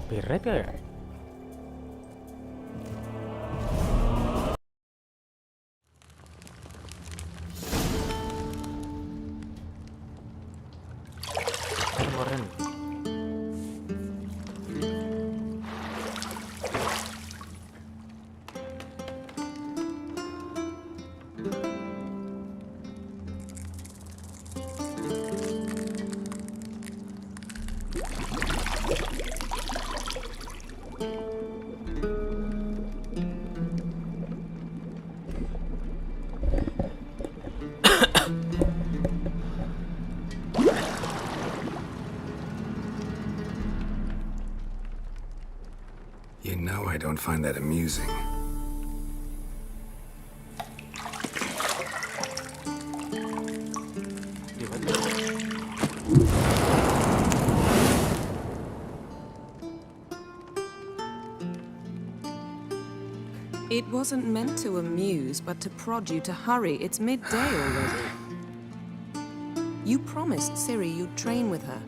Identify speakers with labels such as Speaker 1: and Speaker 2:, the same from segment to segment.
Speaker 1: copyright gak ya? Keren.
Speaker 2: You know I don't find that amusing.
Speaker 3: It wasn't meant to amuse, but to prod you to hurry. It's midday already. You promised Ciri you'd train with her.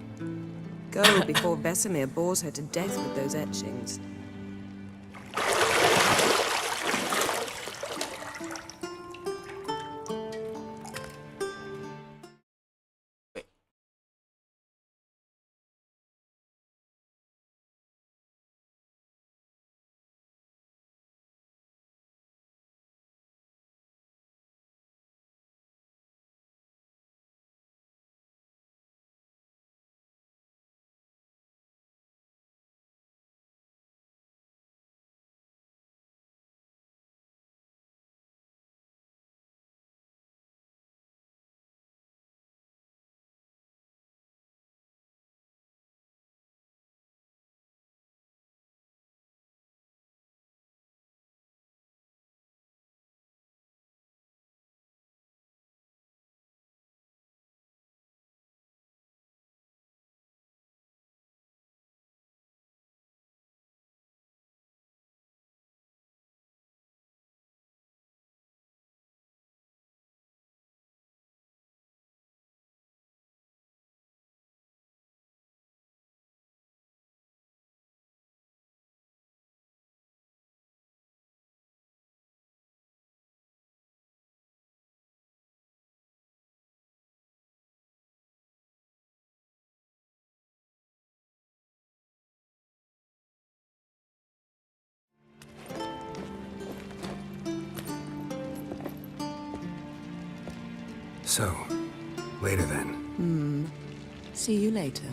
Speaker 3: Go before Vesemir bores her to death with those etchings.
Speaker 2: So, later then.
Speaker 3: See you later.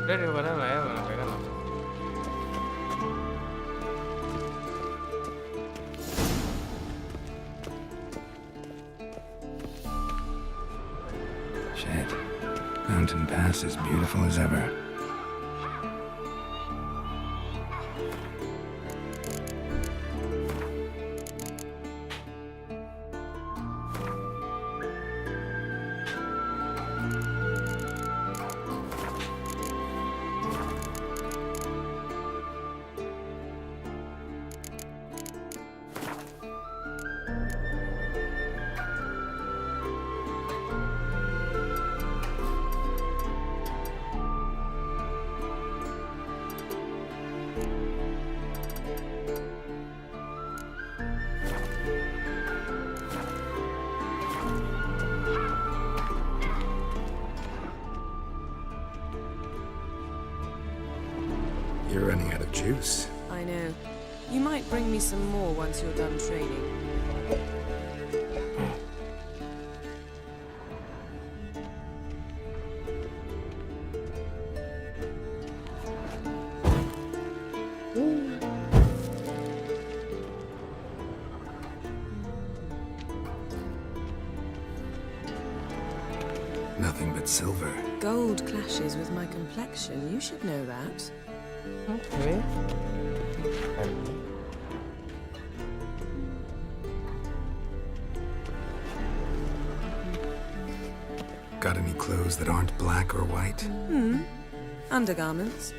Speaker 1: Daripada lah ya, pegang lah.
Speaker 2: Shit. Mountain Pass is beautiful as ever. You're running out of juice.
Speaker 3: I know. You might bring me some more once you're done training.
Speaker 2: Nothing but silver.
Speaker 3: Gold clashes with my complexion. You should know that.
Speaker 1: Okay.
Speaker 2: Got any clothes that aren't black or white?
Speaker 3: Undergarments.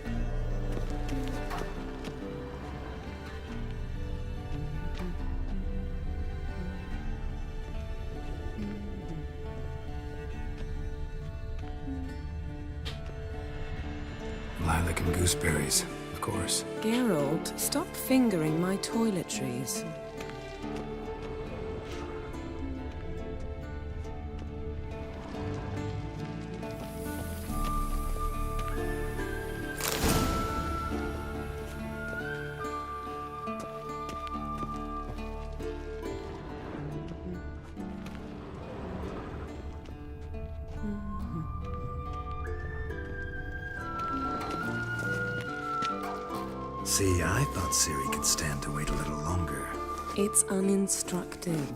Speaker 2: Lilac and gooseberries, of course.
Speaker 3: Geralt, stop fingering my toiletries.
Speaker 2: See, I thought Ciri could stand to wait a little longer.
Speaker 3: It's uninstructive,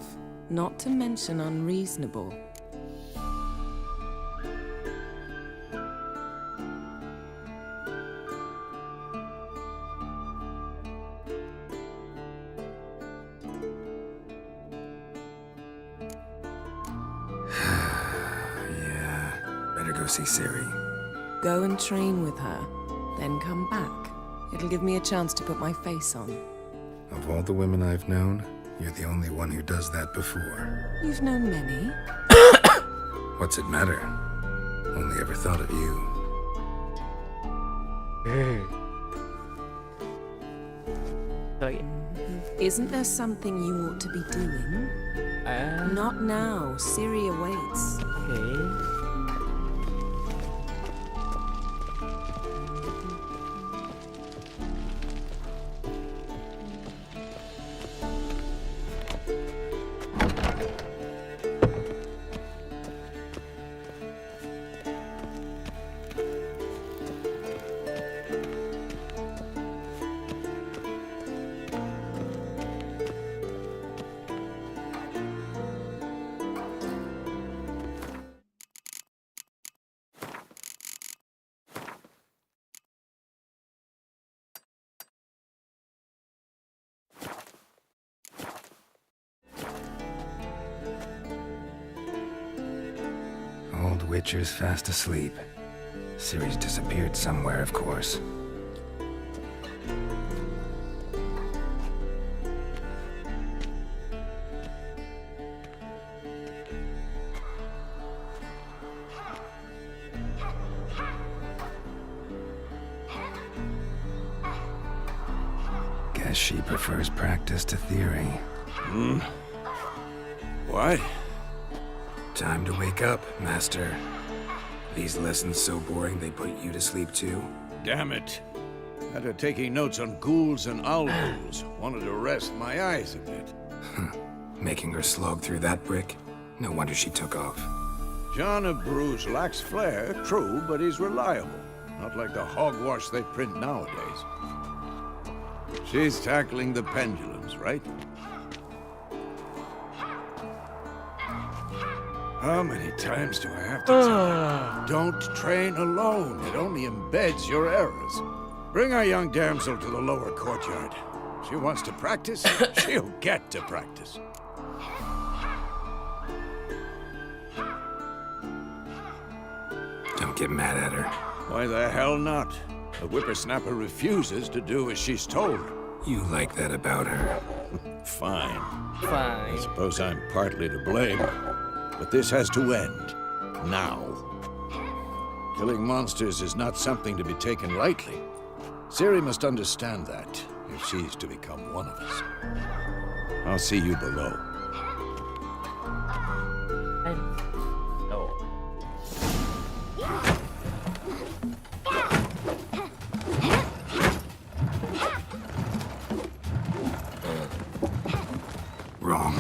Speaker 3: not to mention unreasonable.
Speaker 2: Yeah, better go see Ciri.
Speaker 3: Go and train with her, then come back. It'll give me a chance to put my face on.
Speaker 2: Of all the women I've known, you're the only one who does that before.
Speaker 3: You've known many.
Speaker 2: What's it matter? Only ever thought of you.
Speaker 1: So, yeah.
Speaker 3: Isn't there something you ought to be doing? Not now. Ciri awaits.
Speaker 1: Okay.
Speaker 2: Old Witcher's fast asleep. Ciri's disappeared somewhere, of course. Guess she prefers practice to theory.
Speaker 4: What?
Speaker 2: Time to wake up, Master. These lessons so boring they put you to sleep too?
Speaker 4: Damn it. After taking notes on ghouls and owls, wanted to rest my eyes a bit.
Speaker 2: Making her slog through that brick? No wonder she took off.
Speaker 4: John of Bruges lacks flair, true, but he's reliable. Not like the hogwash they print nowadays. She's tackling the pendulums, right? How many times do I have to tell you? Don't train alone. It only embeds your errors. Bring our young damsel to the lower courtyard. She wants to practice, she'll get to practice.
Speaker 2: Don't get mad at her.
Speaker 4: Why the hell not? The whippersnapper refuses to do as she's told.
Speaker 2: You like that about her.
Speaker 4: Fine. I
Speaker 1: Fine.
Speaker 4: suppose I'm partly to blame, but this has to end. Now. Killing monsters is not something to be taken lightly. Ciri must understand that, if she's to become one of us. I'll see you below.
Speaker 1: No.
Speaker 2: Wrong.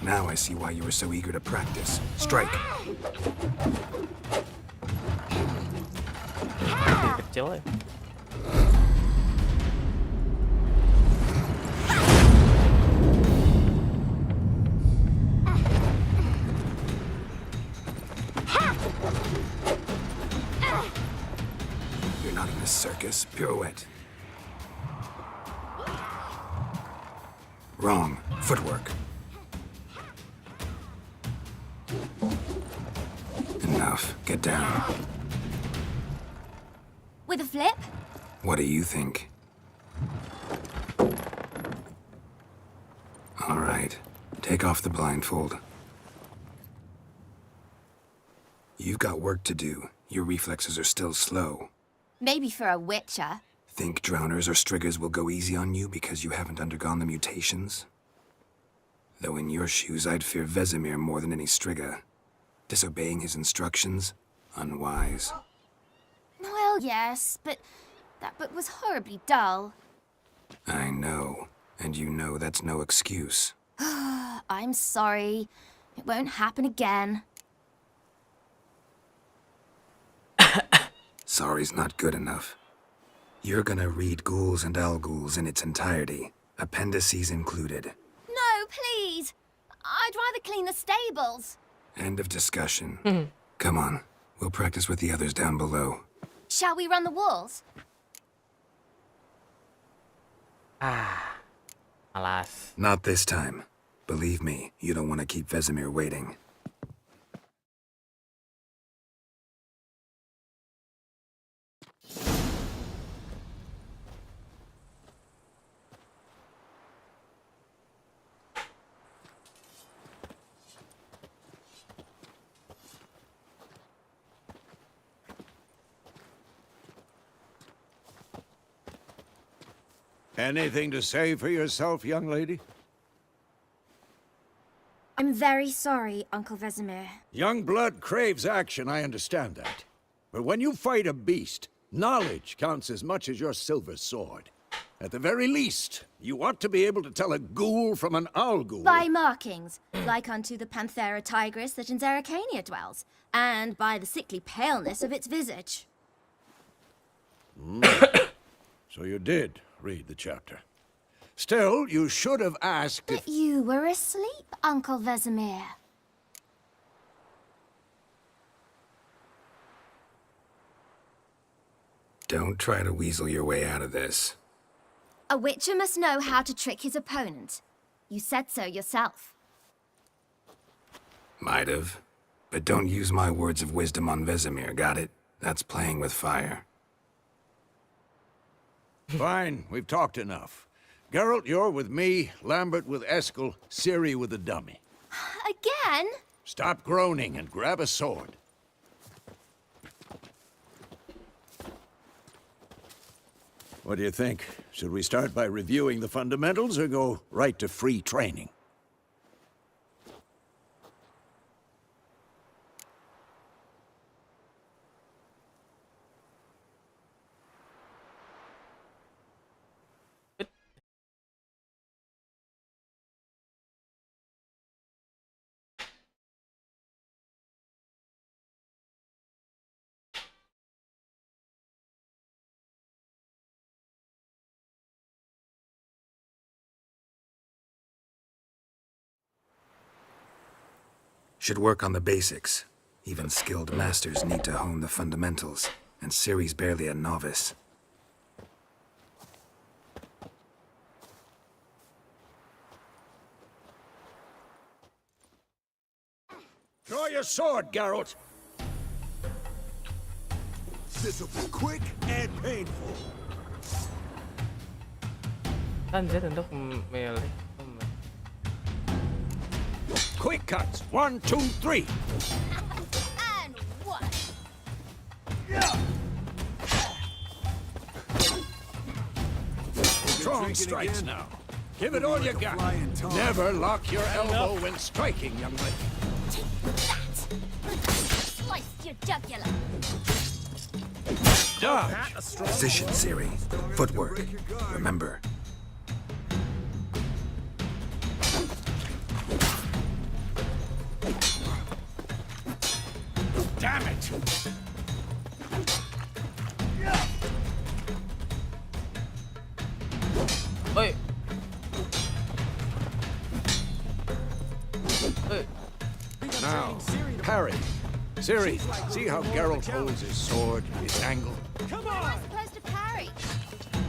Speaker 2: Now I see why you were so eager to practice. Strike.
Speaker 1: Kecil ya.
Speaker 2: You're not in a circus. Pirouette. Wrong. Footwork. Enough. Get down.
Speaker 5: With a flip?
Speaker 2: What do you think? All right. Take off the blindfold. You've got work to do. Your reflexes are still slow.
Speaker 5: Maybe for a witcher.
Speaker 2: Think drowners or striggers will go easy on you because you haven't undergone the mutations? Though in your shoes, I'd fear Vesemir more than any strigger. Disobeying his instructions? Unwise.
Speaker 5: Well, yes, but that book was horribly dull.
Speaker 2: I know. And you know that's no excuse.
Speaker 5: I'm sorry. It won't happen again.
Speaker 2: Sorry's not good enough. You're gonna read Ghouls and Alghouls in its entirety, appendices included.
Speaker 5: No, please. I'd rather clean the stables.
Speaker 2: End of discussion. Come on, we'll practice with the others down below.
Speaker 5: Shall we run the walls?
Speaker 1: Alas.
Speaker 2: Not this time. Believe me, you don't want to keep Vesemir waiting.
Speaker 4: Anything to say for yourself, young lady?
Speaker 5: I'm very sorry, Uncle Vesemir.
Speaker 4: Young blood craves action, I understand that. But when you fight a beast, knowledge counts as much as your silver sword. At the very least, you ought to be able to tell a ghoul from an Alghoul.
Speaker 5: By markings, like unto the Panthera tigris that in Zeracania dwells, and by the sickly paleness of its visage.
Speaker 4: So you did read the chapter. Still, you should have asked if...
Speaker 5: But you were asleep, Uncle Vesemir.
Speaker 2: Don't try to weasel your way out of this.
Speaker 5: A witcher must know how to trick his opponent. You said so yourself.
Speaker 2: Might have. But don't use my words of wisdom on Vesemir, got it? That's playing with fire.
Speaker 4: Fine, we've talked enough. Geralt, you're with me, Lambert with Eskel, Ciri with the dummy.
Speaker 5: Again?
Speaker 4: Stop groaning and grab a sword. What do you think? Should we start by reviewing the fundamentals or go right to free training?
Speaker 2: Should work on the basics. Even skilled masters need to hone the fundamentals, and Ciri's barely a novice.
Speaker 4: Draw your sword, Geralt.
Speaker 6: This'll be quick and painful.
Speaker 1: Anh sẽ từng đốc mè lấy.
Speaker 4: Quick cuts. 1, 2, 3.
Speaker 5: And what?
Speaker 4: Strong
Speaker 6: drinking
Speaker 4: strikes
Speaker 6: again?
Speaker 4: now. Give it all you
Speaker 6: like a
Speaker 4: got.
Speaker 6: flying tongue.
Speaker 4: Never lock your elbow when striking, young lady.
Speaker 5: Slice your jugular.
Speaker 4: Dodge.
Speaker 2: Position, Ciri. Footwork. Remember.
Speaker 4: Damn it.
Speaker 1: Ôi. Ôi.
Speaker 4: Now, parry. Ciri, see how Geralt holds his sword, his angle?
Speaker 6: Come
Speaker 5: How am I
Speaker 6: on!
Speaker 5: supposed to parry?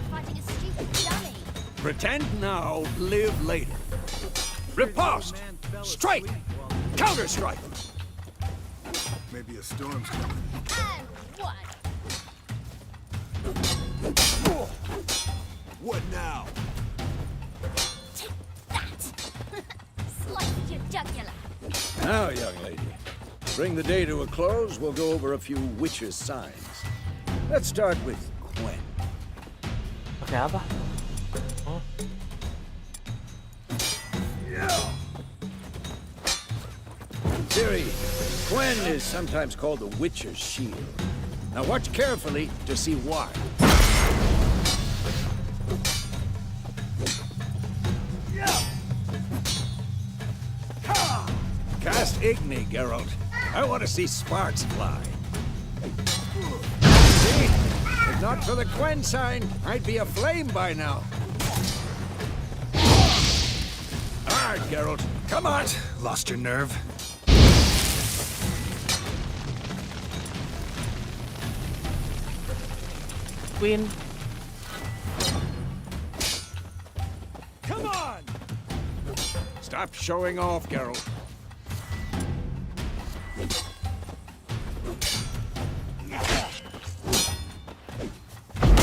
Speaker 5: Fighting a stupid dummy.
Speaker 4: Pretend now, live later. Riposte! Strike! Counter-strike!
Speaker 6: Maybe a storm's coming.
Speaker 5: And what?
Speaker 6: What now?
Speaker 5: Take that! Slice your jugular.
Speaker 4: Now, young lady, bring the day to a close. We'll go over a few witches' signs. Let's start with Quen.
Speaker 1: Pakai apa? Oh.
Speaker 4: Ciri, Quen is sometimes called the Witcher's Shield. Now watch carefully to see why. Cast Igni, Geralt. I want to see sparks fly. See? If not for the Quen sign, I'd be aflame by now. Hard, Geralt. Come on!
Speaker 2: Lost your nerve?
Speaker 1: Queen.
Speaker 4: Come on! Stop showing off, Geralt.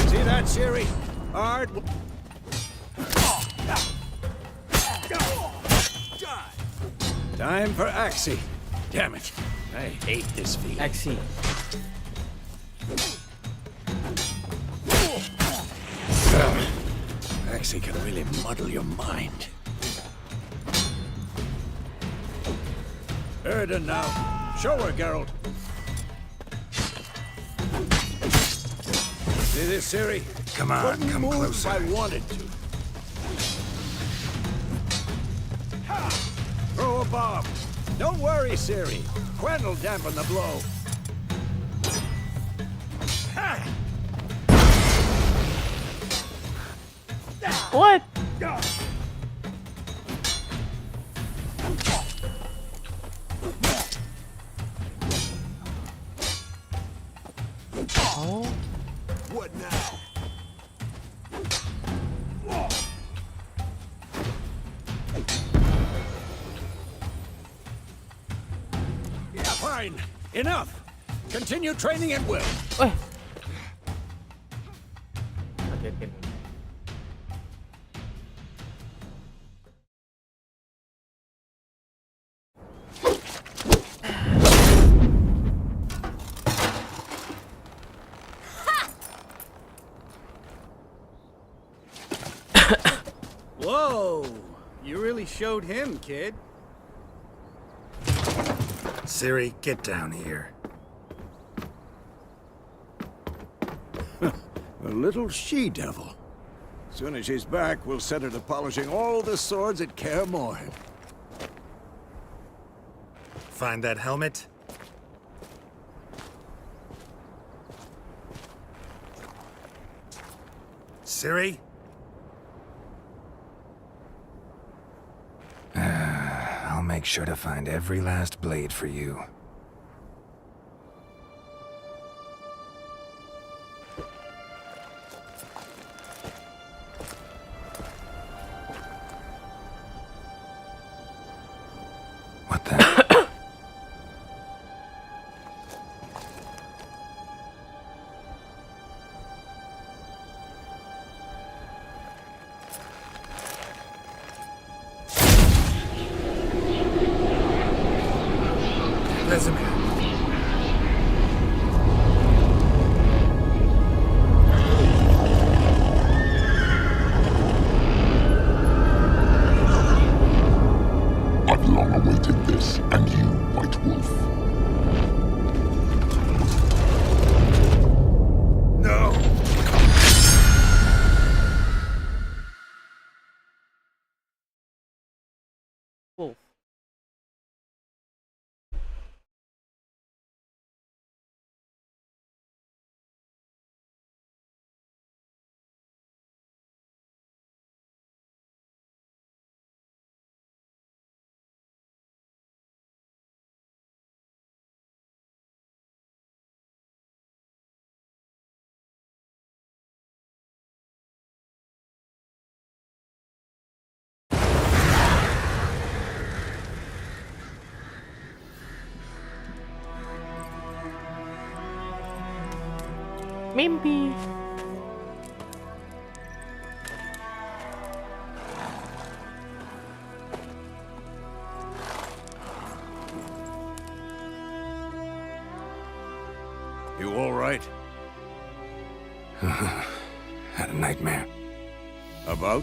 Speaker 4: See that, Ciri? Hard. Time for Axie. Damn it. I hate this feeling.
Speaker 1: Aksi.
Speaker 4: Axie can really muddle your mind. Erden now. Show her, Geralt. See this, Ciri?
Speaker 2: Come on,
Speaker 4: Couldn't
Speaker 2: come
Speaker 4: move
Speaker 2: closer.
Speaker 4: if I wanted to. Throw a bomb. Don't worry, Ciri. Quen will dampen the blow.
Speaker 1: What? Oh.
Speaker 6: What now?
Speaker 4: Fine. Enough. Continue training at will.
Speaker 1: Ôi. Oke, oke.
Speaker 7: Whoa! You really showed him, kid.
Speaker 2: Ciri, get down here.
Speaker 4: A little she-devil. Soon as she's back, we'll set her to polishing all the swords at Kaer Morhen.
Speaker 2: Find that helmet? Ciri? I'll make sure to find every last blade for you. What the? Vesemir.
Speaker 8: I've long awaited this, and you, White Wolf.
Speaker 6: No!
Speaker 1: Wolf. Mimpi.
Speaker 4: You all right?
Speaker 2: Had a nightmare.
Speaker 4: About?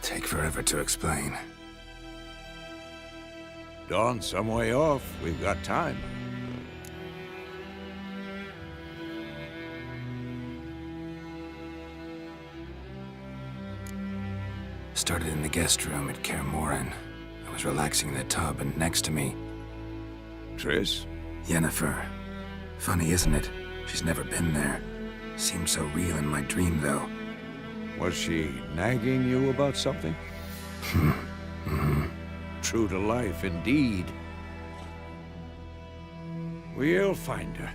Speaker 2: Take forever to explain.
Speaker 4: Dawn's some way off. We've got time.
Speaker 2: Started in the guest room at Kaer Morhen. I was relaxing in the tub, and next to me,
Speaker 4: Triss?
Speaker 2: Yennefer. Funny, isn't it? She's never been there. Seemed so real in my dream, though.
Speaker 4: Was she nagging you about something? True to life, indeed. We'll find her.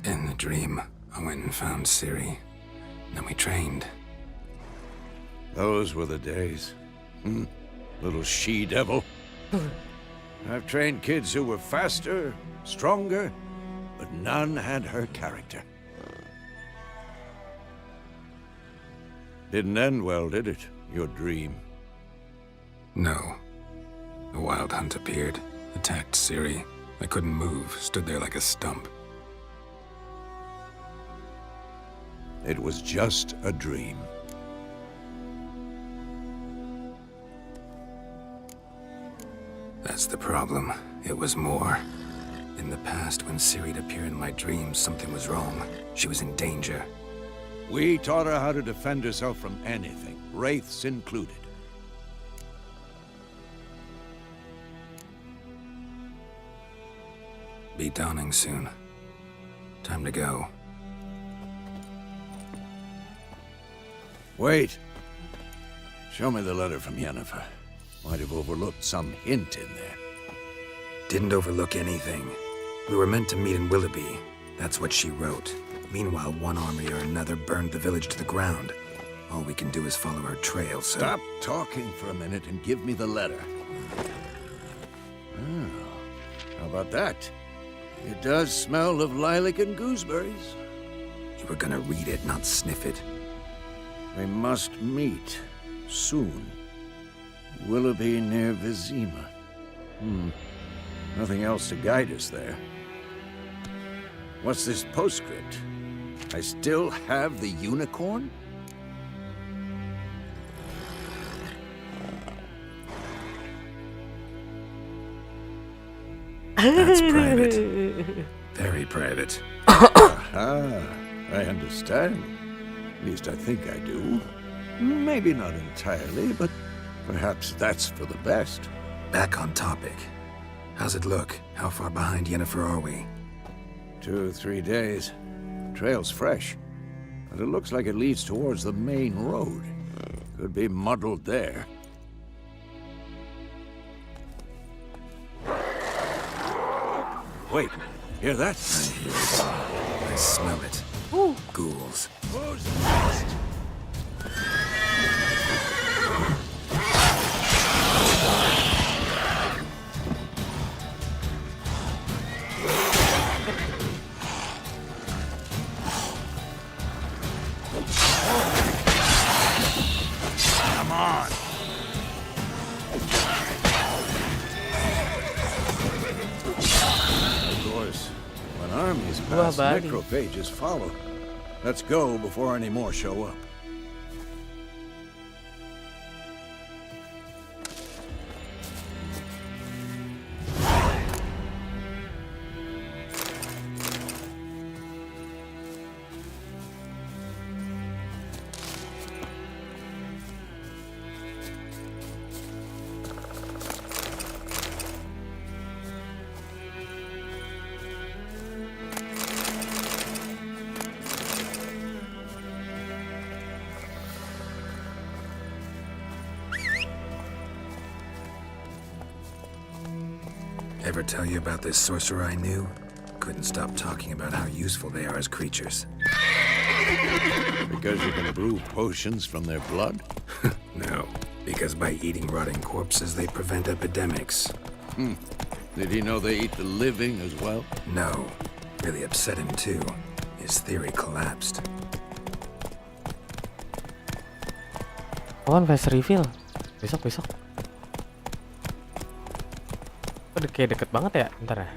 Speaker 2: In the dream, I went and found Ciri. Then we trained.
Speaker 4: Those were the days. Little she-devil. I've trained kids who were faster, stronger, but none had her character. Didn't end well, did it? Your dream?
Speaker 2: No. A wild hunt appeared, attacked Ciri. I couldn't move, stood there like a stump.
Speaker 4: It was just a dream.
Speaker 2: That's the problem. It was more. In the past, when Ciri'd appear in my dreams, something was wrong. She was in danger.
Speaker 4: We taught her how to defend herself from anything, wraiths included.
Speaker 2: Be dawning soon. Time to go.
Speaker 4: Wait. Show me the letter from Yennefer. Might have overlooked some hint in there.
Speaker 2: Didn't overlook anything. We were meant to meet in Willoughby. That's what she wrote. Meanwhile, one army or another burned the village to the ground. All we can do is follow her trail, so...
Speaker 4: Stop talking for a minute and give me the letter. Oh, how about that? It does smell of lilac and gooseberries.
Speaker 2: You were gonna read it, not sniff it.
Speaker 4: We must meet soon. Willoughby near Vizima. Nothing else to guide us there. What's this postscript? I still have the unicorn?
Speaker 2: That's private. Very private.
Speaker 4: Ah, I understand. At least I think I do. Maybe not entirely, but perhaps that's for the best.
Speaker 2: Back on topic. How's it look? How far behind Yennefer are we?
Speaker 4: 2 or 3 days. Trail's fresh, but it looks like it leads towards the main road. Could be muddled there. Wait, hear that?
Speaker 2: I smell it.
Speaker 1: Ooh.
Speaker 2: Ghouls.
Speaker 4: Come on! Of course, when armies pass,
Speaker 1: buddy.
Speaker 4: necrophages follow. Let's go before any more show up.
Speaker 2: Ever tell you about this sorcerer I knew? Couldn't stop talking about how useful they are as creatures.
Speaker 4: Because you can brew potions from their blood?
Speaker 2: No, because by eating rotting corpses, they prevent epidemics.
Speaker 4: Did he know they eat the living as well?
Speaker 2: No, really upset him too. His theory collapsed.
Speaker 1: Oh, kan flash reveal. Besok. Udah kayak deket banget ya, bentar ya.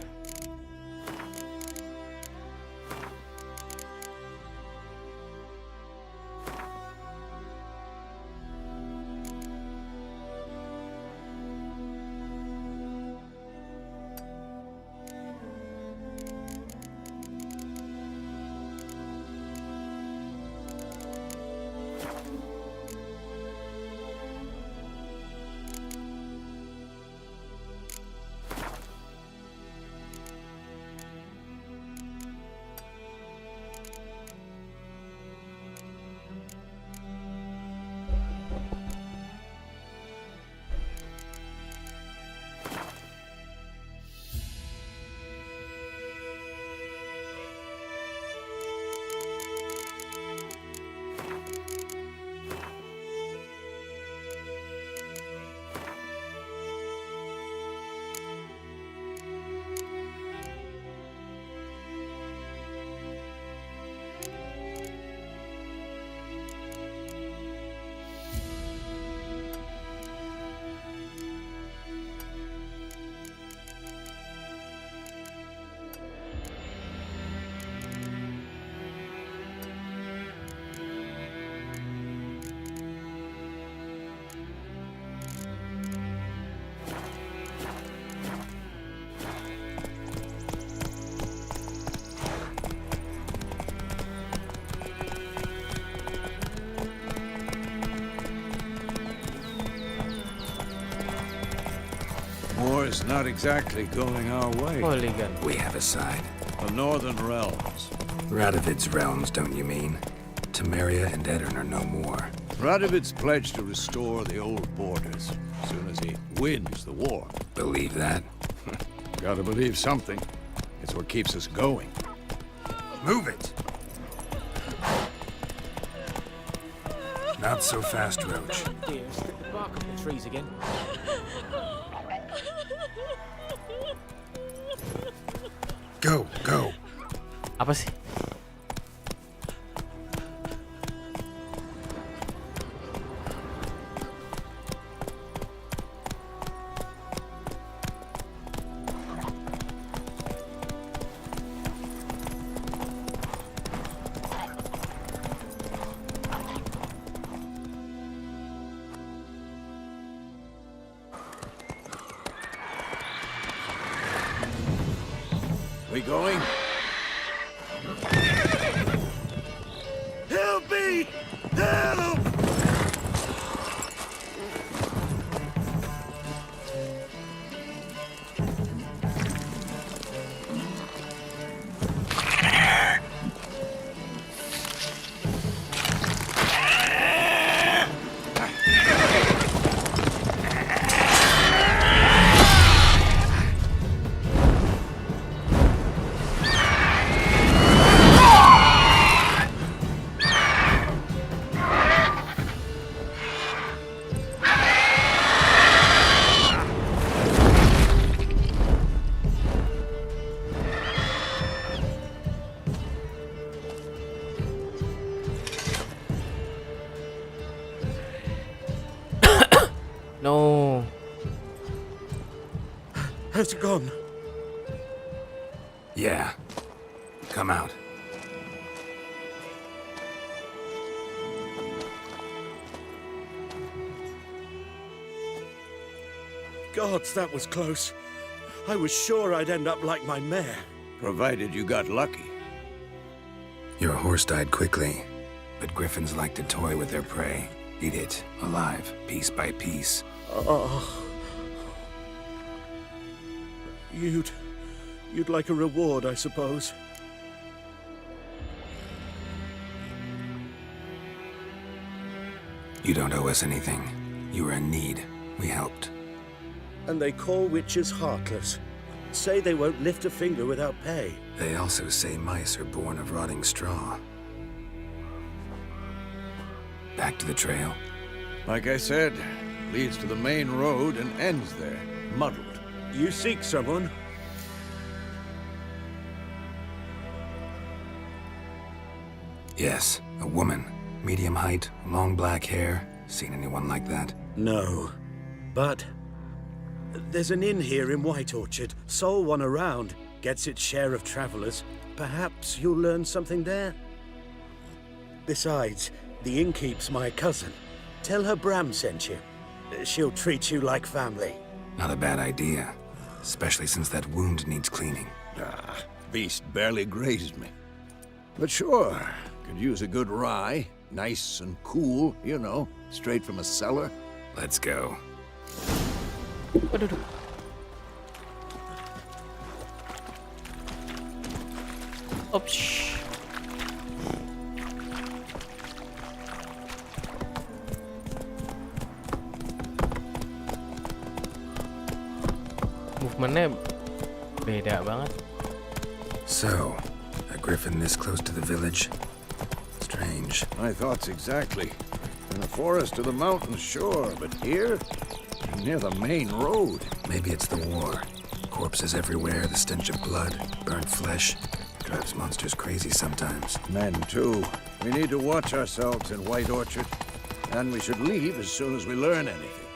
Speaker 4: War's not exactly going our way.
Speaker 1: Hooligan.
Speaker 2: We have a side.
Speaker 4: The Northern Realms.
Speaker 2: Radovid's realms, don't you mean? Temeria and Edirn are no more.
Speaker 4: Radovid's pledged to restore the old borders as soon as he wins the war.
Speaker 2: Believe that?
Speaker 4: Gotta believe something. It's what keeps us going.
Speaker 2: Move it! Not so fast, Roach.
Speaker 9: Dear, strip the bark off the trees again.
Speaker 2: Go!
Speaker 1: Apa sih?
Speaker 4: We going?
Speaker 6: Help me! Help! How's it gone?
Speaker 2: Yeah. Come out.
Speaker 6: Gods, that was close. I was sure I'd end up like my mare.
Speaker 4: Provided you got lucky.
Speaker 2: Your horse died quickly, but griffins like to toy with their prey. Eat it, alive, piece by piece.
Speaker 6: Oh. You'd like a reward, I suppose.
Speaker 2: You don't owe us anything. You were in need. We helped.
Speaker 6: And they call witches heartless. Say they won't lift a finger without pay.
Speaker 2: They also say mice are born of rotting straw. Back to the trail?
Speaker 4: Like I said, leads to the main road and ends there, muddled.
Speaker 6: You seek someone?
Speaker 2: Yes, a woman. Medium height, long black hair. Seen anyone like that?
Speaker 6: No. But there's an inn here in White Orchard. Sole one around. Gets its share of travelers. Perhaps you'll learn something there? Besides, the innkeep's my cousin. Tell her Bram sent you. She'll treat you like family.
Speaker 2: Not a bad idea. Especially since that wound needs cleaning.
Speaker 4: Ah, beast barely grazed me. But sure, could use a good rye. Nice and cool, you know, straight from a cellar.
Speaker 2: Let's go.
Speaker 1: Waduh. Ops. Movementnya beda banget.
Speaker 2: So, a griffin this close to the village? Strange.
Speaker 4: My thoughts exactly. In the forest or the mountains, sure, but here? Near the main road.
Speaker 2: Maybe it's the war. Corpses everywhere, the stench of blood, burnt flesh. Drives monsters crazy sometimes.
Speaker 4: Men, too. We need to watch ourselves in White Orchard. And we should leave as soon as we learn anything.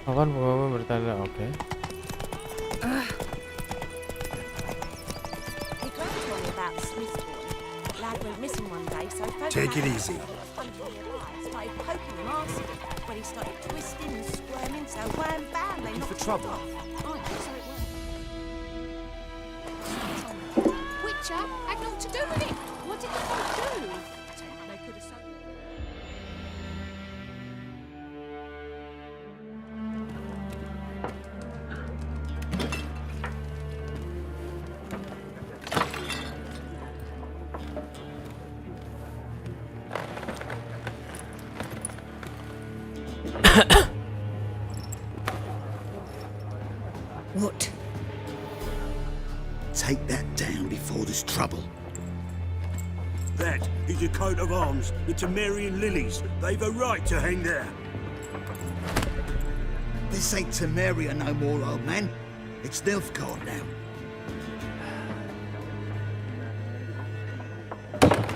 Speaker 1: Akan pengalaman bertanda, oke.
Speaker 2: Take it easy.
Speaker 10: Started poking him acid when he started twisting and squirming, so wham bam, they knocked him off.
Speaker 5: Witcher had naught to do with it. What did the folk do? They could have sold.
Speaker 11: What? Take that down before there's trouble.
Speaker 6: That is a coat of arms, the Temerian lilies. They've a right to hang there.
Speaker 11: This ain't Temeria no more, old man. It's Nilfgaard now.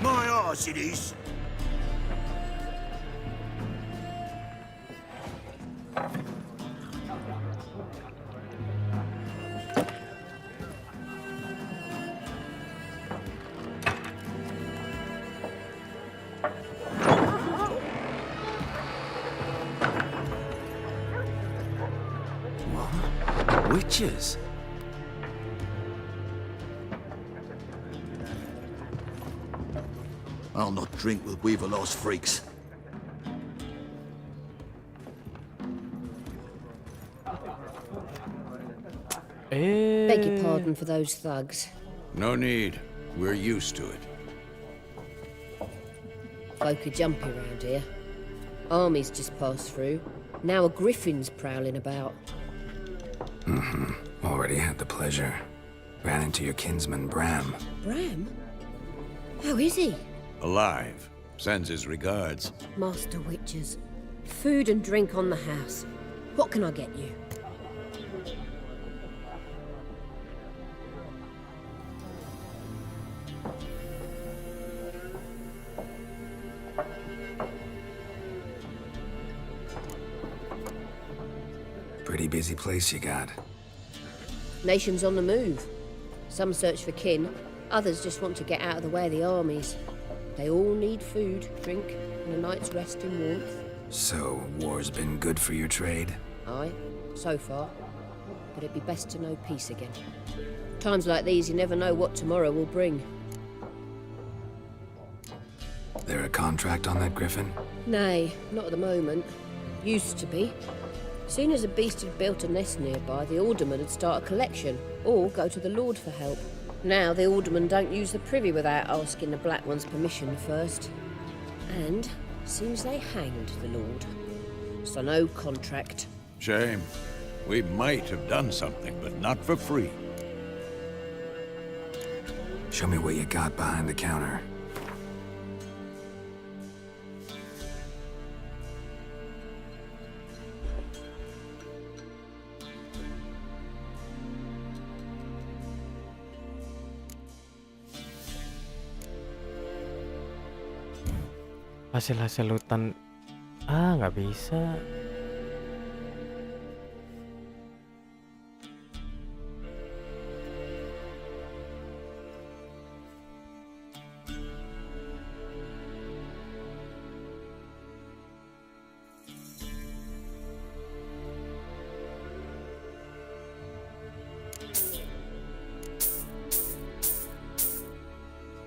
Speaker 6: My arse it is.
Speaker 2: Witches?
Speaker 11: I'll not drink with Weaverlaw's freaks.
Speaker 12: Beg your pardon for those thugs.
Speaker 4: No need. We're used to it.
Speaker 12: Folk are jumpy around here. Armies just passed through. Now a griffin's prowling about.
Speaker 2: Already had the pleasure. Ran into your kinsman, Bram.
Speaker 12: Bram? How is he?
Speaker 4: Alive. Sends his regards.
Speaker 12: Master Witchers. Food and drink on the house. What can I get you?
Speaker 2: Pretty busy place you got.
Speaker 12: Nations on the move. Some search for kin, others just want to get out of the way of the armies. They all need food, drink, and a night's rest in warmth.
Speaker 2: So, war's been good for your trade?
Speaker 12: Aye, so far. But it'd be best to know peace again. Times like these, you never know what tomorrow will bring.
Speaker 2: There a contract on that griffin?
Speaker 12: Nay, not at the moment. Used to be. Soon as a beast had built a nest nearby, the alderman would start a collection, or go to the Lord for help. Now the aldermen don't use the privy without asking the Black One's permission first. And seems they hanged the Lord. So no contract.
Speaker 4: Shame. We might have done something, but not for free.
Speaker 2: Show me what you got behind the counter.
Speaker 1: Hasil-hasil hutan. Ah, nggak bisa.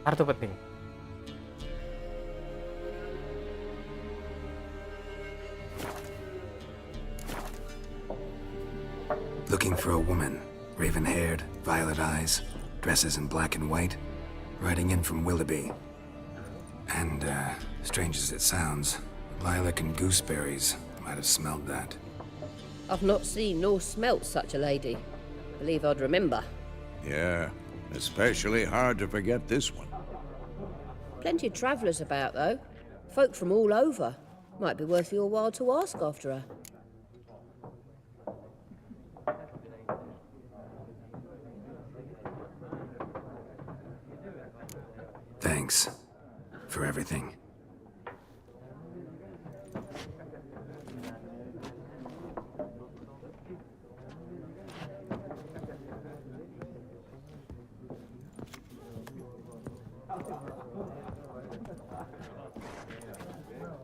Speaker 1: Kartu penting.
Speaker 2: Looking for a woman. Raven-haired, violet eyes, dresses in black and white. Riding in from Willoughby. And, strange as it sounds, lilac and gooseberries might have smelled that.
Speaker 12: I've not seen nor smelt such a lady. Believe I'd remember.
Speaker 4: Yeah, especially hard to forget this one.
Speaker 12: Plenty of travellers about, though. Folk from all over. Might be worth your while to ask after her.
Speaker 2: Thanks for everything.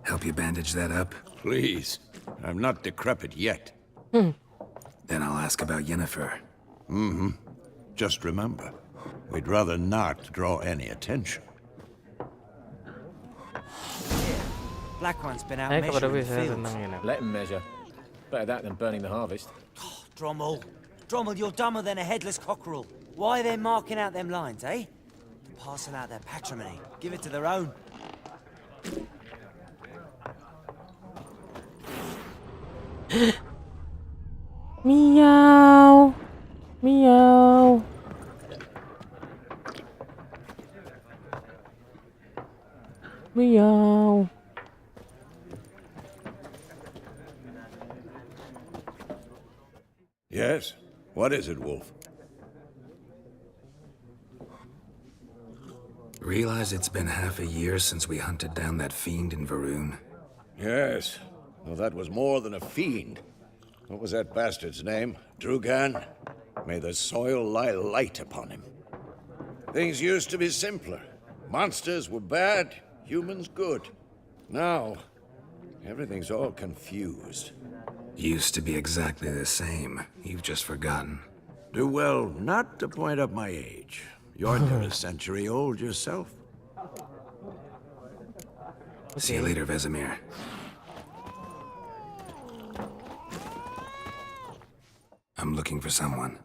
Speaker 2: Help you bandage that up?
Speaker 4: Please. I'm not decrepit yet.
Speaker 2: Then I'll ask about Yennefer.
Speaker 4: Mm-hmm. Just remember, we'd rather not draw any attention.
Speaker 9: Black One's been out
Speaker 1: Saya kepada
Speaker 9: measuring
Speaker 1: Bisa
Speaker 9: fields.
Speaker 1: tentang ini.
Speaker 9: Let him measure. Better that than burning the harvest.
Speaker 13: Drommel. Drommel, you're dumber than a headless cockerel. Why are they marking out them lines, eh? Passing out their patrimony. Give it to their own.
Speaker 1: Meow. Meow. Meow.
Speaker 4: Yes? What is it, Wolf?
Speaker 2: Realize it's been half a year since we hunted down that fiend in Varun?
Speaker 4: Yes. Well, that was more than a fiend. What was that bastard's name? Drugan? May the soil lie light upon him. Things used to be simpler. Monsters were bad, humans good. Now, everything's all confused.
Speaker 2: Used to be exactly the same. You've just forgotten.
Speaker 4: Do well not to point up my age. You're near a century old yourself.
Speaker 2: See you later, Vesemir. I'm looking for someone.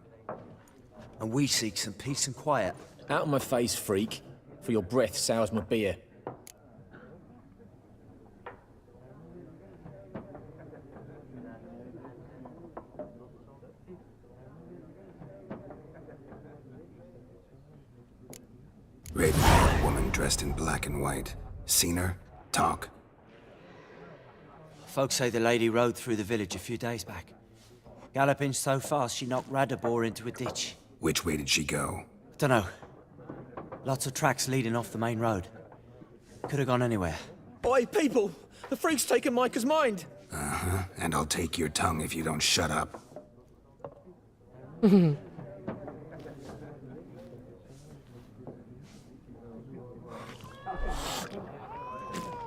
Speaker 13: And we seek some peace and quiet.
Speaker 9: Out of my face, freak. For your breath sours my beer.
Speaker 2: Raven-haired woman dressed in black and white. Seen her? Talk.
Speaker 13: Folks say the lady rode through the village a few days back. Galloping so fast she knocked Radabor into a ditch.
Speaker 2: Which way did she go?
Speaker 13: Dunno. Lots of tracks leading off the main road. Could have gone anywhere.
Speaker 9: Boy, people! The freak's taken Micah's mind!
Speaker 2: Uh-huh, and I'll take your tongue if you don't shut up.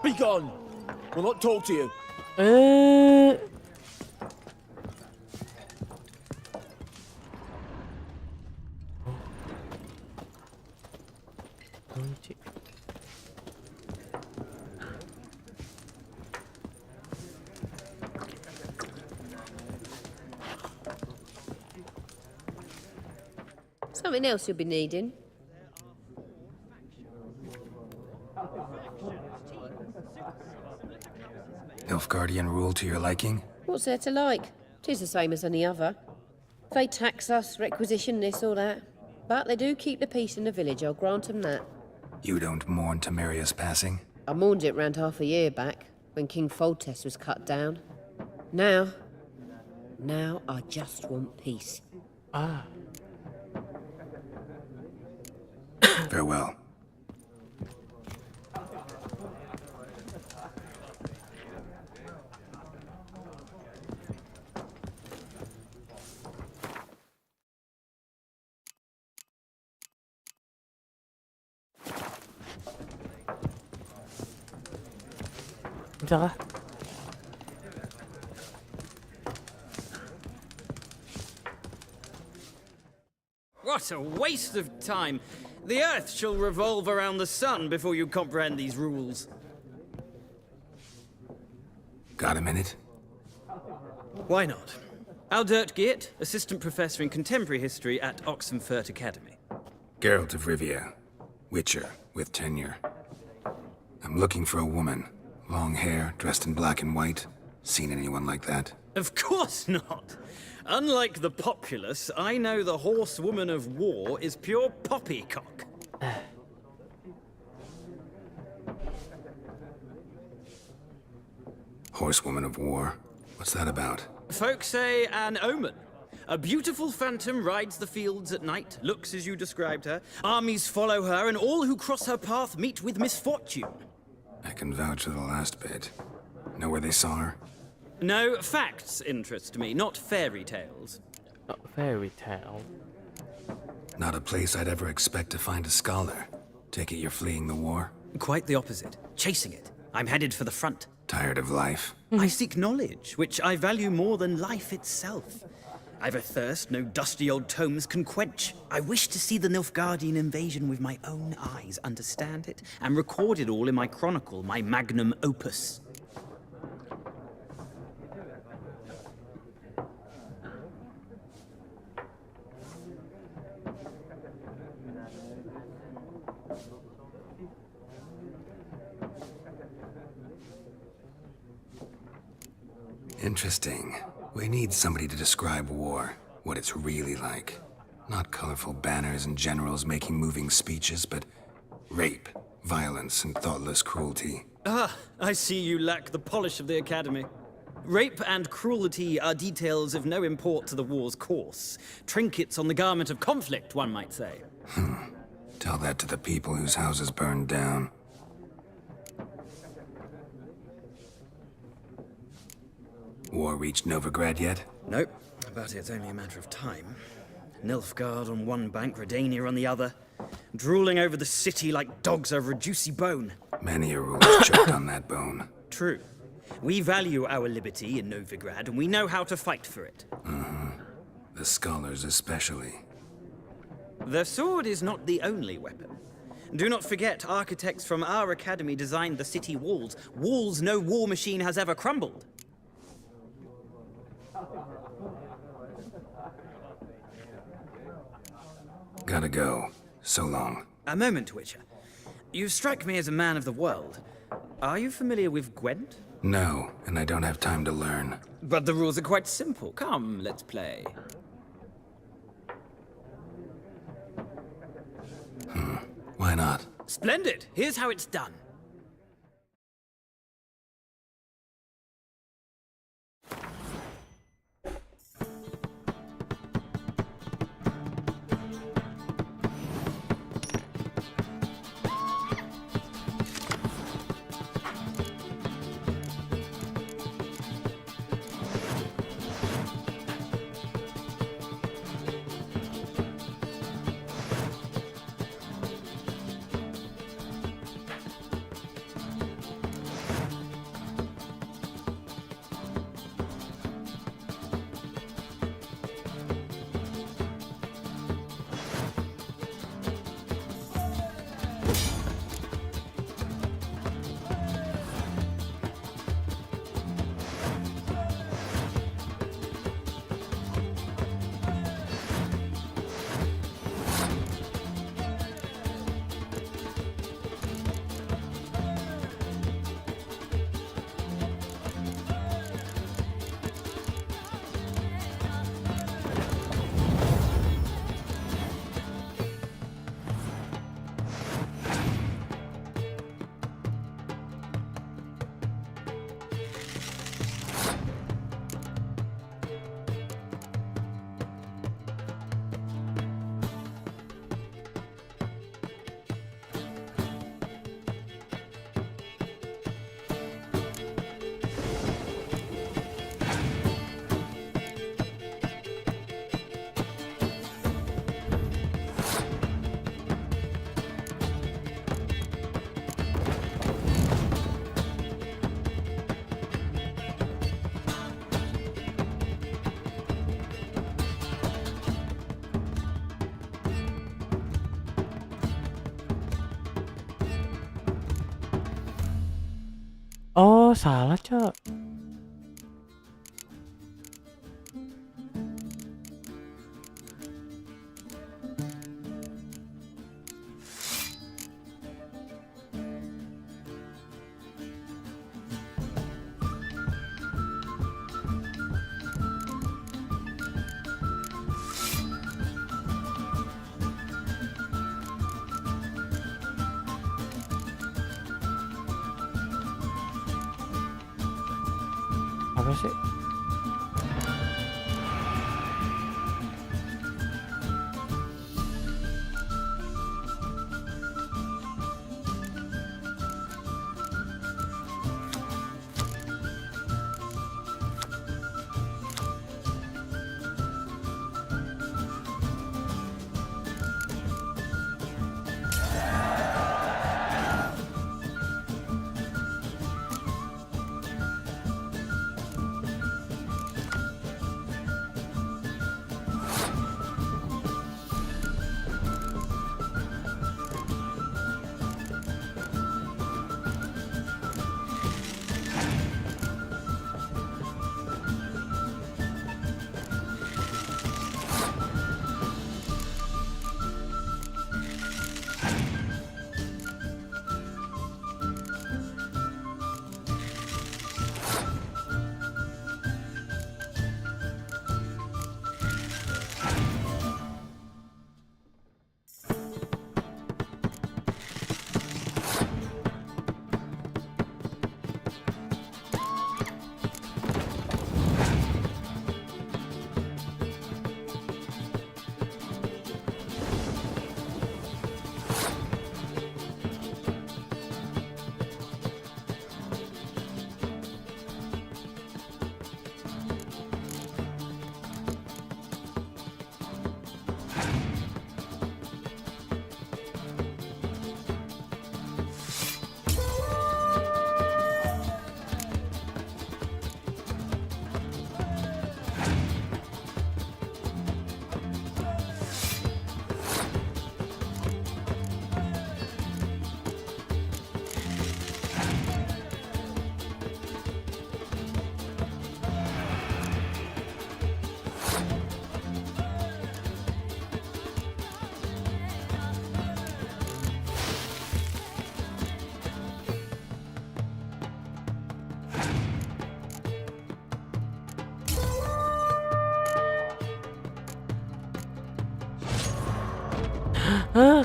Speaker 9: Be gone! We'll not talk to you.
Speaker 1: Kunci.
Speaker 12: Something else you'll be needing.
Speaker 2: Nilfgaardian rule to your liking?
Speaker 12: What's there to like? 'Tis the same as any other. They tax us, requisition this or that. But they do keep the peace in the village, I'll grant 'em that.
Speaker 2: You don't mourn Temeria's passing?
Speaker 12: I mourned it round half a year back, when King Foltest was cut down. Now I just want peace.
Speaker 1: Ah.
Speaker 2: Farewell.
Speaker 1: Bisa kah?
Speaker 7: What a waste of time. The Earth shall revolve around the sun before you comprehend these rules.
Speaker 2: Got a minute?
Speaker 7: Why not? Aldert Geert, Assistant Professor in Contemporary History at Oxenfurt Academy.
Speaker 2: Geralt of Rivia. Witcher, with tenure. I'm looking for a woman. Long hair, dressed in black and white. Seen anyone like that?
Speaker 7: Of course not. Unlike the populace, I know the horsewoman of war is pure poppycock.
Speaker 2: Horsewoman of war? What's that about?
Speaker 7: Folk say an omen. A beautiful phantom rides the fields at night, looks as you described her. Armies follow her, and all who cross her path meet with misfortune.
Speaker 2: I can vouch for the last bit. Know where they saw her?
Speaker 7: No, facts interest me, not fairy tales.
Speaker 1: Not fairy tale.
Speaker 2: Not a place I'd ever expect to find a scholar. Take it you're fleeing the war?
Speaker 7: Quite the opposite. Chasing it. I'm headed for the front.
Speaker 2: Tired of life?
Speaker 7: I seek knowledge, which I value more than life itself. I've a thirst no dusty old tomes can quench. I wish to see the Nilfgaardian invasion with my own eyes, understand it, and record it all in my chronicle, my magnum opus.
Speaker 2: Interesting. We need somebody to describe war, what it's really like. Not colorful banners and generals making moving speeches, but rape, violence, and thoughtless cruelty.
Speaker 7: Ah, I see you lack the polish of the Academy. Rape and cruelty are details of no import to the war's course. Trinkets on the garment of conflict, one might say.
Speaker 2: Tell that to the people whose houses burned down. War reached Novigrad yet?
Speaker 7: Nope, but it's only a matter of time. Nilfgaard on one bank, Redania on the other. Drooling over the city like dogs over a juicy bone.
Speaker 2: Many a ruler's choked on that bone.
Speaker 7: True. We value our liberty in Novigrad, and we know how to fight for it.
Speaker 2: The scholars especially.
Speaker 7: The sword is not the only weapon. Do not forget, architects from our academy designed the city walls. Walls no war machine has ever crumbled.
Speaker 2: Gotta go. So long.
Speaker 7: A moment, Witcher. You strike me as a man of the world. Are you familiar with Gwent?
Speaker 2: No, and I don't have time to learn.
Speaker 7: But the rules are quite simple. Come, let's play.
Speaker 2: Why not?
Speaker 7: Splendid! Here's how it's done.
Speaker 1: Oh, salah, Cok. Apa sih?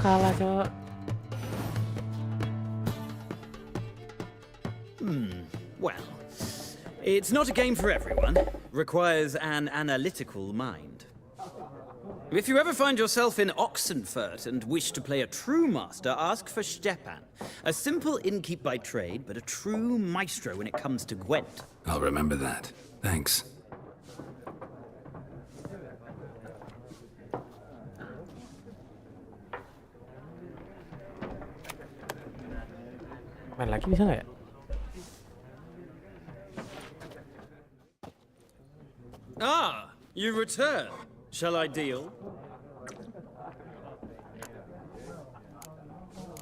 Speaker 1: Kalah, Cok.
Speaker 7: Well, it's not a game for everyone. Requires an analytical mind. If you ever find yourself in Oxenfurt and wish to play a true master, ask for Stepan. A simple innkeep by trade, but a true maestro when it comes to Gwent.
Speaker 2: I'll remember that. Thanks.
Speaker 1: Main lagi bisa nggak ya?
Speaker 7: Ah, you return. Shall I deal?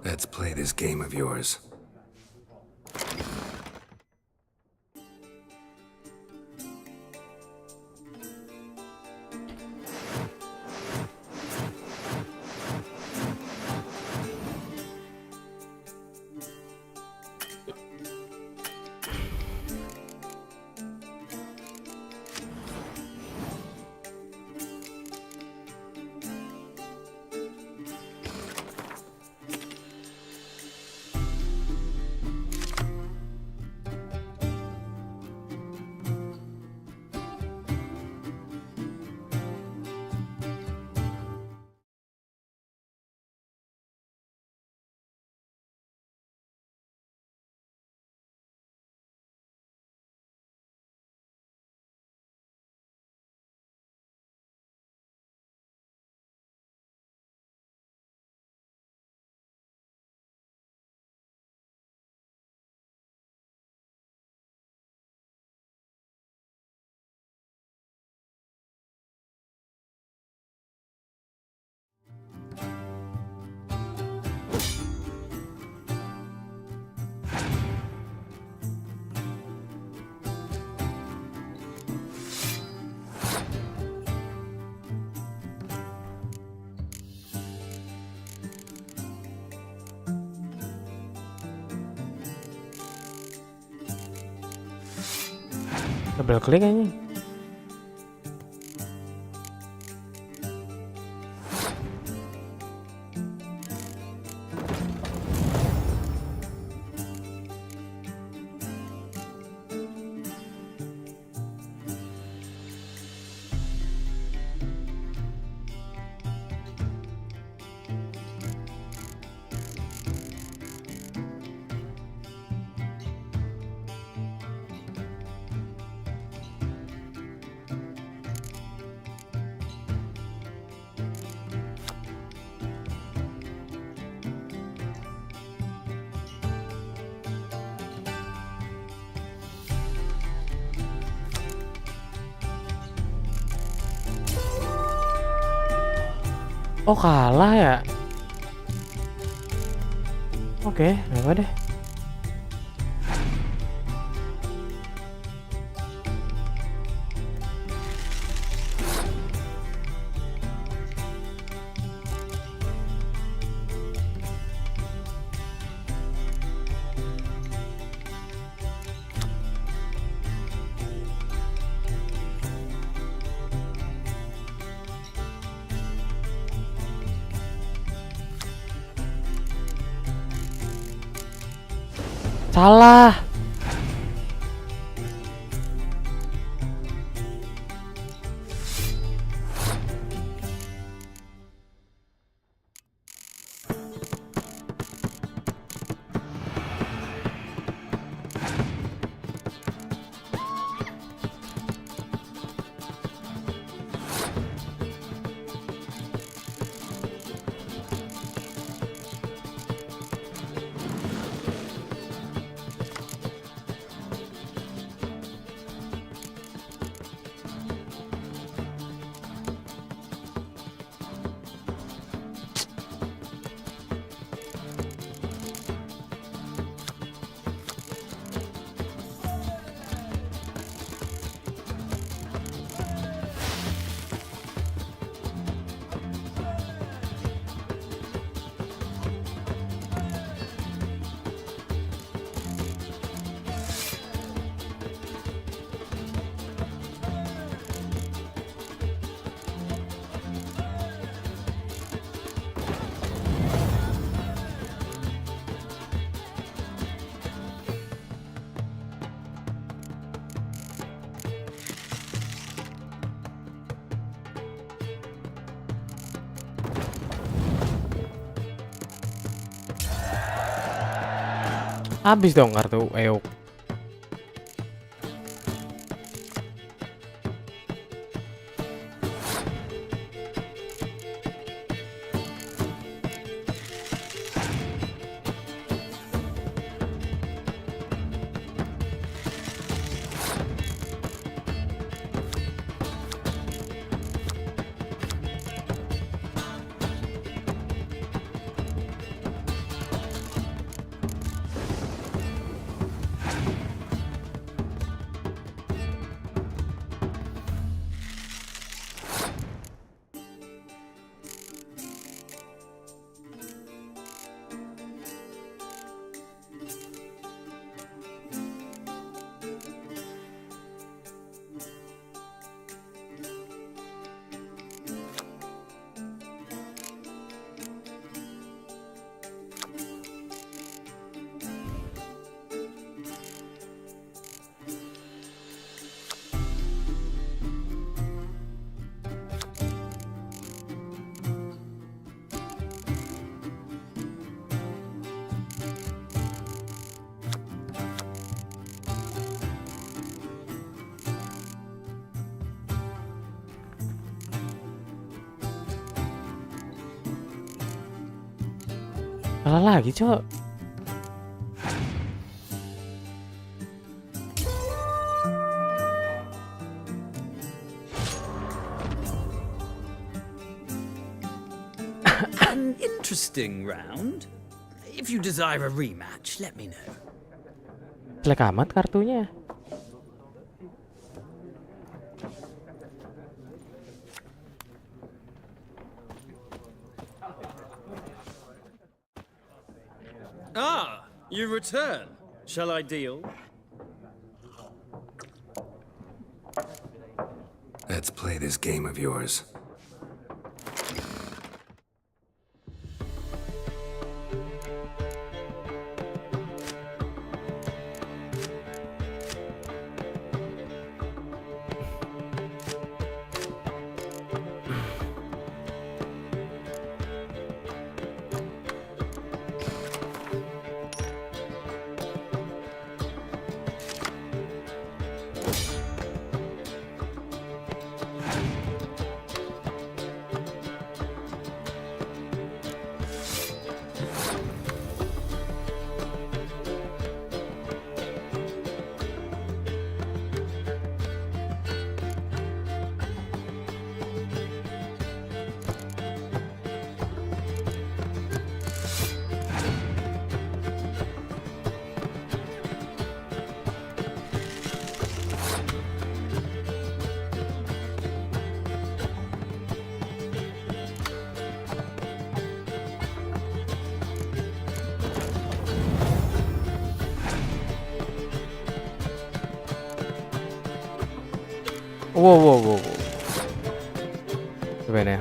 Speaker 2: Let's play this game of yours.
Speaker 1: Double klik aja. Oh kalah ya? Oke, nggak apa deh. Salah. Habis dong kartu EOK. Salah lagi, Cok.
Speaker 7: An interesting round. If you desire a rematch, let me know.
Speaker 1: Jelek amat kartunya.
Speaker 7: Ah, you return. Shall I deal?
Speaker 2: Let's play this game of yours.
Speaker 1: Wow. Cobain ya.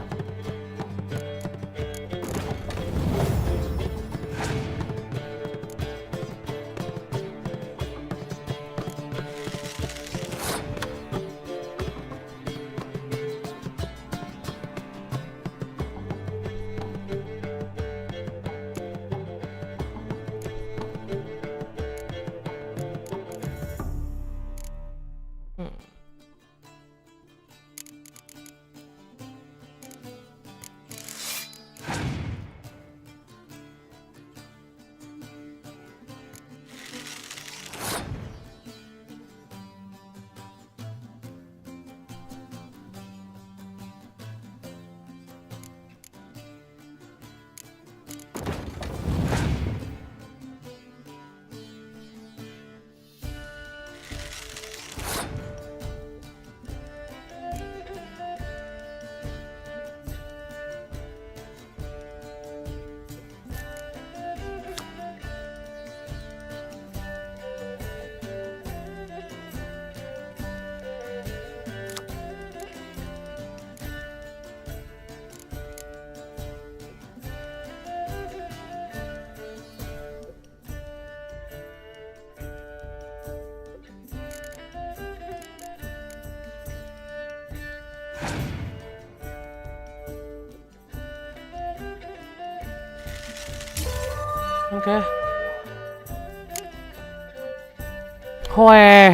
Speaker 1: Oke. Hoe.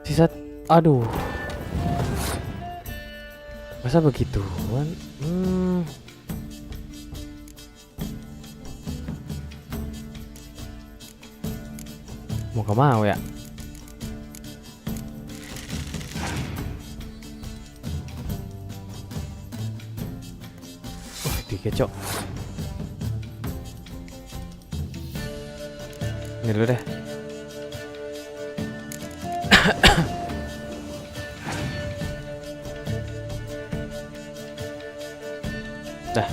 Speaker 1: Sisa, aduh. Masa begituan? Mau gak mau ya? Kecok. Ini dulu deh. Dah.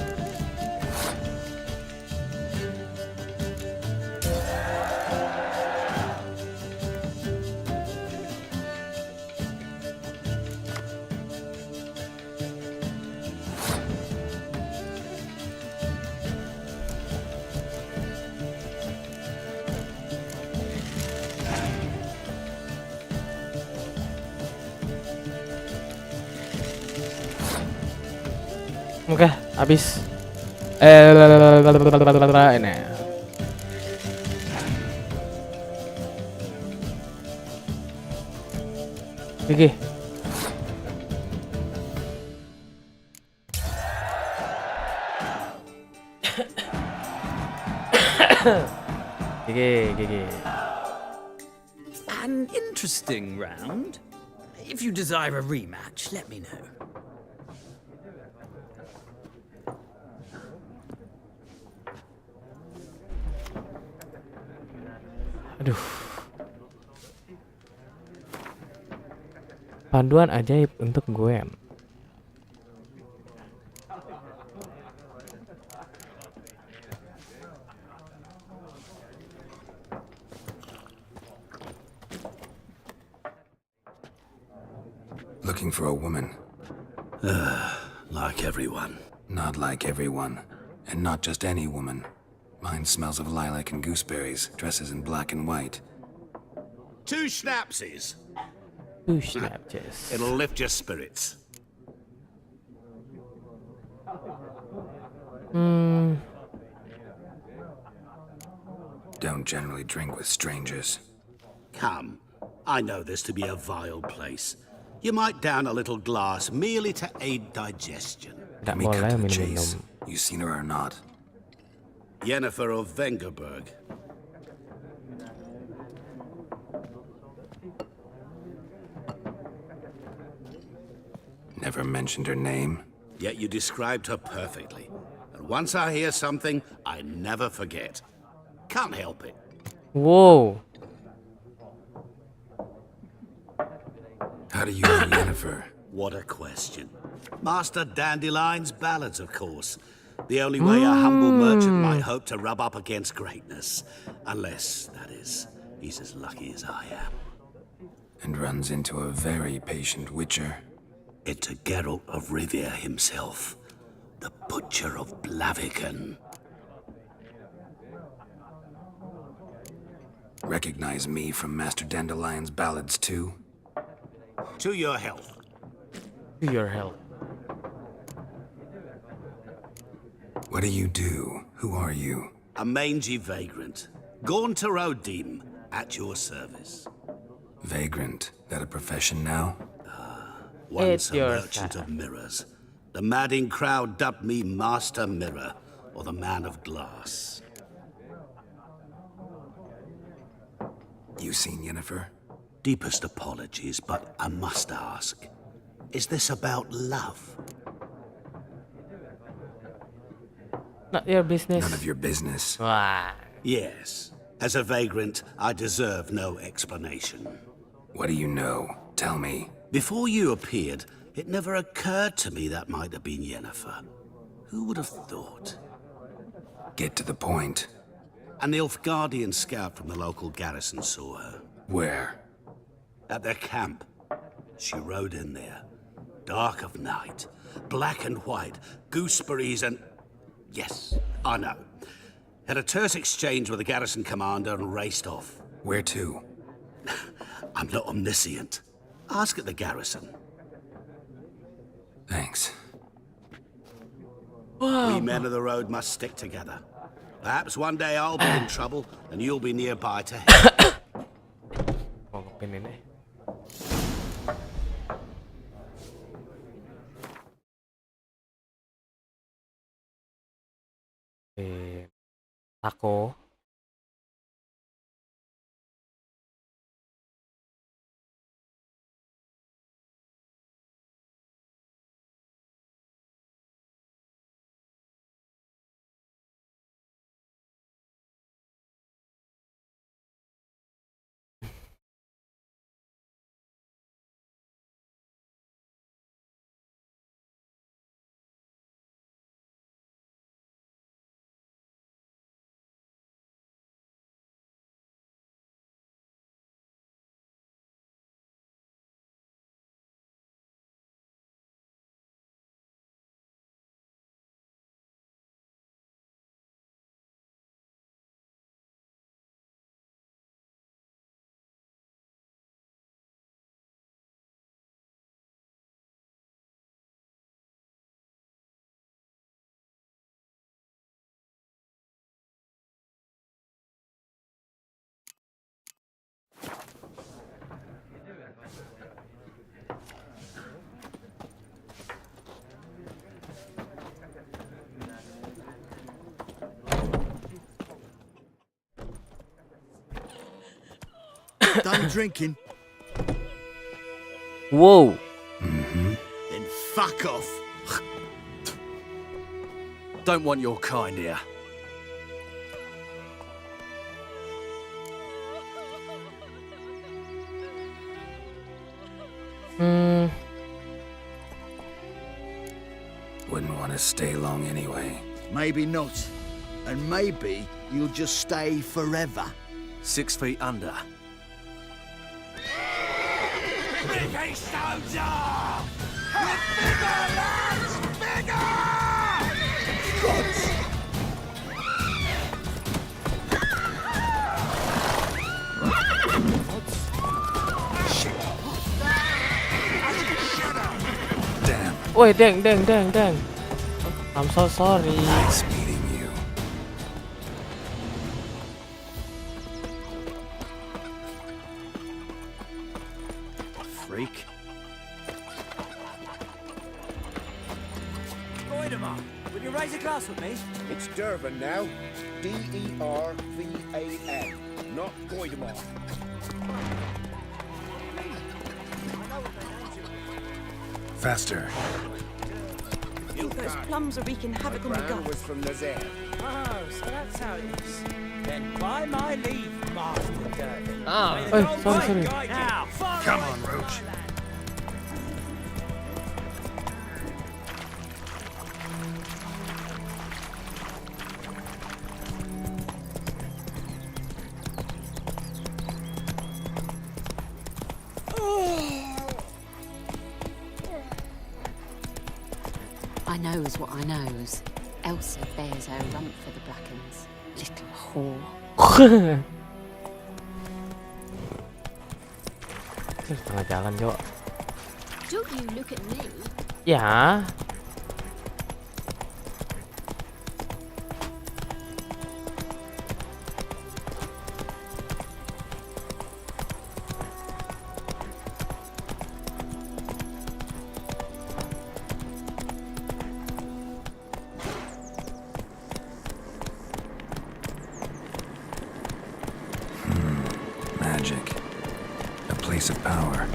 Speaker 1: Oke, habis. Ini. Oke. Gigi.
Speaker 7: An interesting round. If you desire a rematch, let me know.
Speaker 1: Aduh. Panduan ajaib untuk Gwen.
Speaker 2: Looking for a woman.
Speaker 6: Like everyone.
Speaker 2: Not like everyone. And not just any woman. Mine smells of lilac and gooseberries, dresses in black and white.
Speaker 6: 2 schnapsies.
Speaker 1: 2 schnapsies.
Speaker 6: It'll lift your spirits.
Speaker 2: Don't generally drink with strangers.
Speaker 6: Come. I know this to be a vile place. You might down a little glass merely to aid digestion.
Speaker 1: Tidak
Speaker 2: Let me cut
Speaker 1: boleh
Speaker 2: to the
Speaker 1: minum-minum.
Speaker 2: chase. You seen her or not?
Speaker 6: Yennefer of Vengerberg.
Speaker 2: Never mentioned her name.
Speaker 6: Yet you described her perfectly. And once I hear something, I never forget. Can't help it.
Speaker 1: Wow.
Speaker 2: How do you know Yennefer?
Speaker 6: What a question. Master Dandelion's ballads, of course. The only way a humble merchant might hope to rub up against greatness. Unless, that is, he's as lucky as I am.
Speaker 2: And runs into a very patient witcher.
Speaker 6: Into Geralt of Rivia himself. The Butcher of Blaviken.
Speaker 2: Recognize me from Master Dandelion's ballads too?
Speaker 6: To your health.
Speaker 1: To your help.
Speaker 2: What do you do? Who are you?
Speaker 6: A mangy vagrant. Gaunter O'Dim, at your service.
Speaker 2: Vagrant. That a profession now?
Speaker 6: Once
Speaker 1: It's
Speaker 6: a
Speaker 1: your
Speaker 6: merchant
Speaker 1: time.
Speaker 6: of mirrors. The madding crowd dubbed me Master Mirror, or the Man of Glass.
Speaker 2: You seen Yennefer?
Speaker 6: Deepest apologies, but I must ask. Is this about love?
Speaker 1: Not your business.
Speaker 2: None of your business.
Speaker 1: Wah.
Speaker 6: Yes. As a vagrant, I deserve no explanation.
Speaker 2: What do you know? Tell me.
Speaker 6: Before you appeared, it never occurred to me that might have been Yennefer. Who would have thought?
Speaker 2: Get to the point.
Speaker 6: An Nilfgaardian scout from the local garrison saw her.
Speaker 2: Where?
Speaker 6: At their camp. She rode in there. Dark of night. Black and white. Gooseberries and... Yes, I know. Had a terse exchange with the garrison commander and raced off.
Speaker 2: Where to?
Speaker 6: I'm not omniscient. Ask at the garrison.
Speaker 2: Thanks.
Speaker 6: We men of the road must stick together. Perhaps one day I'll be in trouble and you'll be nearby to help.
Speaker 1: Mau ngepin ini. Taco.
Speaker 11: Done drinking?
Speaker 1: Wow.
Speaker 11: Then fuck off.
Speaker 14: Don't want your kind here.
Speaker 2: Wouldn't want to stay long anyway.
Speaker 11: Maybe not. And maybe you'll just stay forever.
Speaker 14: 6 feet under.
Speaker 6: Biggie stones up! Bigger, lads! Bigger!
Speaker 2: Damn.
Speaker 1: Wait, dang. I'm so sorry.
Speaker 2: Nice meeting you.
Speaker 14: Freak.
Speaker 13: Goidemar, will you raise a glass with me?
Speaker 15: It's Dervan now. D-E-R-V-A-N. Not Goidemar.
Speaker 2: Faster.
Speaker 10: Those plums are wreaking havoc on the
Speaker 15: Brown
Speaker 10: gut.
Speaker 15: was from Nazaire.
Speaker 13: Oh, so that's how it is. Then by my leave, Master Durden.
Speaker 1: Ah,
Speaker 13: May the
Speaker 1: sorry.
Speaker 13: gold blade guide you. Now, fire
Speaker 2: Come
Speaker 13: away,
Speaker 2: on, Roach.
Speaker 16: I knows what I knows. Elsa bears her rump for the Blackens. Little whore.
Speaker 1: Setengah jalan, Jo.
Speaker 12: Don't you look at me.
Speaker 1: Ya.
Speaker 2: Magic. A place of power.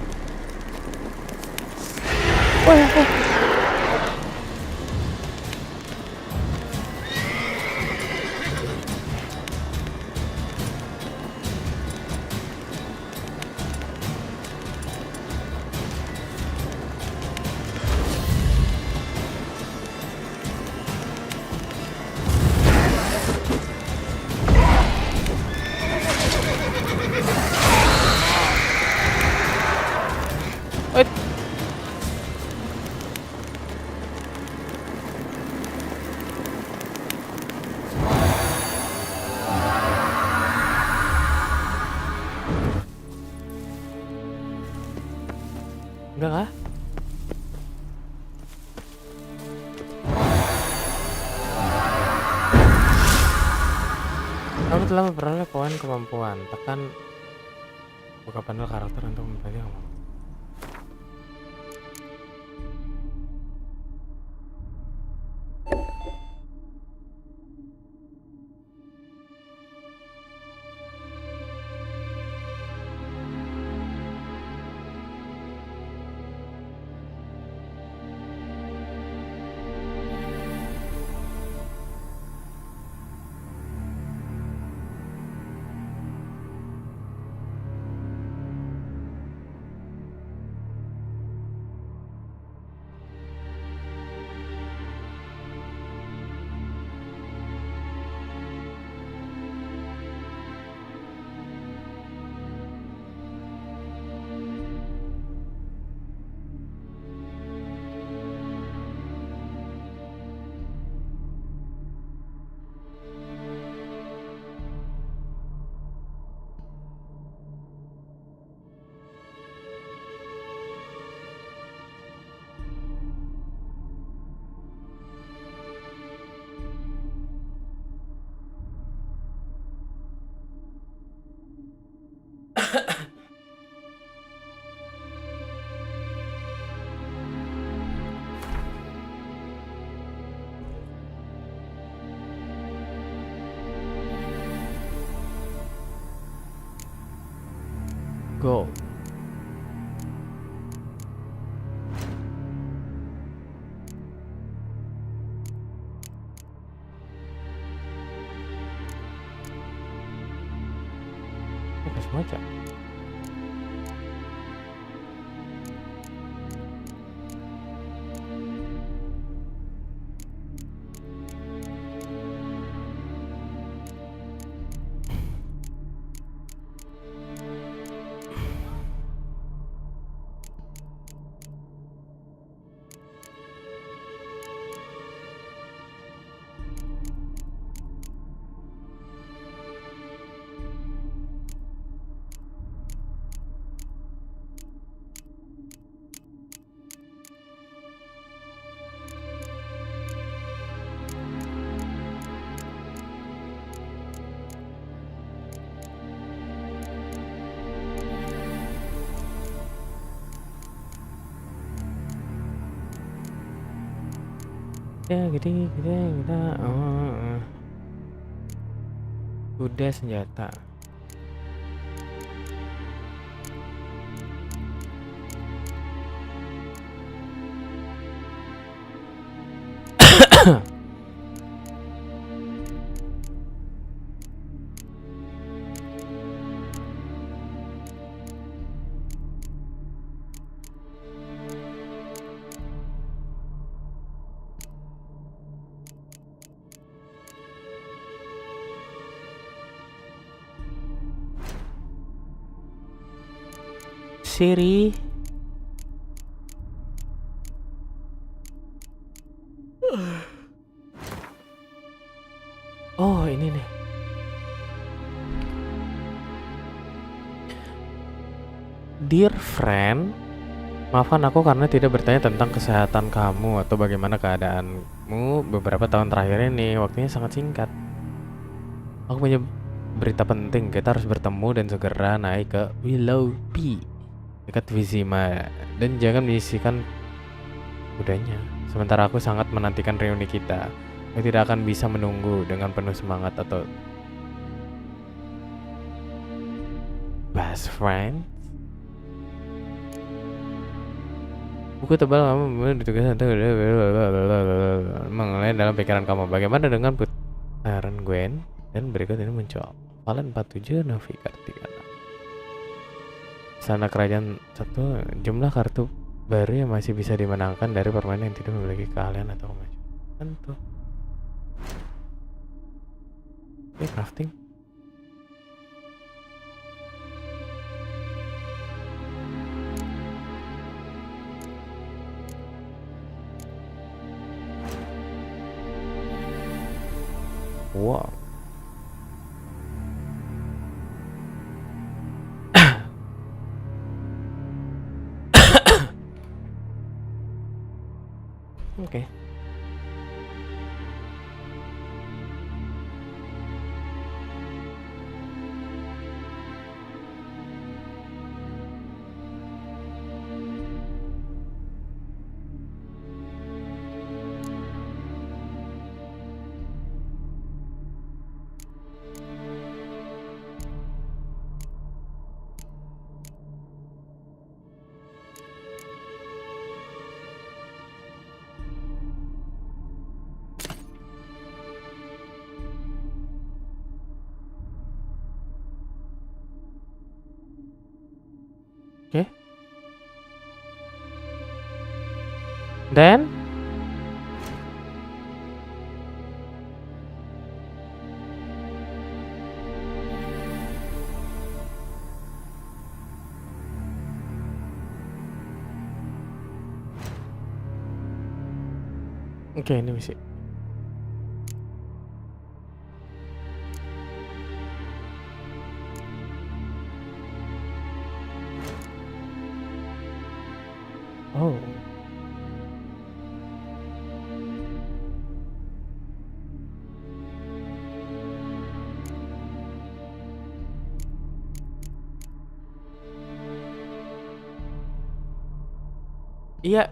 Speaker 1: Wait. Enggak kah? Kamu telah memperoleh poin kemampuan. Tekan buka panel karakter untuk memilih kemampuan. Go. Apa semacam? Oh. Kuda senjata. Siri. Oh, ini nih. Dear friend, maafkan aku karena tidak bertanya tentang kesehatan kamu atau bagaimana keadaanmu beberapa tahun terakhir ini. Waktunya sangat singkat. Aku punya berita penting. Kita harus bertemu dan segera naik ke Willow P dekat Vizima, dan jangan menyisihkan kudanya. Sementara aku sangat menantikan reuni kita. Aku tidak akan bisa menunggu dengan penuh semangat atau best friend. Buku tebal kamu ditugas untuk mengenai dalam pikiran kamu. Bagaimana dengan putaran Gwen? Dan berikut ini muncul Valen 47 Novi Kartika. Sana kerajaan satu, jumlah kartu baru yang masih bisa dimenangkan dari permainan yang tidak memiliki keahlian atau kemajuan. Tentu. Oke, crafting. Wow. Oke. Oke. Dan oke, ini misi. Oh. Iya.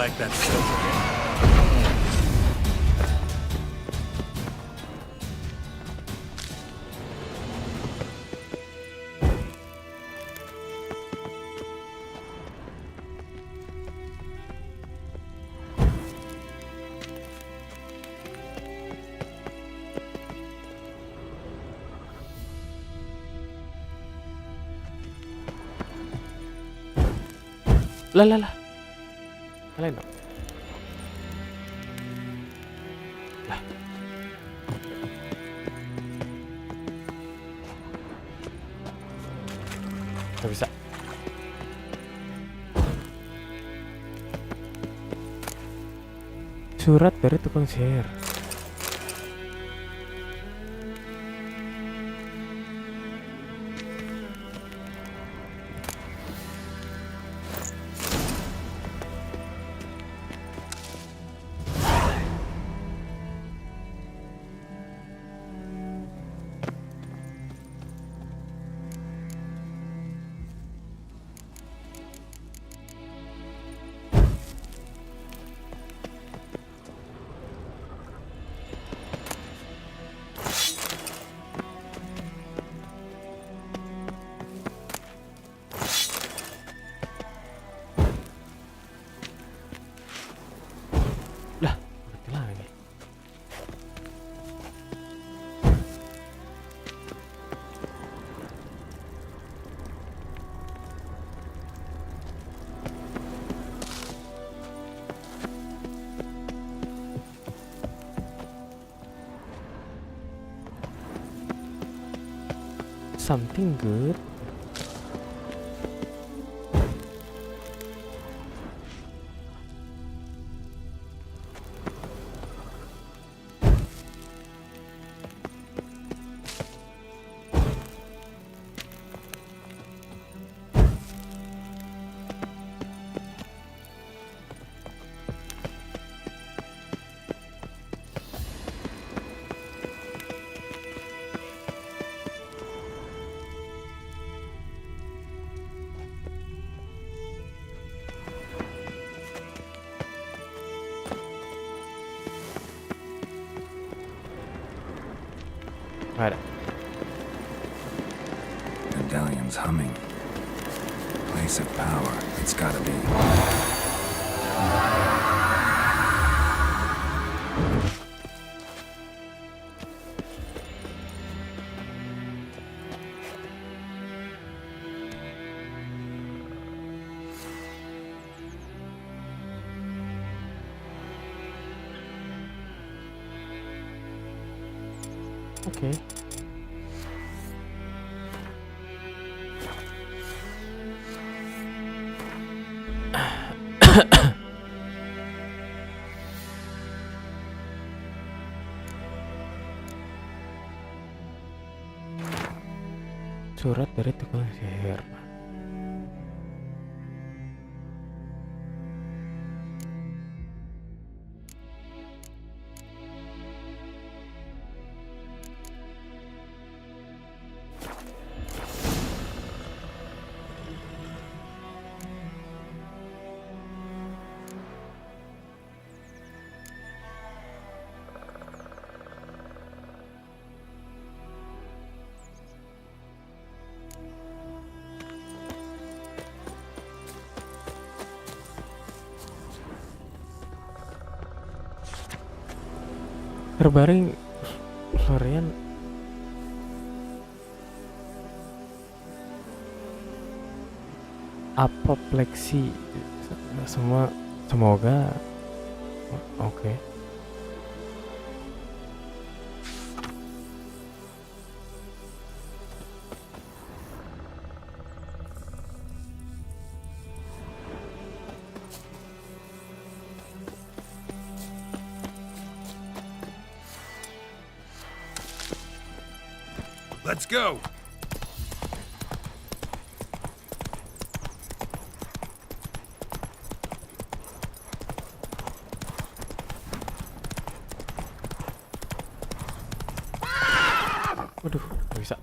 Speaker 6: Like that silver.
Speaker 1: Lah. Kalian dong. Lah. Gak bisa. Surat dari tukang sihir. Something good. Ada.
Speaker 2: Medallion's humming. Place of power. It's gotta be.
Speaker 1: Okay. Surat dari tukang sihir. Terbaring Florian apopleksi semua, semoga oke.
Speaker 2: Let's go!
Speaker 1: Waduh, nggak bisa.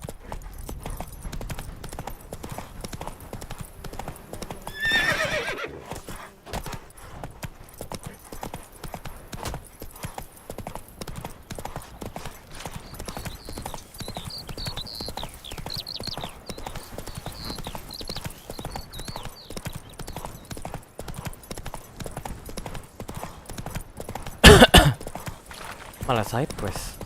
Speaker 1: Malah side quest.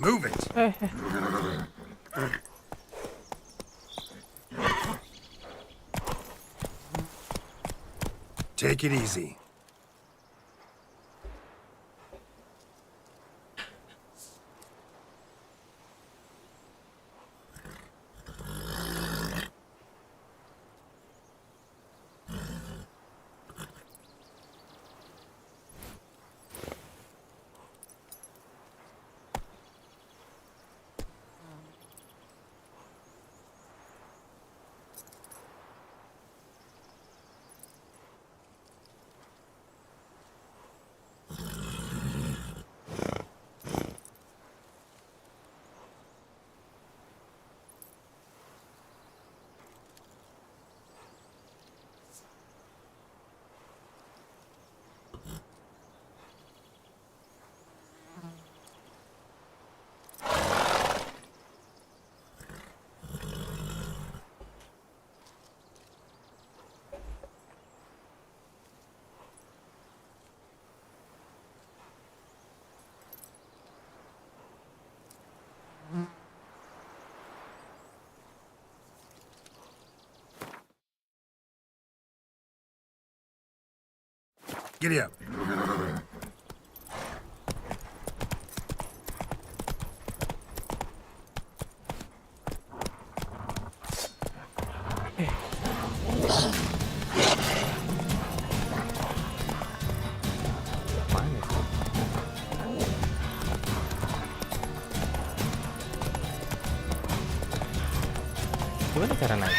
Speaker 2: Move it. Take it easy. Giddy up.
Speaker 1: Gimana cara naik?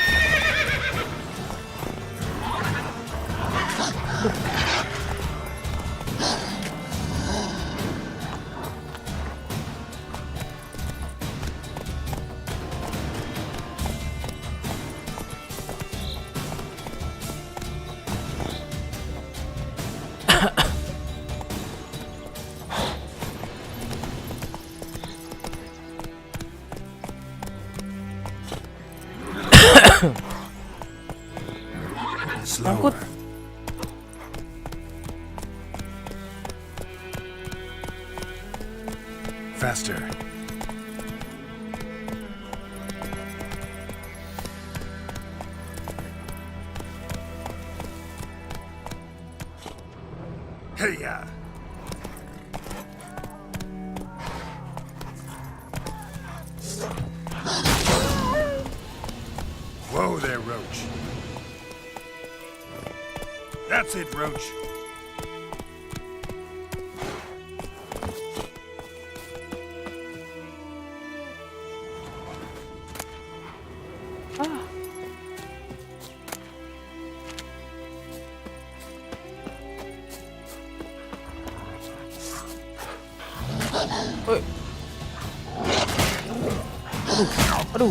Speaker 2: Slower. Faster. Hey-ya! Whoa there, Roach. That's it, Roach.
Speaker 1: Aduh.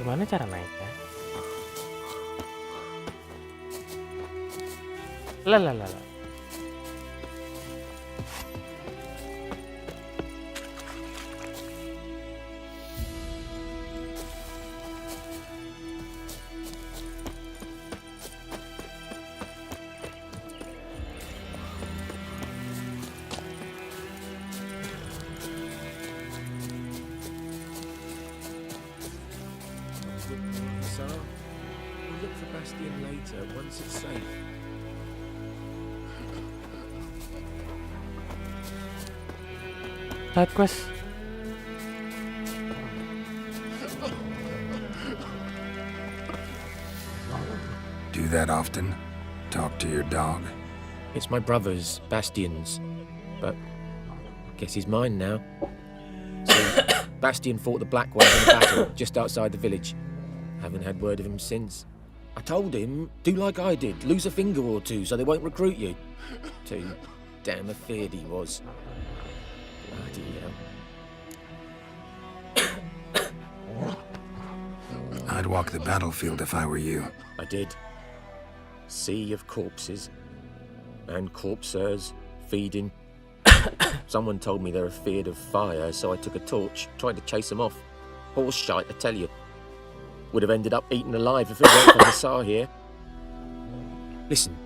Speaker 1: Gimana cara naiknya? Lah.
Speaker 15: Bisa, we'll look for Bastion later once it's safe.
Speaker 1: Side quest.
Speaker 2: Do that often? Talk to your dog?
Speaker 15: It's my brother's, Bastion's, but guess he's mine now. See, Bastion fought the Black Ones in a battle just outside the village. Haven't had word of him since. I told him, do like I did, lose a finger or two so they won't recruit you. Too damn afeard he was. Bloody hell.
Speaker 2: I'd walk the battlefield if I were you.
Speaker 15: I did. Sea of corpses. And corpsers, feeding. Someone told me they're afeard of fire, so I took a torch, tried to chase them off. Horse shite, I tell you. Would have ended up eaten alive if it weren't for the Tsar here. Listen,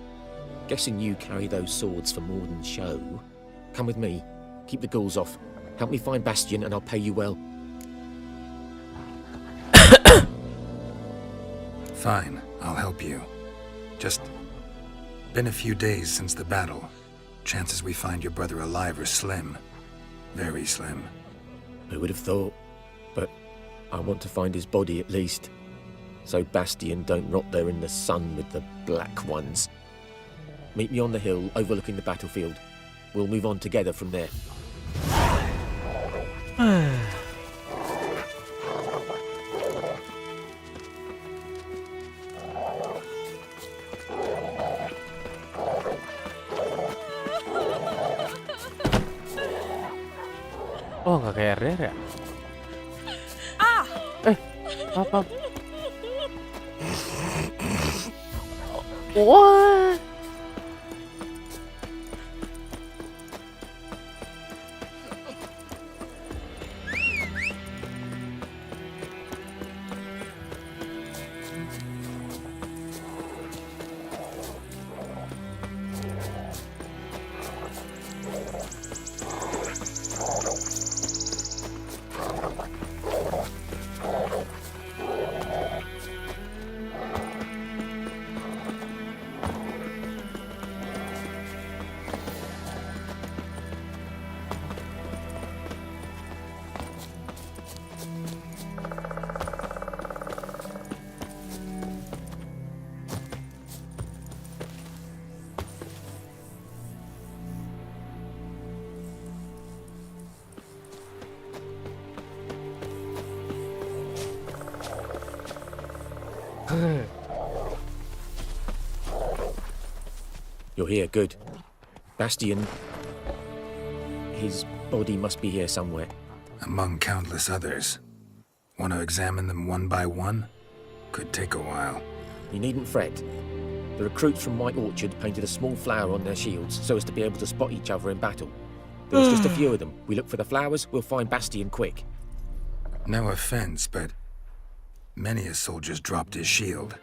Speaker 15: Guessing you carry those swords for more than show. Come with me. Keep the ghouls off. Help me find Bastion and I'll pay you well.
Speaker 2: Fine, I'll help you. Just been a few days since the battle. Chances we find your brother alive are slim. Very slim.
Speaker 15: Who would have thought? But I want to find his body at least. So Bastion don't rot there in the sun with the black ones. Meet me on the hill overlooking the battlefield. We'll move on together from there.
Speaker 1: Oh, nggak kayak RDR ya? Apa? What?
Speaker 15: You're here, good. Bastion... His body must be here somewhere.
Speaker 2: Among countless others. Want to examine them one by one? Could take a while.
Speaker 15: You needn't fret. The recruits from White Orchard painted a small flower on their shields so as to be able to spot each other in battle. There was just a few of them. We look for the flowers, we'll find Bastion quick.
Speaker 2: No offense, but many a soldier's dropped his shield.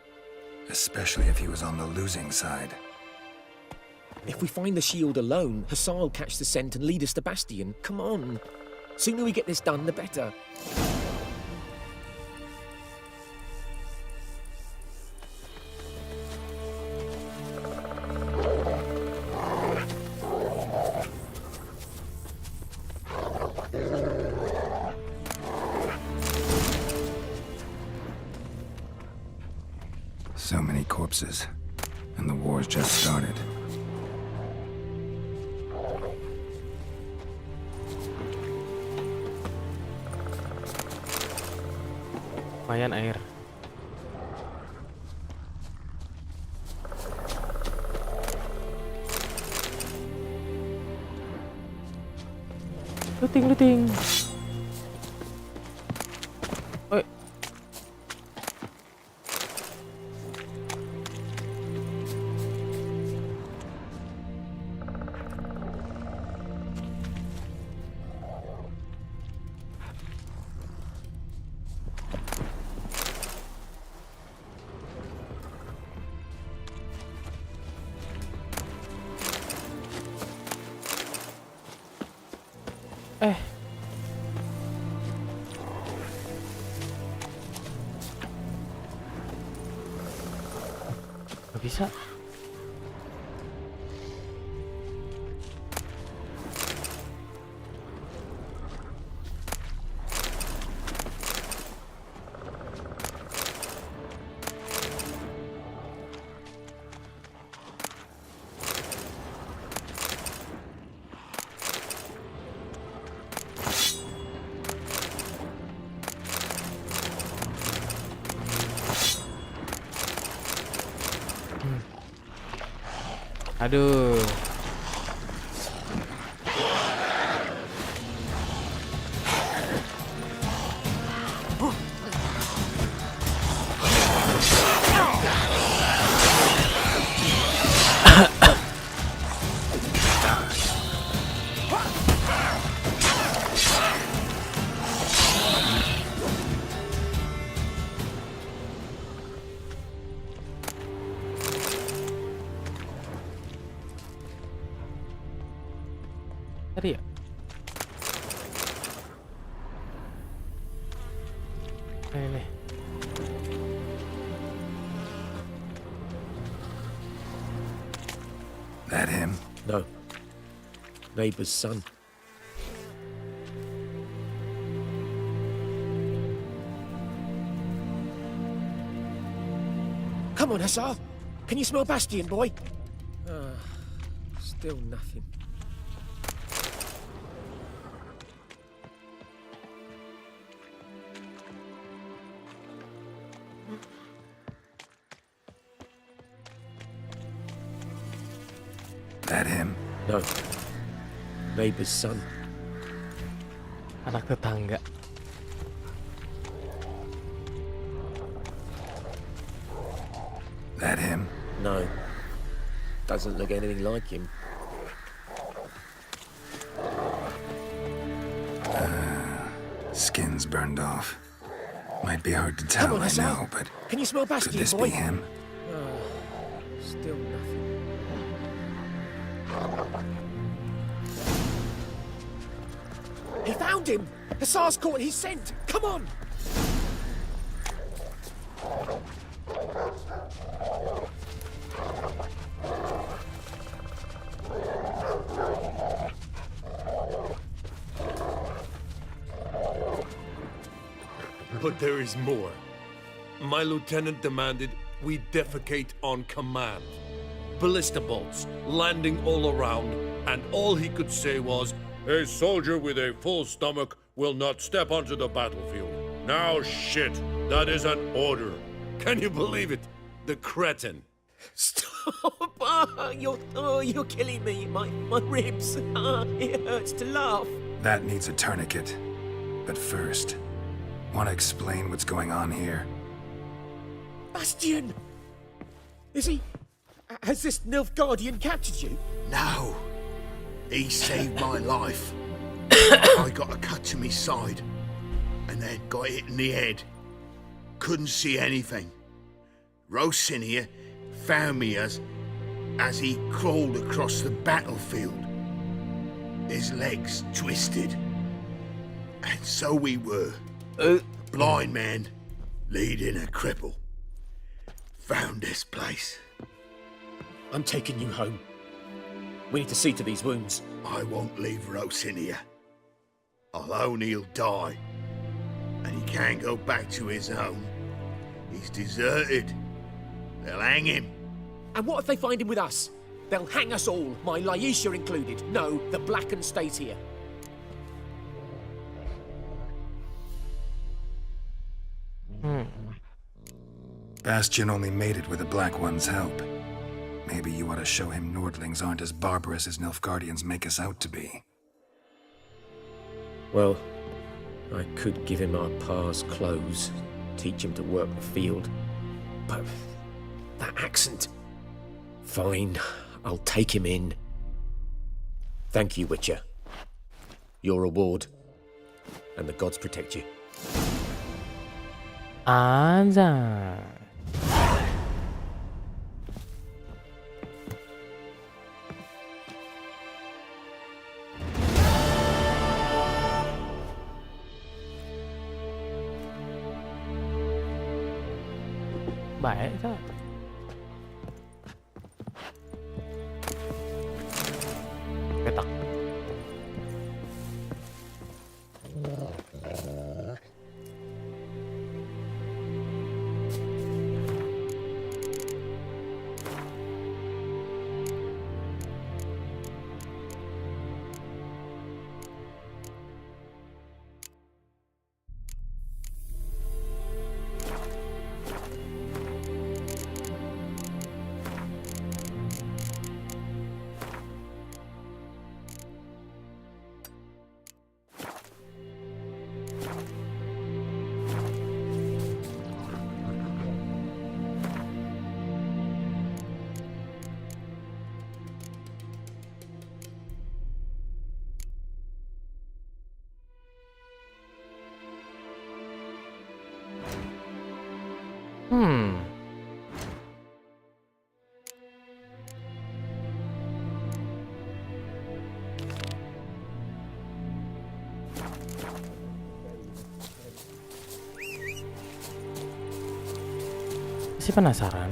Speaker 2: Especially if he was on the losing side.
Speaker 15: If we find the shield alone, Hassan will catch the scent and lead us to Bastion. Come on. Sooner we get this done, the better.
Speaker 2: So many corpses, and the war's just started.
Speaker 1: Lumayan air. Looting. Oi. Gak bisa. Aduh. Tadi ya? Ini.
Speaker 2: That him?
Speaker 15: No. Neighbour's son. Come on, Hussar. Can you smell Bastion, boy? Still nothing.
Speaker 2: That him?
Speaker 15: No. Neighbour's son.
Speaker 1: Anak tetangga.
Speaker 2: That him?
Speaker 15: No. Doesn't look anything like him.
Speaker 2: Skin's burned off. Might be hard to tell,
Speaker 15: Come on,
Speaker 2: I
Speaker 15: Hussar.
Speaker 2: know, but
Speaker 15: Can you smell
Speaker 2: could
Speaker 15: Bastion,
Speaker 2: this
Speaker 15: boy?
Speaker 2: be him?
Speaker 15: Still nothing. He found him! Hussar's caught his scent! Come on!
Speaker 17: But there is more. My lieutenant demanded we defecate on command. Ballista bolts landing all around, and all he could say was, "A soldier with a full stomach will not step onto the battlefield." Now shit, that is an order. Can you believe it? The cretin.
Speaker 15: Stop! You're killing me. My ribs. It hurts to laugh.
Speaker 2: That needs a tourniquet. But first, want to explain what's going on here?
Speaker 15: Bastion! Is he... Has this Nilfgaardian captured you?
Speaker 11: No. He saved my life. I got a cut to my side, and then got hit in the head. Couldn't see anything. Rosinia found me as he crawled across the battlefield. His legs twisted. And so we were. Blind man leading a cripple. Found this place.
Speaker 15: I'm taking you home. We need to see to these wounds.
Speaker 11: I won't leave Rosinia. I'll own he'll die. And he can't go back to his home. He's deserted. They'll hang him.
Speaker 15: And what if they find him with us? They'll hang us all, my Laisha included. No, the Blacken stays here.
Speaker 2: Bastion only made it with the Black One's help. Maybe you ought to show him Nordlings aren't as barbarous as Nilfgaardians make us out to be.
Speaker 15: Well, I could give him our pa's clothes, teach him to work the field. But that accent... Fine, I'll take him in. Thank you, Witcher. Your reward. And the gods protect you.
Speaker 1: Anjay. Baik tak? Petak. Masih penasaran?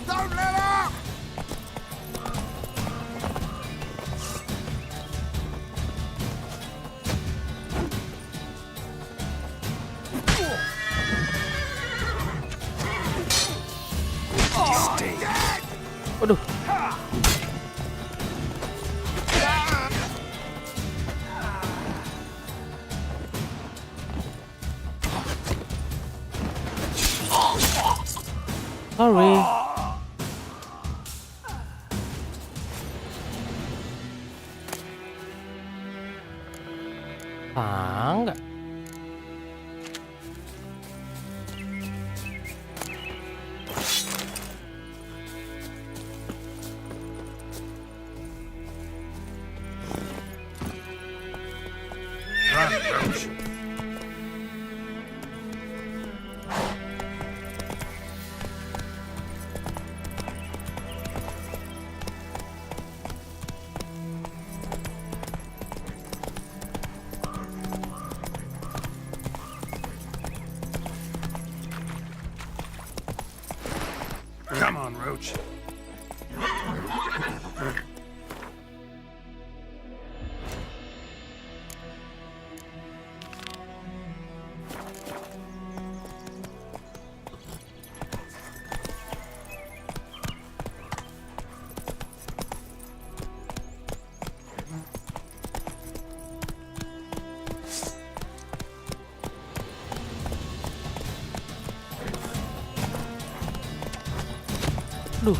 Speaker 11: Don't let up!
Speaker 2: Stay.
Speaker 1: Waduh. Sorry. Enggak.
Speaker 11: Run, Roach. Come on, Roach.
Speaker 1: Duh.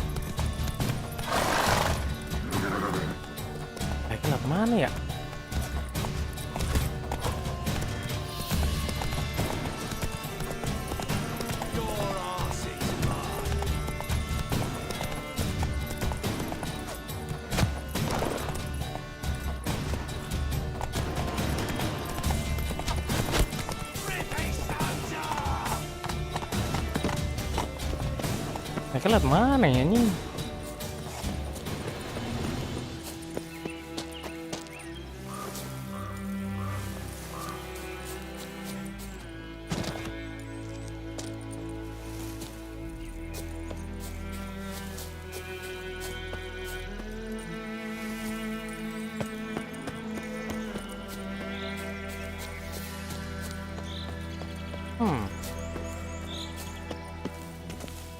Speaker 1: Kayaknya kemana ya? Kayaknya lihat mana ya ini?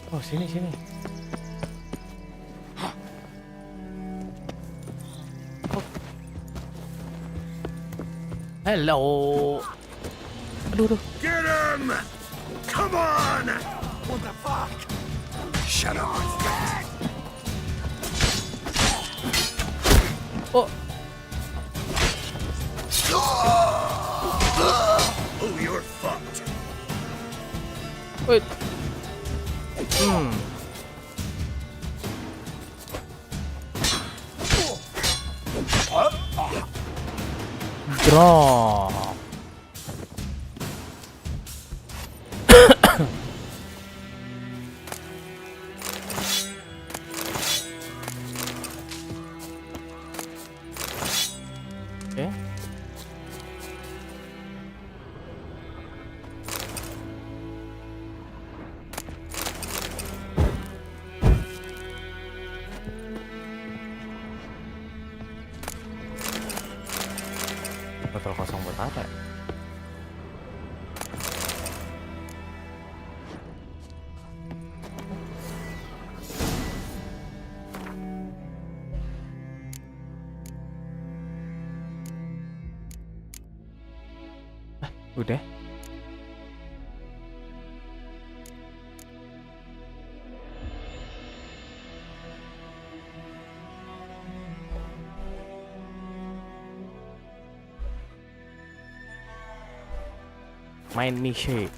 Speaker 1: Oh, sini. Oh. Hello. Aduh.
Speaker 11: Get him! Come on! What the fuck? Shut up.
Speaker 1: Oh.
Speaker 11: Oh, you're fucked.
Speaker 1: Wait. Drop. Oke. Botol kosong buat apa ya? Udah. Main mission.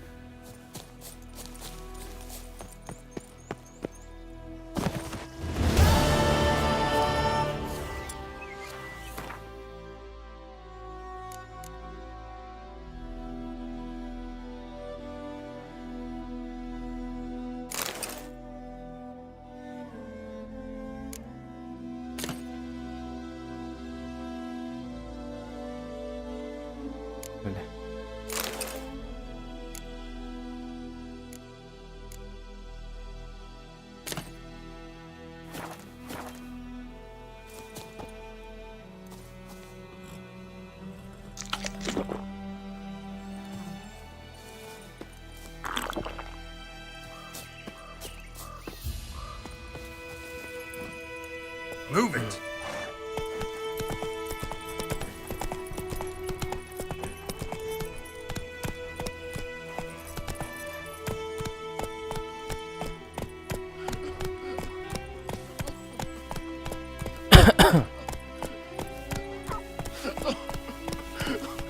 Speaker 11: Move it.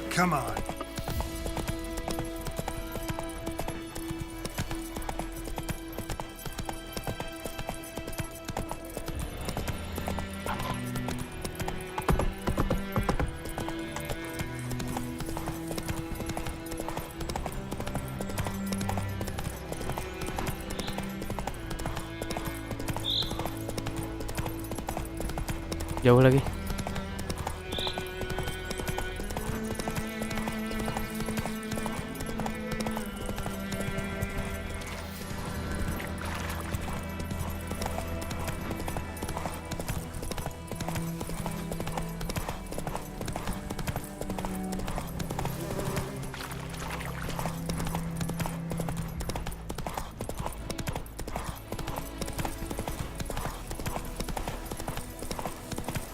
Speaker 11: Come on.
Speaker 1: Jauh lagi.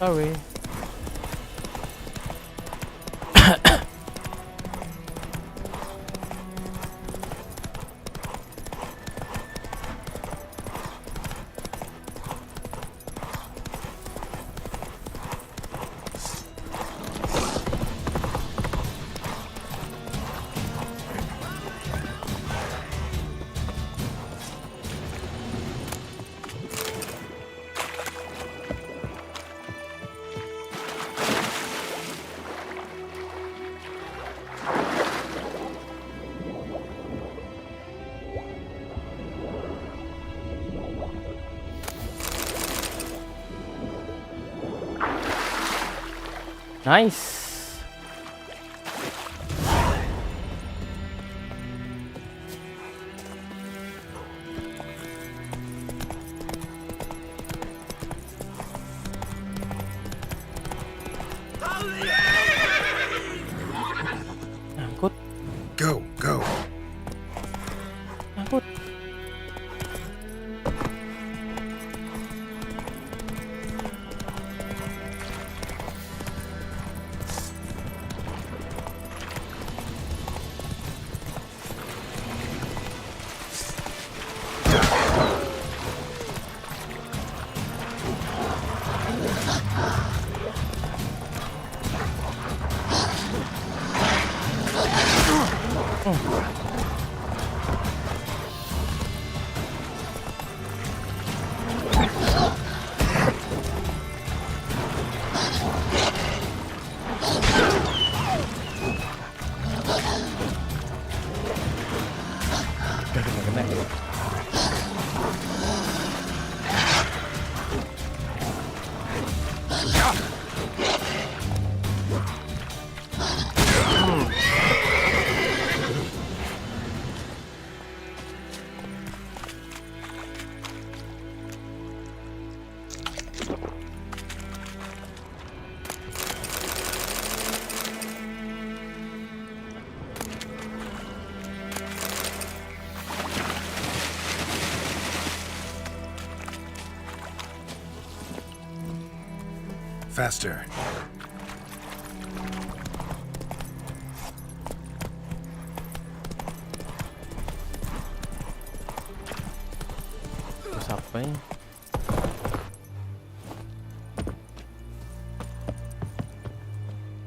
Speaker 1: Sorry. Nice. Angkut.
Speaker 11: Go, go.
Speaker 1: Angkut.
Speaker 11: Faster.
Speaker 1: Terus apa ya?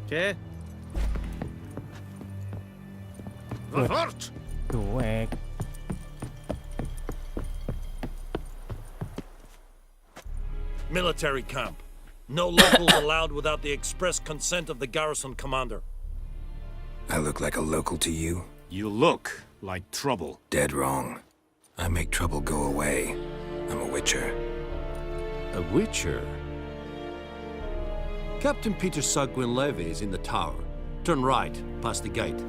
Speaker 14: Okay.
Speaker 1: Cuek. Cuek.
Speaker 17: Military camp. No locals allowed without the express consent of the garrison commander.
Speaker 2: I look like a local to you?
Speaker 14: You look like trouble.
Speaker 2: Dead wrong. I make trouble go away. I'm a witcher.
Speaker 14: A witcher? Captain Peter Sagwin Levy is in the tower. Turn right, past the gate.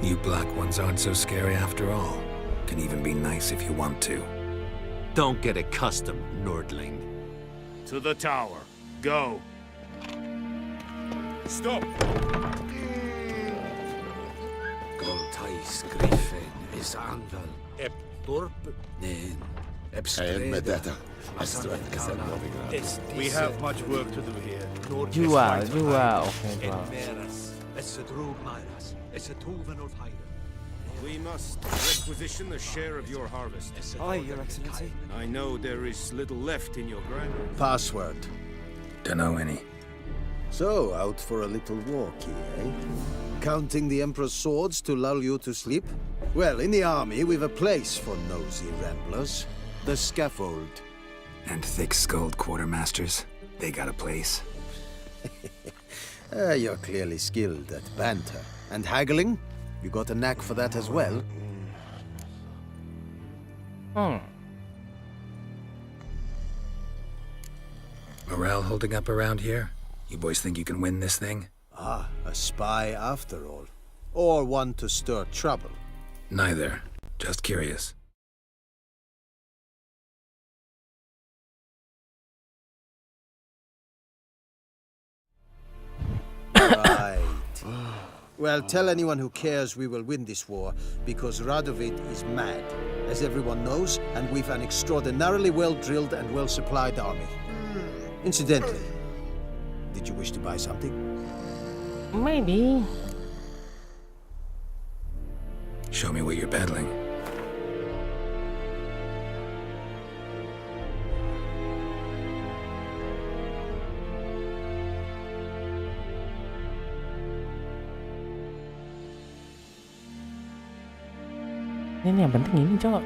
Speaker 2: You black ones aren't so scary after all. Can even be nice if you want to.
Speaker 14: Don't get accustomed, Nordling. To the tower. Go. Stop!
Speaker 6: Thais Griffin is anvel. Dorp nin.
Speaker 17: We have much work to do here.
Speaker 1: Jual. Oke, jual.
Speaker 14: We must requisition a share of your harvest.
Speaker 13: Aye, Your Excellency.
Speaker 14: I know there is little left in your granary.
Speaker 18: Password.
Speaker 2: Dunno any.
Speaker 18: So, out for a little walkie, eh? Counting the Emperor's swords to lull you to sleep? Well, in the army, we've a place for nosy ramblers. The scaffold.
Speaker 2: And thick-skulled quartermasters. They got a place.
Speaker 18: You're clearly skilled at banter. And haggling? You got a knack for that as well?
Speaker 2: Morale holding up around here? You boys think you can win this thing?
Speaker 18: Ah, a spy after all. Or one to stir trouble.
Speaker 2: Neither. Just curious.
Speaker 18: Right. Well, tell anyone who cares we will win this war, because Radovid is mad, as everyone knows, and we've an extraordinarily well-drilled and well-supplied army. Incidentally, did you wish to buy something?
Speaker 1: Maybe.
Speaker 2: Show me what you're peddling.
Speaker 1: Ini yang penting ini, Cok.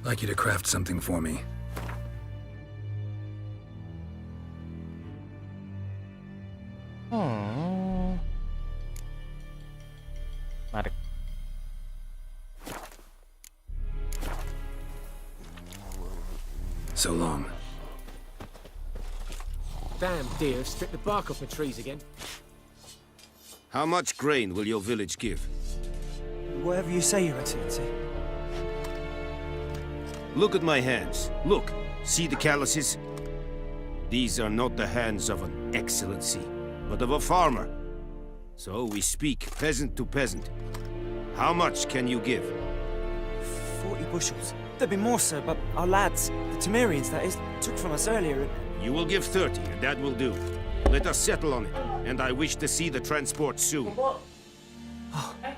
Speaker 2: I'd like you to craft something for me.
Speaker 1: Menarik.
Speaker 2: So long.
Speaker 15: Damn deer, stripped the bark off my trees again.
Speaker 14: How much grain will your village give?
Speaker 13: Whatever you say, Your Excellency.
Speaker 14: Look at my hands. Look. See the calluses? These are not the hands of an excellency, but of a farmer. So we speak peasant to peasant. How much can you give?
Speaker 13: 40 bushels. There'd be more, sir, but our lads, the Temerians, that is, took from us earlier.
Speaker 14: You will give 30, and that will do. Let us settle on it, and I wish to see the transport soon.
Speaker 13: Oh,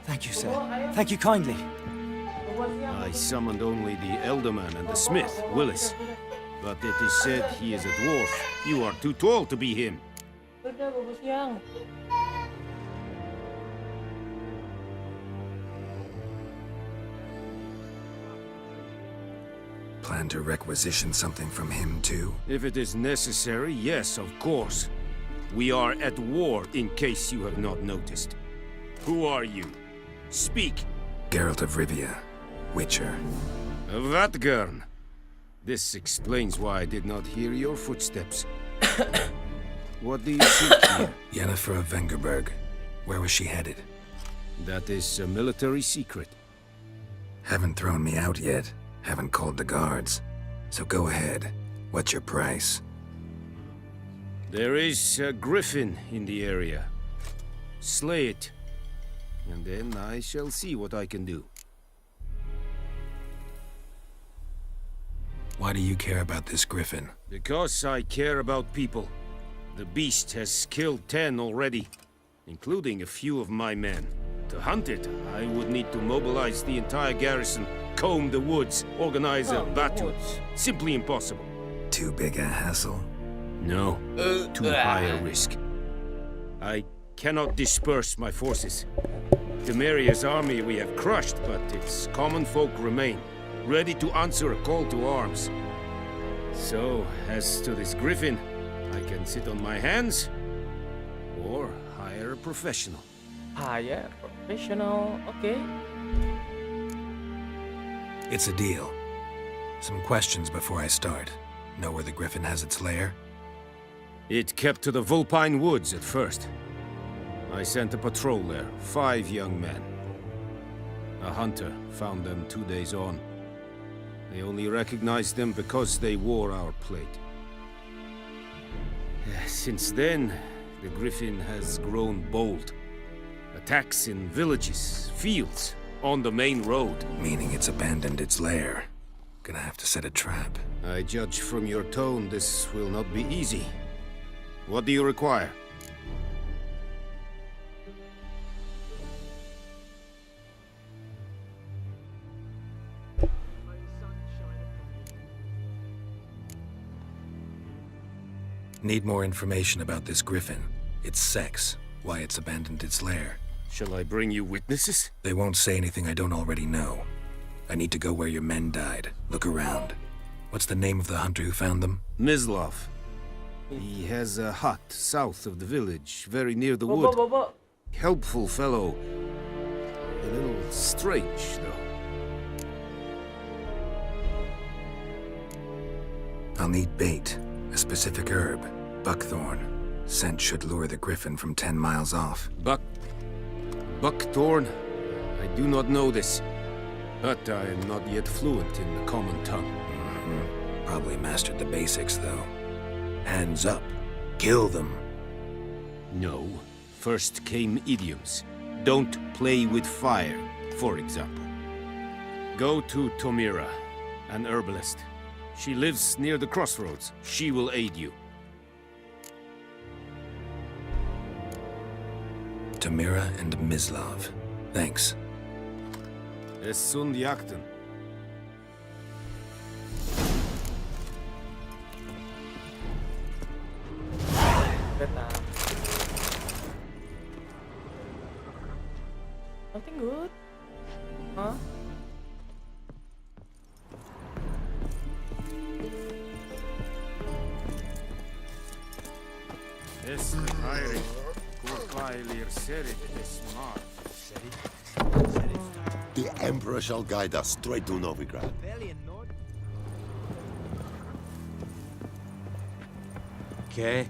Speaker 13: thank you, sir. Thank you kindly.
Speaker 14: I summoned only the Elderman and the smith, Willis. But it is said he is a dwarf. You are too tall to be him.
Speaker 2: Plan to requisition something from him, too?
Speaker 14: If it is necessary, yes, of course. We are at war, in case you have not noticed. Who are you? Speak.
Speaker 2: Geralt of Rivia. Witcher.
Speaker 14: Vatgern. This explains why I did not hear your footsteps. What do you seek here?
Speaker 2: Yennefer of Vengerberg. Where was she headed?
Speaker 14: That is a military secret.
Speaker 2: Haven't thrown me out yet. Haven't called the guards. So go ahead. What's your price?
Speaker 14: There is a griffin in the area. Slay it. And then I shall see what I can do.
Speaker 2: Why do you care about this griffin?
Speaker 14: Because I care about people. The beast has killed 10 already, including a few of my men. To hunt it, I would need to mobilize the entire garrison, comb the woods, organize a battue. Simply impossible.
Speaker 2: Too big a hassle?
Speaker 14: No, too high a risk. I cannot disperse my forces. Temeria's army we have crushed, but its common folk remain, ready to answer a call to arms. So, as to this griffin, I can sit on my hands, or hire a professional.
Speaker 1: Hire professional, okay.
Speaker 2: It's a deal. Some questions before I start. Know where the griffin has its lair?
Speaker 14: It kept to the Vulpine Woods at first. I sent a patrol there, 5 young men. A hunter found them 2 days on. They only recognized them because they wore our plate. Since then, the griffin has grown bold. Attacks in villages, fields, on the main road.
Speaker 2: Meaning it's abandoned its lair. Gonna have to set a trap.
Speaker 14: I judge from your tone this will not be easy. What do you require?
Speaker 2: Need more information about this griffin. Its sex, why it's abandoned its lair.
Speaker 14: Shall I bring you witnesses?
Speaker 2: They won't say anything I don't already know. I need to go where your men died. Look around. What's the name of the hunter who found them?
Speaker 14: Mislav. He has a hut south of the village, very near the wood. Helpful fellow. A little strange, though.
Speaker 2: I'll need bait. A specific herb. Buckthorn. Scent should lure the griffin from 10 miles off.
Speaker 14: Buckthorn? I do not know this. But I am not yet fluent in the common tongue.
Speaker 2: Probably mastered the basics, though. Hands up. Kill them.
Speaker 14: No. First came idioms. Don't play with fire, for example. Go to Tomira, an herbalist. She lives near the crossroads. She will aid you.
Speaker 2: Tamira and Mislav. Thanks.
Speaker 14: Es sund jakten.
Speaker 1: Something good? Huh?
Speaker 14: Es hiring. Kurkailir serit es mar.
Speaker 19: The Emperor shall guide us straight to Novigrad.
Speaker 13: Okay.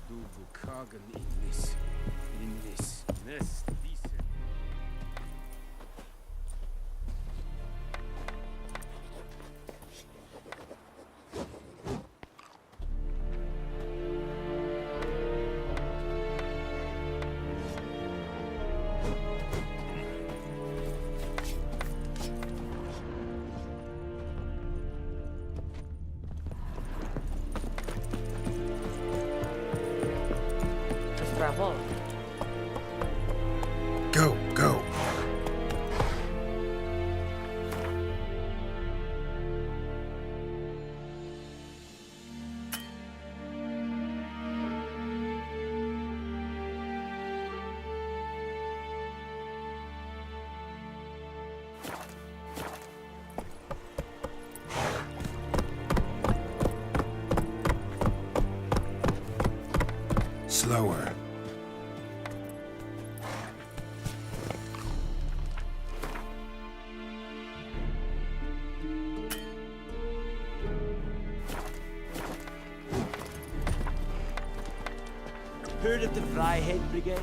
Speaker 14: Du bukagen in this nest.
Speaker 1: Travel.
Speaker 2: Go, go. Slower.
Speaker 13: Heard of the Fryhead Brigade?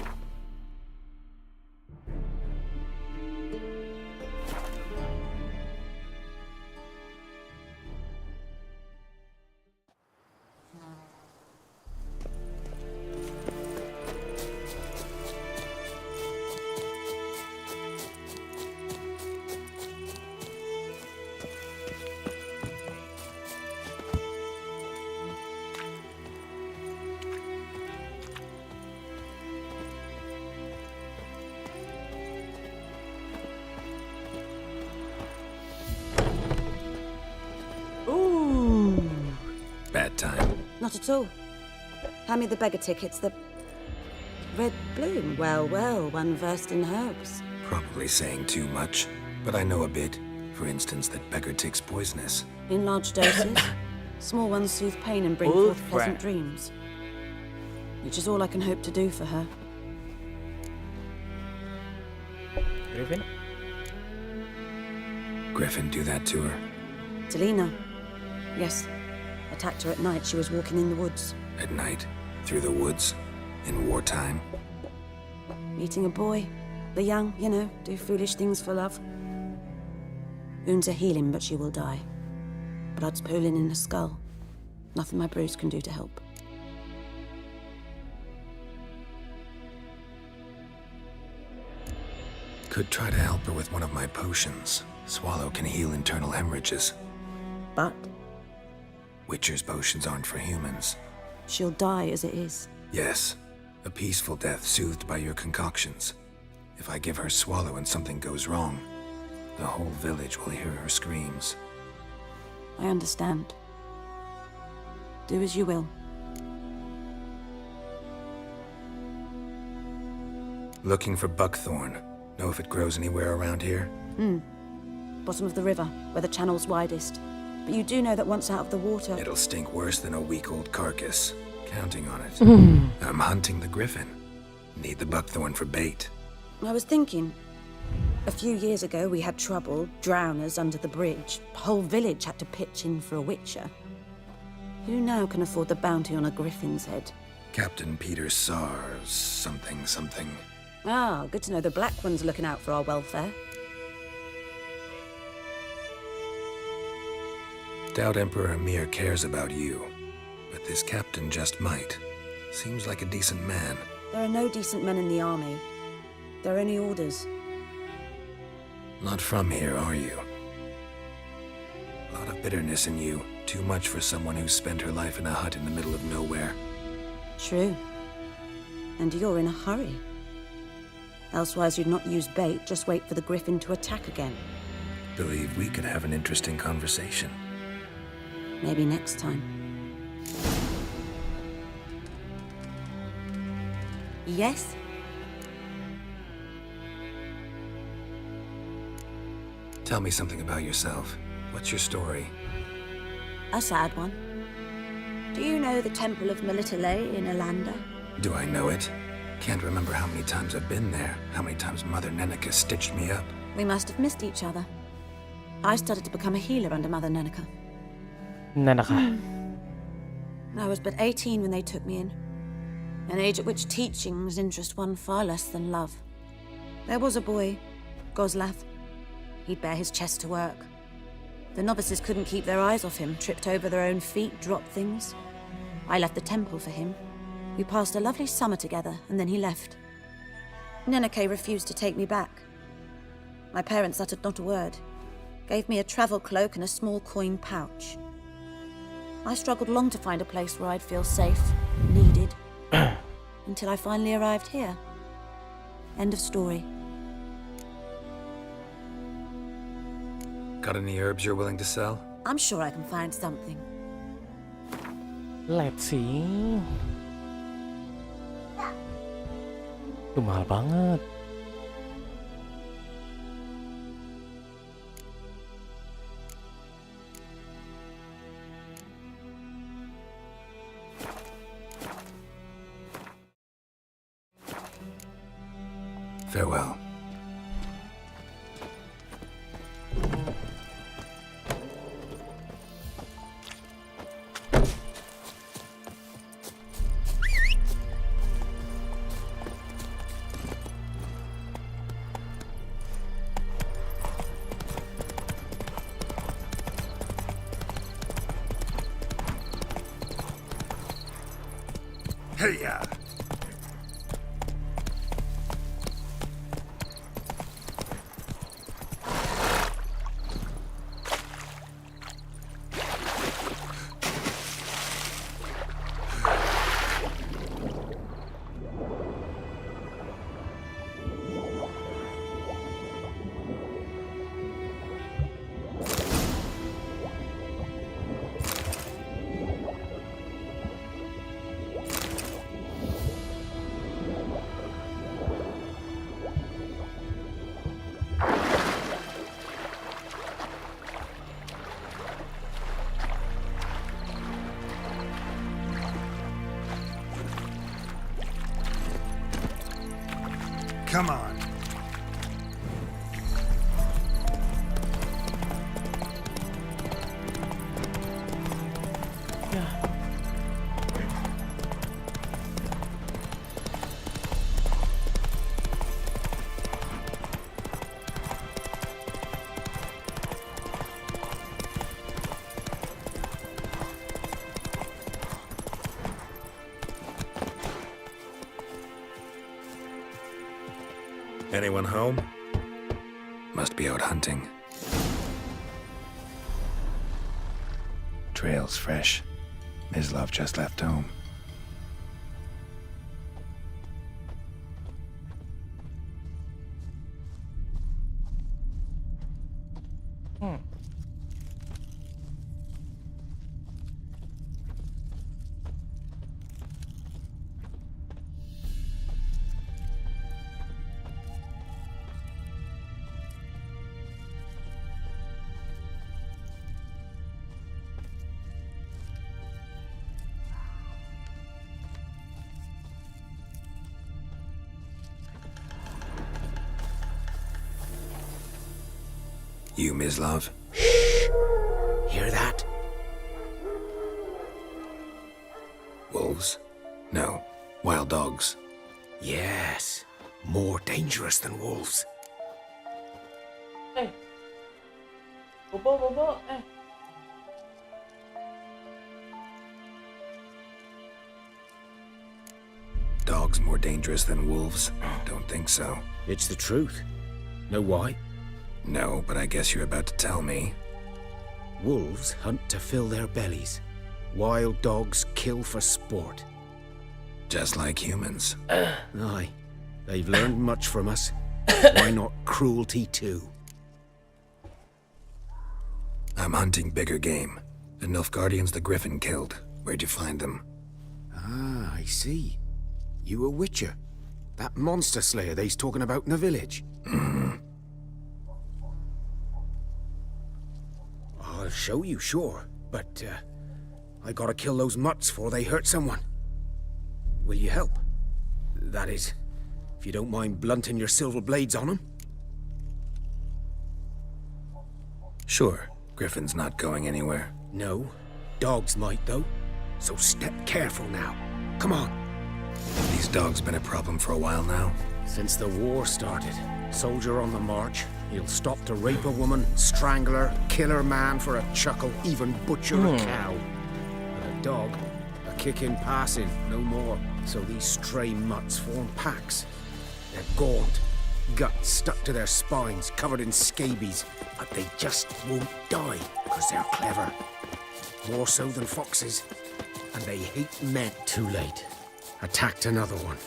Speaker 2: Bad time.
Speaker 10: Not at all. Hand me the beggar tickets, the... Red bloom. Well, well, one versed in herbs.
Speaker 2: Probably saying too much, but I know a bit. For instance, that beggar tick's poisonous.
Speaker 10: In large doses. Small ones soothe pain and bring forth pleasant dreams. Which is all I can hope to do for her.
Speaker 15: Griffin?
Speaker 2: Griffin do that to her?
Speaker 10: Delina. Yes. Attacked her at night. She was walking in the woods.
Speaker 2: At night? Through the woods? In wartime?
Speaker 10: Meeting a boy. The young, you know, do foolish things for love. Wounds are healing, but she will die. Blood's pooling in her skull. Nothing my bruise can do to help.
Speaker 2: Could try to help her with one of my potions. Swallow can heal internal hemorrhages.
Speaker 10: But?
Speaker 2: Witcher's potions aren't for humans.
Speaker 10: She'll die as it is.
Speaker 2: Yes. A peaceful death soothed by your concoctions. If I give her Swallow and something goes wrong, the whole village will hear her screams.
Speaker 10: I understand. Do as you will.
Speaker 2: Looking for buckthorn. Know if it grows anywhere around here?
Speaker 10: Bottom of the river, where the channel's widest. But you do know that once out of the water...
Speaker 2: It'll stink worse than a week-old carcass. Counting on it. I'm hunting the griffin. Need the buckthorn for bait.
Speaker 10: I was thinking... A few years ago, we had trouble, drowners under the bridge. The whole village had to pitch in for a witcher. Who now can afford the bounty on a griffin's head?
Speaker 2: Captain Peter Sars, something.
Speaker 10: Ah, good to know the Black One's looking out for our welfare.
Speaker 2: Doubt Emperor Emir cares about you, but this captain just might. Seems like a decent man.
Speaker 10: There are no decent men in the army. There are only orders.
Speaker 2: Not from here, are you? A lot of bitterness in you. Too much for someone who spent her life in a hut in the middle of nowhere.
Speaker 10: True. And you're in a hurry. Elsewise you'd not use bait, just wait for the griffin to attack again.
Speaker 2: Believe we could have an interesting conversation.
Speaker 10: Maybe next time. Yes?
Speaker 2: Tell me something about yourself. What's your story?
Speaker 10: A sad one. Do you know the Temple of Melitele in Alanda?
Speaker 2: Do I know it? Can't remember how many times I've been there, how many times Mother Neneka stitched me up.
Speaker 10: We must have missed each other. I started to become a healer under Mother Neneka. I was but 18 when they took me in. An age at which teachings interest one far less than love. There was a boy, Goslav. He'd bare his chest to work. The novices couldn't keep their eyes off him, tripped over their own feet, dropped things. I left the temple for him. We passed a lovely summer together, and then he left. Neneke refused to take me back. My parents uttered not a word. Gave me a travel cloak and a small coin pouch. I struggled long to find a place where I'd feel safe, needed, until I finally arrived here. End of story.
Speaker 2: Got any herbs you're willing to sell?
Speaker 10: I'm sure I can find something.
Speaker 1: Let's see. Itu mahal banget.
Speaker 2: Farewell. Hey-ya!
Speaker 11: Come on.
Speaker 2: Anyone home? Must be out hunting. Trail's fresh. Mislav just left home. You, Mislav?
Speaker 15: Hear that?
Speaker 2: Wolves? No. Wild dogs.
Speaker 15: Yes. More dangerous than wolves.
Speaker 1: Bobo.
Speaker 2: Dogs more dangerous than wolves? Don't think so.
Speaker 15: It's the truth. Know why?
Speaker 2: No, but I guess you're about to tell me.
Speaker 15: Wolves hunt to fill their bellies. Wild dogs kill for sport.
Speaker 2: Just like humans.
Speaker 15: Aye. They've learned much from us. Why not cruelty too?
Speaker 2: I'm hunting bigger game. The Nilfgaardians the Griffin killed. Where'd you find them?
Speaker 15: Ah, I see. You a witcher. That monster slayer they's talking about in the village. I'll show you, sure. But, I gotta kill those mutts before they hurt someone. Will you help? That is, if you don't mind blunting your silver blades on them.
Speaker 2: Sure. Griffin's not going anywhere.
Speaker 15: No. Dogs might, though. So step careful now. Come on.
Speaker 2: These dogs been a problem for a while now?
Speaker 15: Since the war started. Soldier on the march. He'll stop to rape a woman, strangle her, kill her man for a chuckle, even butcher a cow. But a dog, a kick in passing, no more. So these stray mutts form packs. They're gaunt, guts stuck to their spines, covered in scabies. But they just won't die, because they're clever. More so than foxes. And they hate men. Too late. Attacked another one.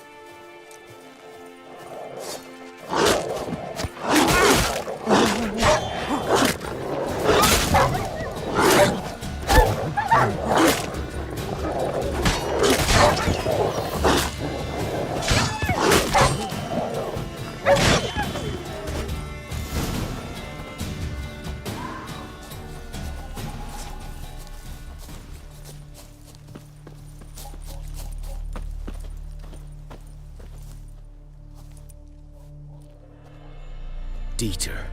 Speaker 15: Dieter.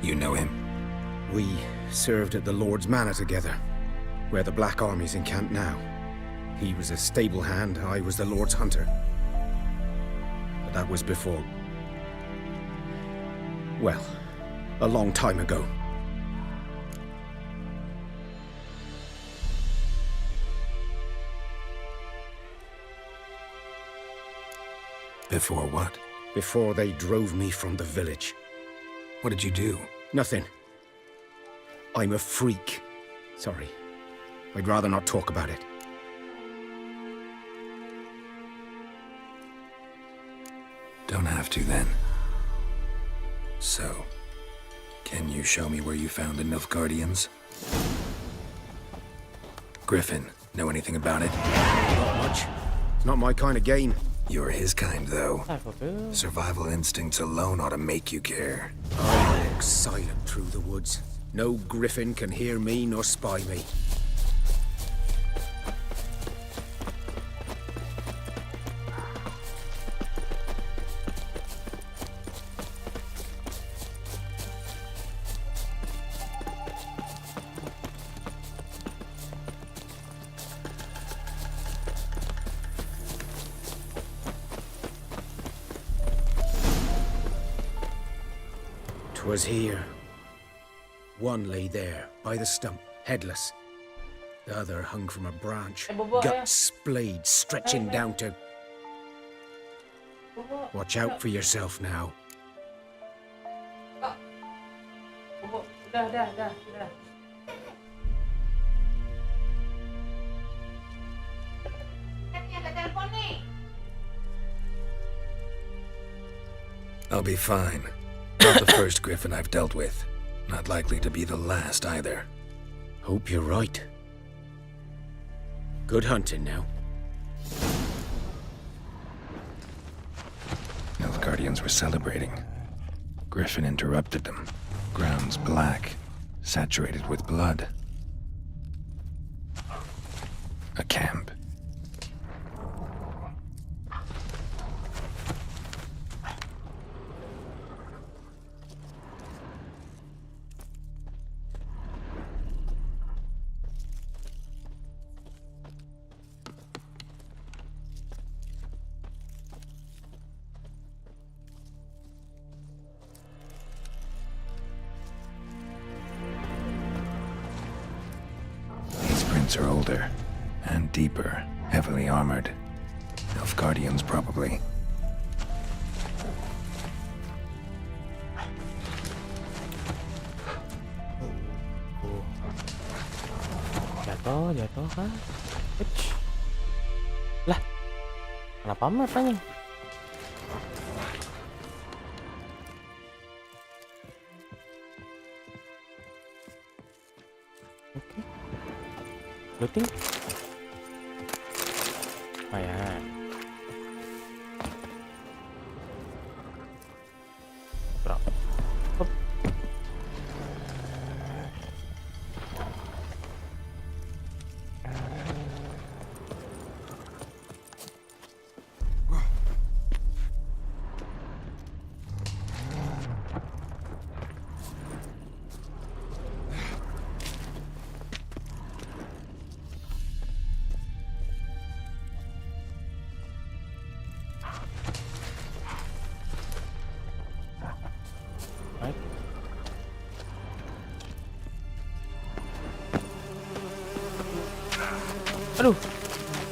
Speaker 2: You know him?
Speaker 15: We served at the Lord's Manor together, where the Black Army's encamped now. He was a stable hand, I was the Lord's hunter. But that was before... well, a long time ago.
Speaker 2: Before what?
Speaker 15: Before they drove me from the village.
Speaker 2: What did you do?
Speaker 15: Nothing. I'm a freak. Sorry. I'd rather not talk about it.
Speaker 2: Don't have to, then. So, can you show me where you found the Nilfgaardians? Griffin, know anything about it?
Speaker 15: Not much. It's not my kind of game.
Speaker 2: You're his kind, though. Survival instincts alone ought to make you care.
Speaker 15: I walk silent through the woods. No griffin can hear me nor spy me.
Speaker 7: 'Twas here. One lay there, by the stump, headless. The other hung from a branch, guts splayed, stretching down to... Watch out for yourself now.
Speaker 1: Udah.
Speaker 2: I'll be fine. Not the first griffin I've dealt with. Not likely to be the last either.
Speaker 7: Hope you're right. Good hunting now.
Speaker 2: Nilfgaardians were celebrating. Griffin interrupted them. Grounds black, saturated with blood. A camp. Are older and deeper, heavily armored. Nilfgaardians, probably.
Speaker 1: Jatuh kan? Uch. Lah, kenapa matanya? Oke. Looting? Oh ya. Berapa? Hop.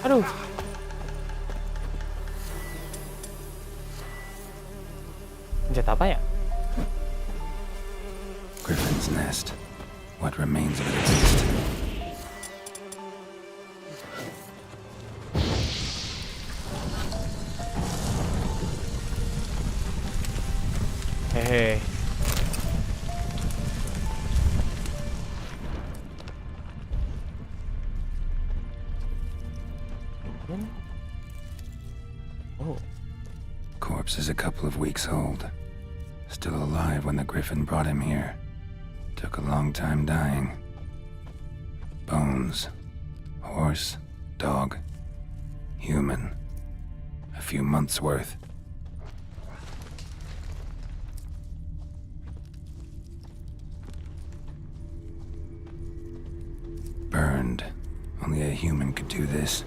Speaker 1: Aduh. Jet apa ya?
Speaker 2: Griffin's nest. What remains of it exist.
Speaker 1: Hehe. Oh.
Speaker 2: Corpse is a couple of weeks old. Still alive when the griffin brought him here. Took a long time dying. Bones. Horse. Dog. Human. A few months' worth. Burned. Only a human could do this.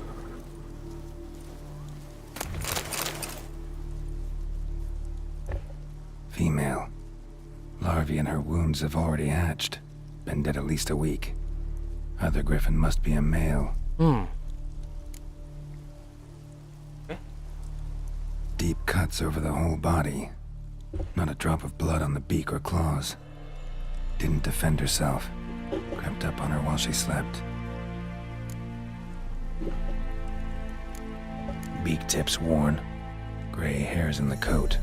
Speaker 2: Female. Larvae in her wounds have already hatched. Been dead at least a week. Other griffin must be a male. Deep cuts over the whole body. Not a drop of blood on the beak or claws. Didn't defend herself. Crept up on her while she slept. Beak tips worn. Gray hairs in the coat.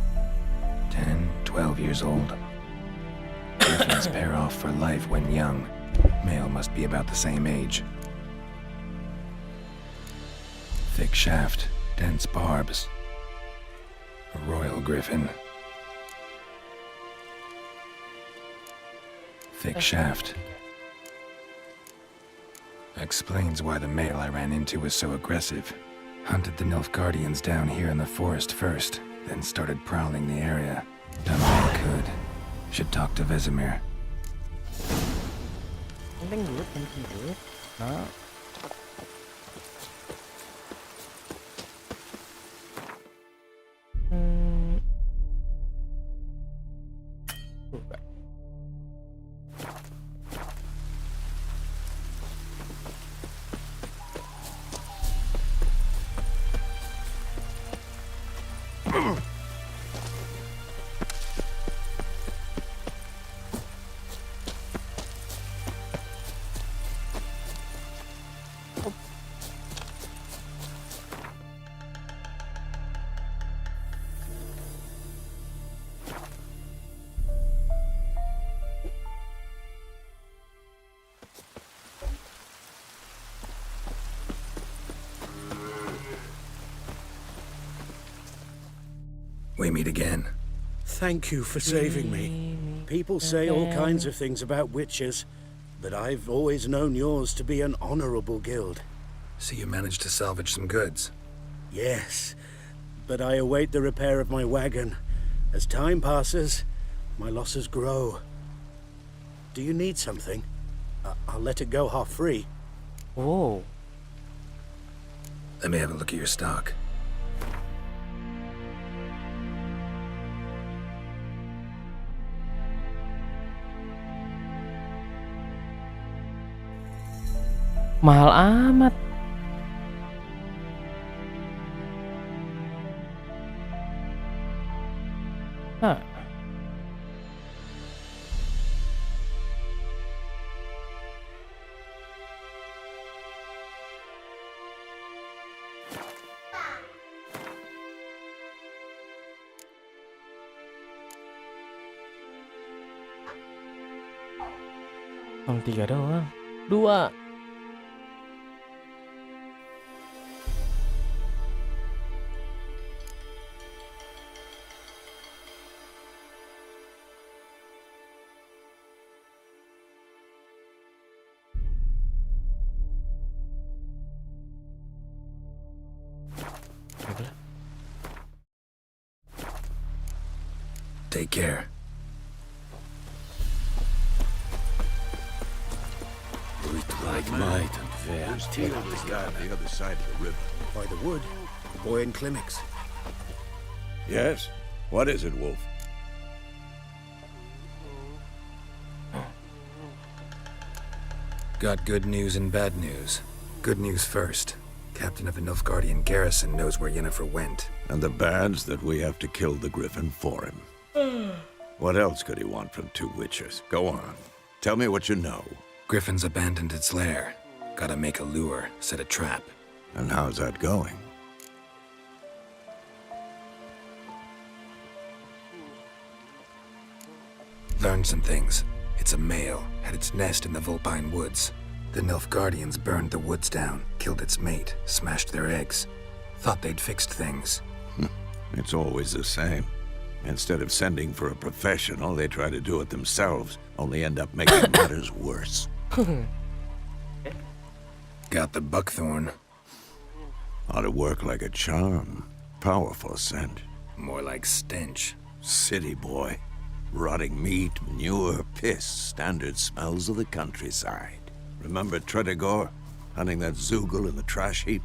Speaker 2: 10, 12 years old. Griffins pair off for life when young. Male must be about the same age. Thick shaft, dense barbs. A royal griffin. Thick shaft. Explains why the male I ran into was so aggressive. Hunted the Nilfgaardians down here in the forest first, then started prowling the area. Done what I could. Should talk to Vesemir.
Speaker 1: Penting duit. Nah.
Speaker 2: We meet again.
Speaker 6: Thank you for saving me. People say all kinds of things about witches, but I've always known yours to be an honorable guild.
Speaker 2: So you managed to salvage some goods?
Speaker 6: Yes, but I await the repair of my wagon. As time passes, my losses grow. Do you need something? I'll let it go half free.
Speaker 1: Oh.
Speaker 2: Let me have a look at your stock.
Speaker 1: Mahal amat. Hah. Yang 3 doang. 2.
Speaker 2: Take care.
Speaker 4: Like might and fair. There's two of us down the other side of the river.
Speaker 6: By the wood, the boy in clinics.
Speaker 4: Yes? What is it, Wolf?
Speaker 2: Got good news and bad news. Good news first. Captain of the Nilfgaardian garrison knows where Yennefer went.
Speaker 4: And the bad's that we have to kill the griffin for him. What else could he want from two witchers? Go on. Tell me what you know.
Speaker 2: Griffin's abandoned its lair. Gotta make a lure, set a trap.
Speaker 4: And how's that going?
Speaker 2: Learned some things. It's a male, had its nest in the Vulpine Woods. The Nilfgaardians burned the woods down, killed its mate, smashed their eggs. Thought they'd fixed things.
Speaker 4: It's always the same. Instead of sending for a professional, they try to do it themselves, only end up making matters worse.
Speaker 2: Got the buckthorn.
Speaker 4: Ought to work like a charm. Powerful scent.
Speaker 2: More like stench.
Speaker 4: City boy. Rotting meat, manure, piss, standard smells of the countryside. Remember Tredegor? Hunting that Zoogle in the trash heap?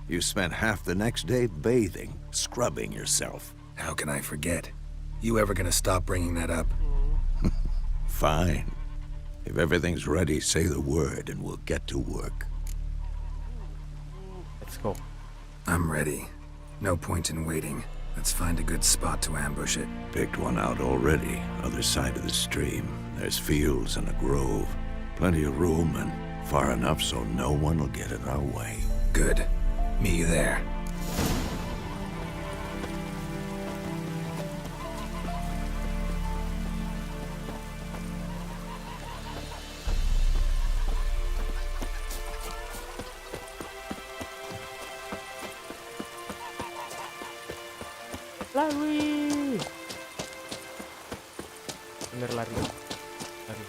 Speaker 4: You spent half the next day bathing, scrubbing yourself.
Speaker 2: How can I forget? You ever gonna stop bringing that up?
Speaker 4: Fine. If everything's ready, say the word and we'll get to work.
Speaker 1: Let's go.
Speaker 2: I'm ready. No point in waiting. Let's find a good spot to ambush it.
Speaker 4: Picked one out already, other side of the stream. There's fields and a grove. Plenty of room and far enough so no one will get in our way.
Speaker 2: Good. Meet you there.
Speaker 1: Lari. Bener lari. Lari.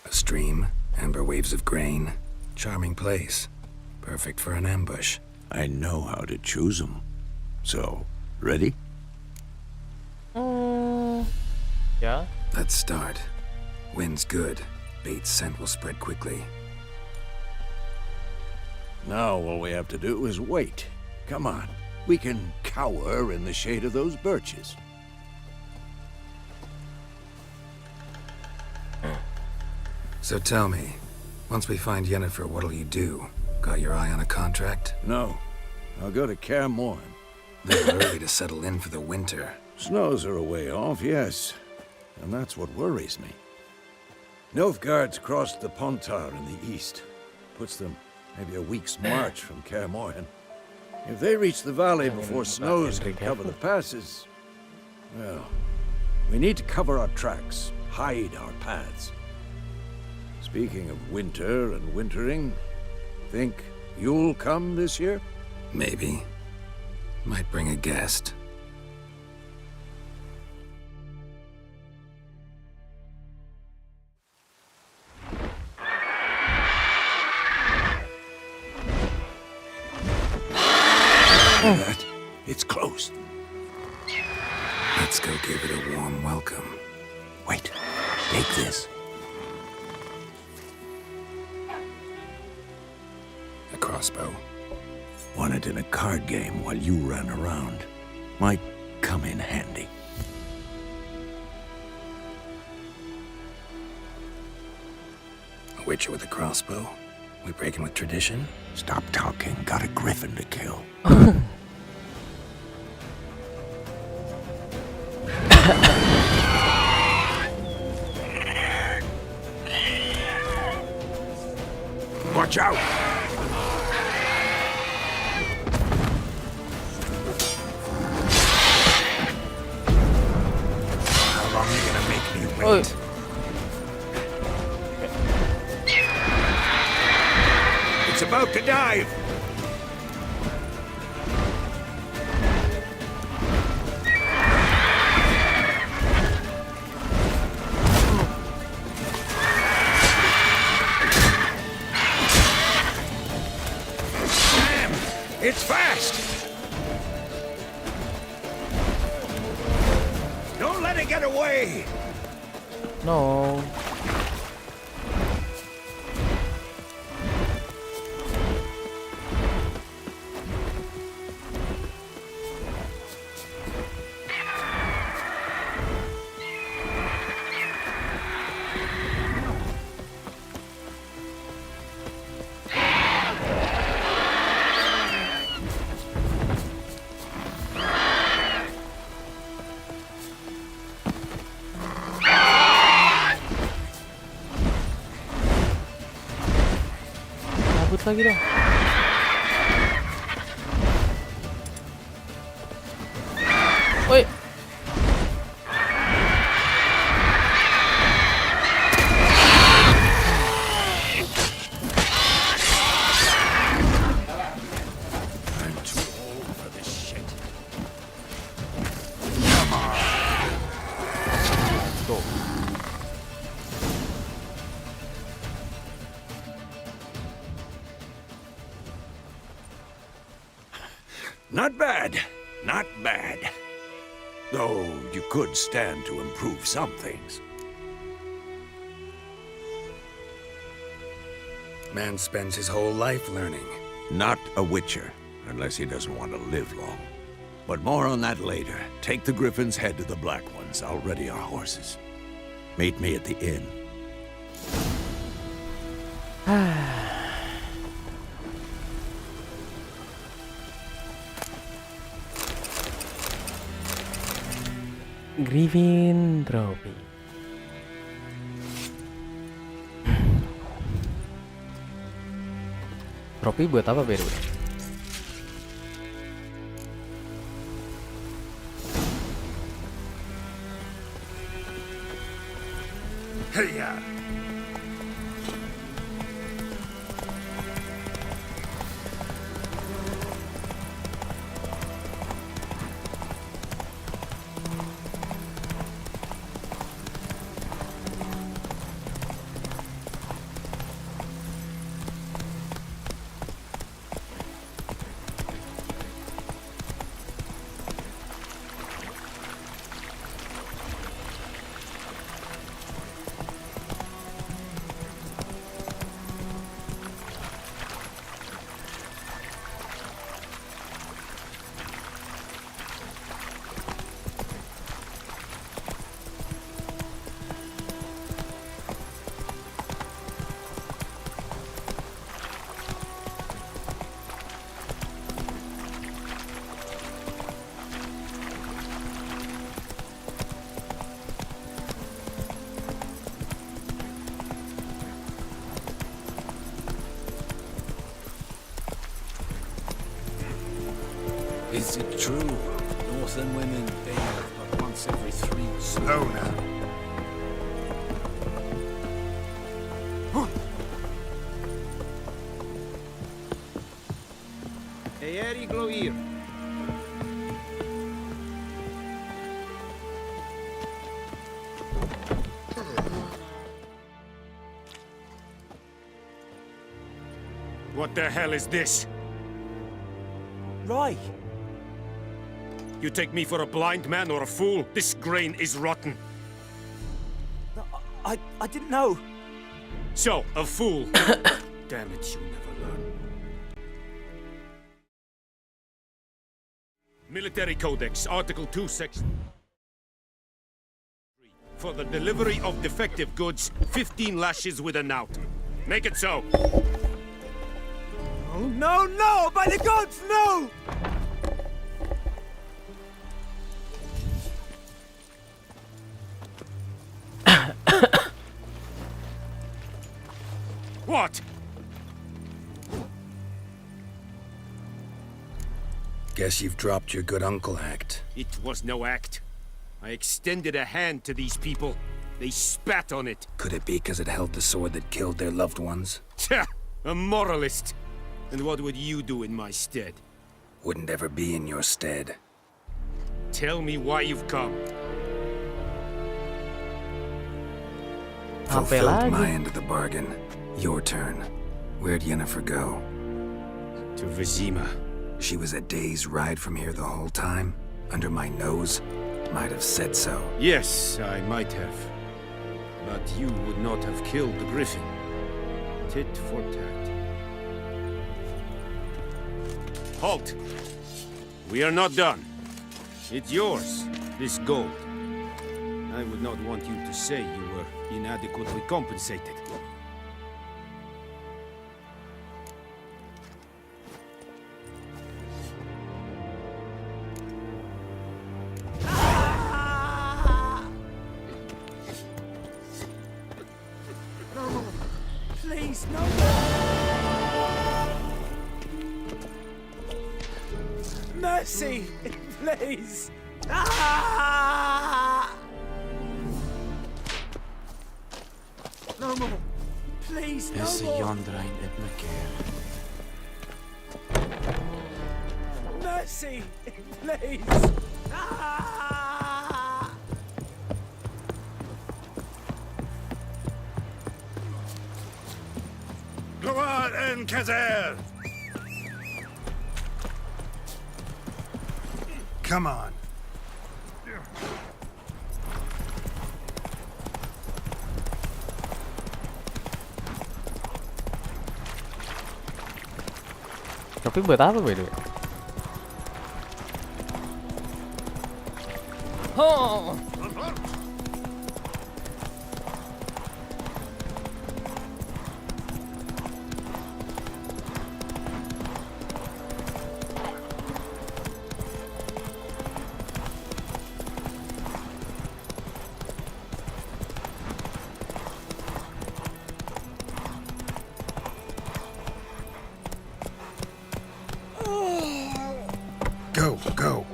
Speaker 2: A stream, amber waves of grain. Charming place. Perfect for an ambush.
Speaker 4: I know how to choose them. So, ready?
Speaker 1: Yeah?
Speaker 2: Let's start. Wind's good. Bait's scent will spread quickly.
Speaker 4: Now all we have to do is wait. Come on. We can cower in the shade of those birches.
Speaker 2: So tell me, once we find Yennefer, what'll you do? Got your eye on a contract?
Speaker 4: No. I'll go to Kaer Morhen.
Speaker 2: They're early to settle in for the winter.
Speaker 4: Snows are a way off, yes. And that's what worries me. Nilfgaard's crossed the Pontar in the east. Puts them maybe a week's march from Kaer Morhen. If they reach the valley before
Speaker 1: Pak
Speaker 4: snows can
Speaker 1: Enrique.
Speaker 4: cover the passes, well, we need to cover our tracks, hide our paths. Speaking of winter and wintering, think you'll come this year?
Speaker 2: Maybe. Might bring a guest.
Speaker 4: Hear that? It's close.
Speaker 2: Let's go give it a warm welcome.
Speaker 4: Wait, take this.
Speaker 2: A crossbow.
Speaker 4: Won it in a card game while you ran around. Might come in handy.
Speaker 2: A witcher with a crossbow. We breaking with tradition?
Speaker 4: Stop talking. Got a griffin to kill. Watch out! How long are you gonna make me wait? It's about to dive! Damn! It's fast! Don't let it get away!
Speaker 1: No. Cabut lagi dong. Woi.
Speaker 4: I'm too old for this shit. Come on.
Speaker 1: Tuh.
Speaker 4: Not bad. Not bad. Though you could stand to improve some things.
Speaker 2: Man spends his whole life learning.
Speaker 4: Not a witcher, unless he doesn't want to live long. But more on that later. Take the Griffin's head to the Black Ones. I'll ready our horses. Meet me at the inn.
Speaker 1: Griffin Trophy. Trofi buat apa, by the way?
Speaker 4: Hey-ya! Is it true? Northern women bathe but once every 3 years.
Speaker 2: Slow now.
Speaker 14: Eeri Gloir. What the hell is this?
Speaker 13: Right.
Speaker 14: You take me for a blind man or a fool? This grain is rotten.
Speaker 13: I didn't know.
Speaker 14: So, a fool. Damn it, you'll never learn. Military Codex, Article 2, Section 3. For the delivery of defective goods, 15 lashes with a knout. Make it so.
Speaker 13: Oh, no, no! By the gods, no!
Speaker 14: What?
Speaker 2: Guess you've dropped your good uncle act.
Speaker 14: It was no act. I extended a hand to these people. They spat on it.
Speaker 2: Could it be because it held the sword that killed their loved ones?
Speaker 14: Tja, a moralist. And what would you do in my stead?
Speaker 2: Wouldn't ever be in your stead.
Speaker 14: Tell me why you've come.
Speaker 2: Fulfilled my end of the bargain. Your turn. Where'd Yennefer go?
Speaker 14: To Vizima.
Speaker 2: She was a day's ride from here the whole time? Under my nose? Might have said so.
Speaker 14: Yes, I might have. But you would not have killed the griffin. Tit for tat. Halt! We are not done. It's yours, this gold. I would not want you to say you were inadequately compensated.
Speaker 13: Please, no! Mercy! Please! Ah! No more! Please, no more! Mercy! Please! Ah!
Speaker 4: Gloire and Kazer!
Speaker 2: Come on.
Speaker 1: Tapi buat apa by the way?
Speaker 13: Oh!
Speaker 2: Go, go.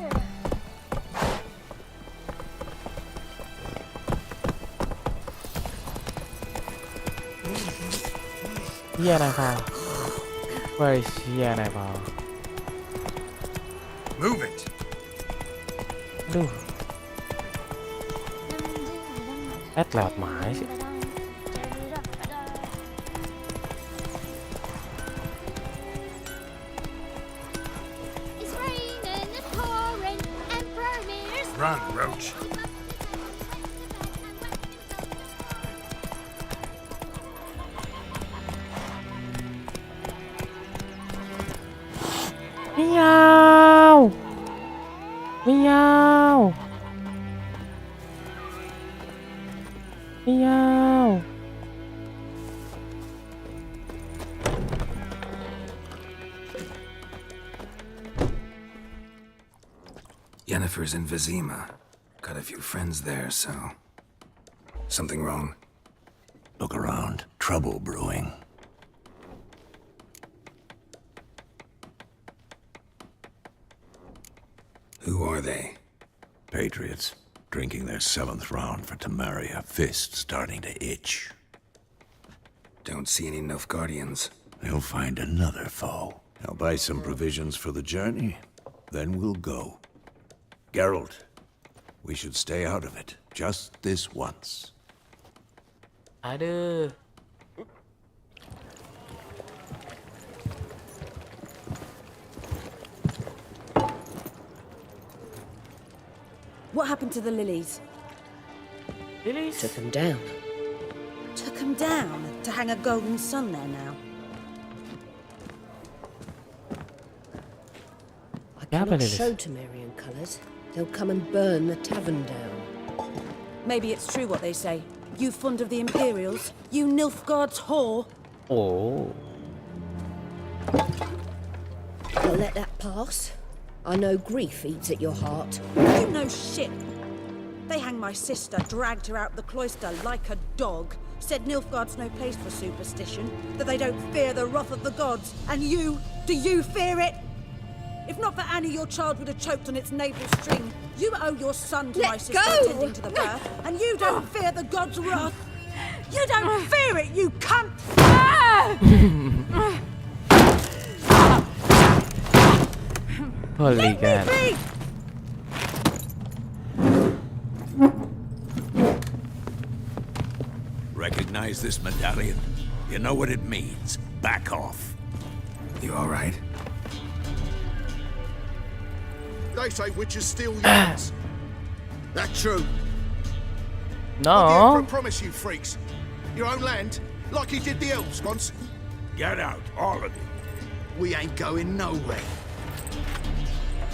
Speaker 1: Yennefer. Where is Yennefer?
Speaker 2: Move it.
Speaker 1: Aduh. Lewat mana sih?
Speaker 2: Run, Roach.
Speaker 1: Meow. Meow. Meow.
Speaker 2: Yennefer's in Vizima. Got a few friends there, so... Something wrong?
Speaker 6: Look around. Trouble brewing.
Speaker 2: are they?
Speaker 4: Patriots, drinking their 7th round for Tamaria, fist starting to itch.
Speaker 2: Don't see any Nilfgaardians.
Speaker 4: They'll find another foe. I'll buy some provisions for the journey, then we'll go. Geralt, we should stay out of it, just this once.
Speaker 1: Aduh.
Speaker 10: What happened to the lilies?
Speaker 1: Lilies?
Speaker 12: Took them down.
Speaker 10: Took them down to hang a golden sun there now.
Speaker 12: I cannot show Temerian colours. They'll come and burn the tavern down.
Speaker 10: Maybe it's true what they say. You fond of the Imperials? You Nilfgaard's whore?
Speaker 1: Oh.
Speaker 12: I'll let that pass. I know grief eats at your heart.
Speaker 10: You know shit. They hanged my sister, dragged her out the cloister like a dog, said Nilfgaard's no place for superstition, that they don't fear the wrath of the gods. And you, do you fear it? If not for Annie, your child would have choked on its navel string. You owe your son to my sister attending to the birth, and you don't fear the gods' wrath. You don't fear it, you cunt!
Speaker 1: Holy God.
Speaker 4: Recognize this medallion? You know what it means. Back off.
Speaker 2: You all right?
Speaker 11: They say witches steal yours. That true?
Speaker 1: No.
Speaker 11: What did the Emperor promise you, freaks? Your own land, like he did the elves once.
Speaker 4: Get out, all of you.
Speaker 11: We ain't going nowhere.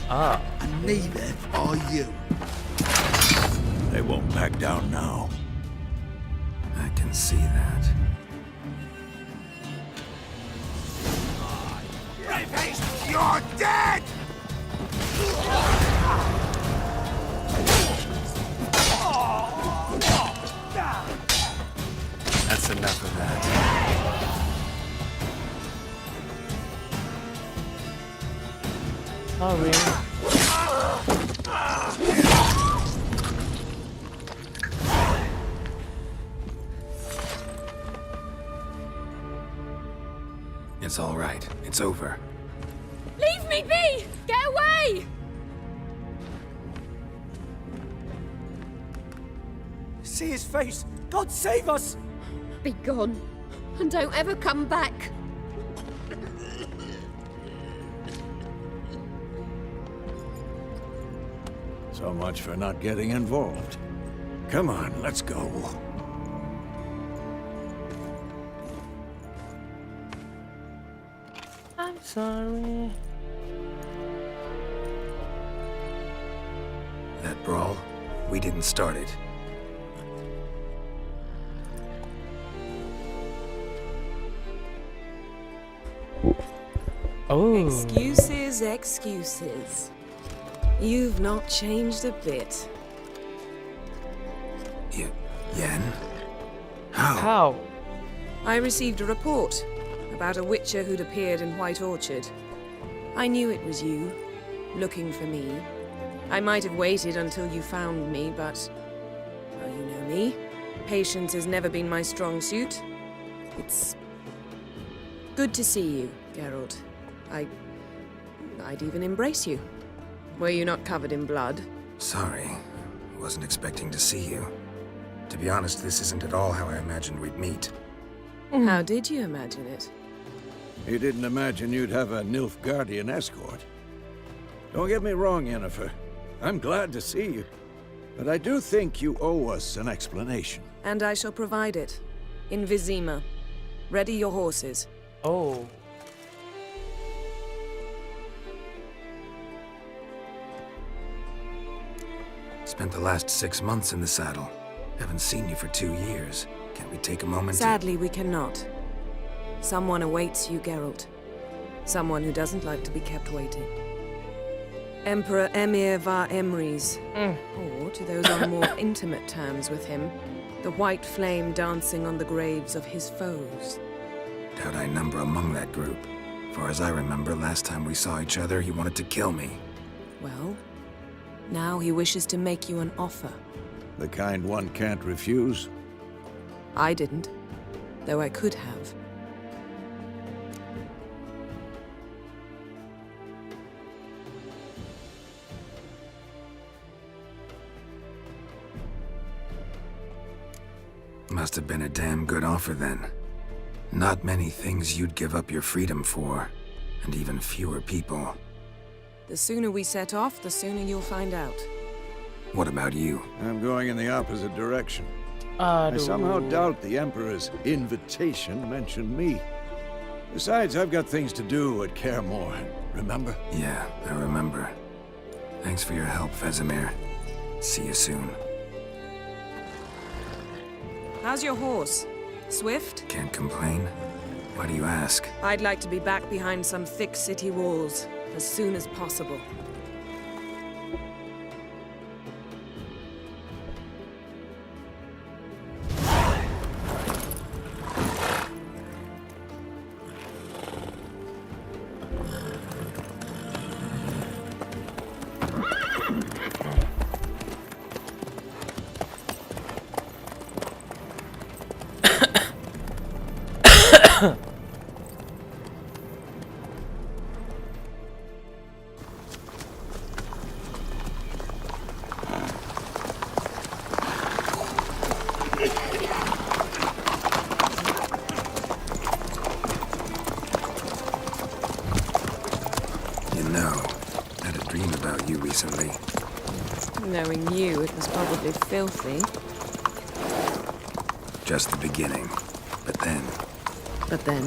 Speaker 1: Ah.
Speaker 11: And neither are you.
Speaker 4: They won't back down now.
Speaker 2: I can see that.
Speaker 11: You're dead!
Speaker 2: That's enough of that.
Speaker 1: Sorry.
Speaker 2: It's all right. It's over.
Speaker 5: Leave me be! Get away!
Speaker 13: See his face! God save us!
Speaker 5: Be gone, and don't ever come back.
Speaker 4: So much for not getting involved. Come on, let's go.
Speaker 1: I'm sorry.
Speaker 2: That brawl, we didn't start it.
Speaker 1: Oh.
Speaker 3: Excuses, excuses. You've not changed a bit.
Speaker 2: Yen? How?
Speaker 1: How?
Speaker 3: I received a report about a witcher who'd appeared in White Orchard. I knew it was you, looking for me. I might have waited until you found me, but... well, you know me. Patience has never been my strong suit. It's... good to see you, Geralt. I'd even embrace you. Were you not covered in blood?
Speaker 2: Sorry. Wasn't expecting to see you. To be honest, this isn't at all how I imagined we'd meet.
Speaker 3: How did you imagine it?
Speaker 4: You didn't imagine you'd have a Nilfgaardian escort. Don't get me wrong, Yennefer. I'm glad to see you. But I do think you owe us an explanation.
Speaker 3: And I shall provide it. In Vizima. Ready your horses.
Speaker 1: Oh.
Speaker 2: Spent the last 6 months in the saddle. Haven't seen you for 2 years. Can we take a moment
Speaker 3: Sadly, we cannot. Someone awaits you, Geralt. Someone who doesn't like to be kept waiting. Emperor Emir var Emrys. Or, to those on more intimate terms with him, the white flame dancing on the graves of his foes.
Speaker 2: Doubt I number among that group. Far as I remember, last time we saw each other, he wanted to kill me.
Speaker 3: Well, Now he wishes to make you an offer.
Speaker 4: The kind one can't refuse.
Speaker 3: I didn't, though I could have.
Speaker 2: Must have been a damn good offer then. Not many things you'd give up your freedom for, and even fewer people.
Speaker 3: The sooner we set off, the sooner you'll find out.
Speaker 2: What about you?
Speaker 4: I'm going in the opposite direction. I somehow
Speaker 1: Aduh.
Speaker 4: doubt the Emperor's invitation mentioned me. Besides, I've got things to do at Claremore, remember?
Speaker 2: Yeah, I remember. Thanks for your help, Vesemir. See you soon.
Speaker 3: How's your horse? Swift?
Speaker 2: Can't complain. Why do you ask?
Speaker 3: I'd like to be back behind some thick city walls as soon as possible.
Speaker 2: You know, I had a dream about you recently.
Speaker 3: Knowing you, it was probably filthy.
Speaker 2: Just the beginning. But then...
Speaker 3: But then...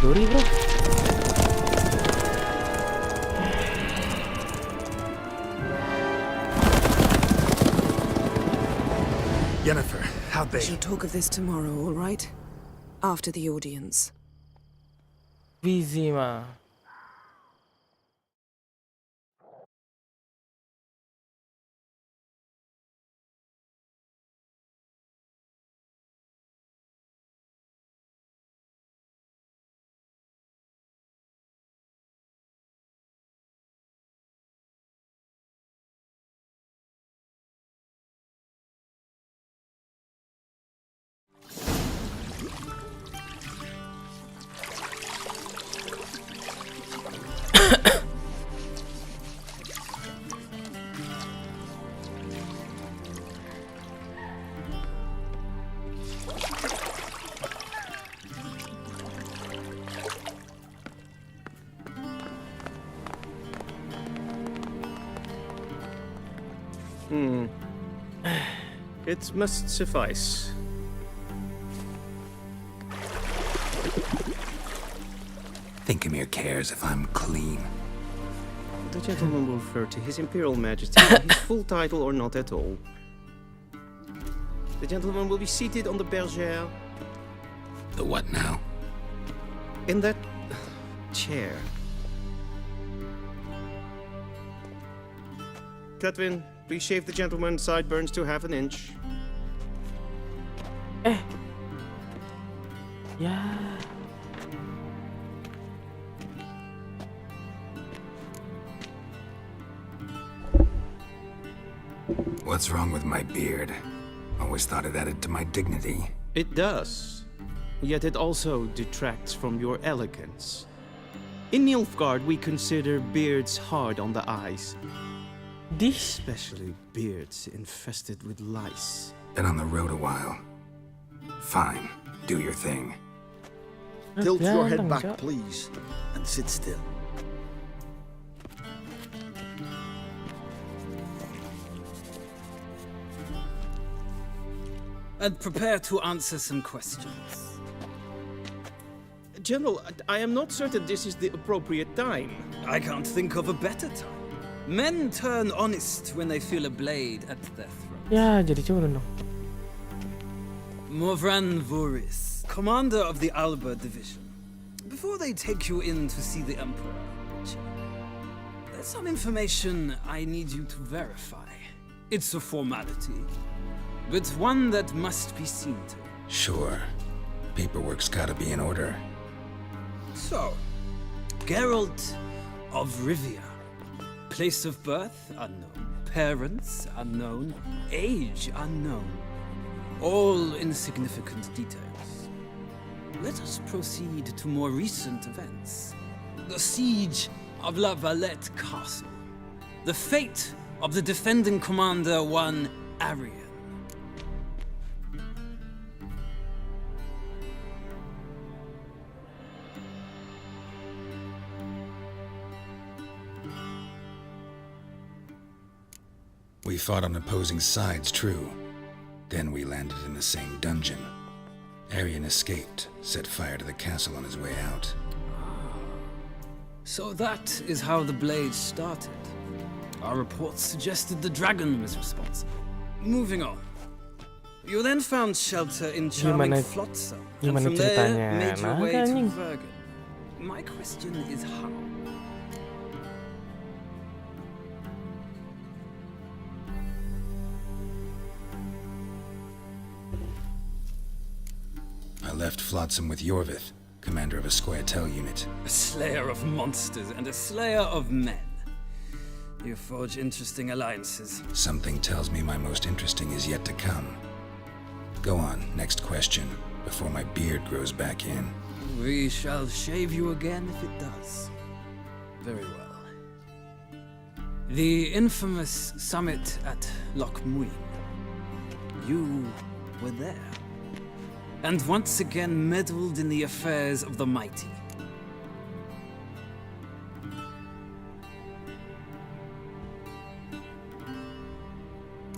Speaker 1: Duri, bro.
Speaker 2: Yennefer, how'd
Speaker 3: We shall talk of this tomorrow, all right? After the audience.
Speaker 1: Vizima.
Speaker 20: It must suffice.
Speaker 2: Thinkamere cares if I'm clean.
Speaker 20: The gentleman will refer to His Imperial Majesty in his full title or not at all. The gentleman will be seated on the bergère.
Speaker 2: The what now?
Speaker 20: In that chair. Cletwin, please shave the gentleman's sideburns to half an inch.
Speaker 1: Yeah.
Speaker 2: What's wrong with my beard? Always thought it added to my dignity.
Speaker 20: It does. Yet it also detracts from your elegance. In Nilfgaard, we consider beards hard on the eyes. Especially beards infested with lice.
Speaker 2: Been on the road a while. Fine, do your thing.
Speaker 11: Tilt your head
Speaker 1: Ganteng,
Speaker 11: back,
Speaker 1: Cok.
Speaker 11: please, and sit still.
Speaker 7: And prepare to answer some questions.
Speaker 20: General, I am not certain this is the appropriate time.
Speaker 7: I can't think of a better time. Men turn honest when they feel a blade at their throat.
Speaker 1: Ya, jadi culun dong.
Speaker 7: Morvran Voris, commander of the Alba Division. Before they take you in to see the Emperor, Witcher, there's some information I need you to verify. It's a formality, but one that must be seen to.
Speaker 2: Sure. Paperwork's gotta be in order.
Speaker 7: So, Geralt of Rivia. Place of birth, unknown. Parents, unknown. Age, unknown. All insignificant details. Let us proceed to more recent events. The siege of La Valette Castle. The fate of the defending commander, one Arian.
Speaker 2: We fought on opposing sides, true. Then we landed in the same dungeon. Arian escaped, set fire to the castle on his way out.
Speaker 7: So that is how the blade started. Our reports suggested the dragon was responsible. Moving on. You then found shelter in charming Flotsam, and
Speaker 1: gimana
Speaker 7: from there
Speaker 1: ceritanya?
Speaker 7: made your
Speaker 1: Nah,
Speaker 7: way
Speaker 1: kan,
Speaker 7: to
Speaker 1: anjing.
Speaker 7: Vergen. My question is how?
Speaker 2: I left Flotsam with Yorvith, commander of a Scoia'tael unit.
Speaker 7: A slayer of monsters and a slayer of men. You forge interesting alliances.
Speaker 2: Something tells me my most interesting is yet to come. Go on, next question, before my beard grows back in.
Speaker 7: We shall shave you again if it does. Very well. The infamous summit at Loch Muin. You were there. And once again meddled in the affairs of the mighty.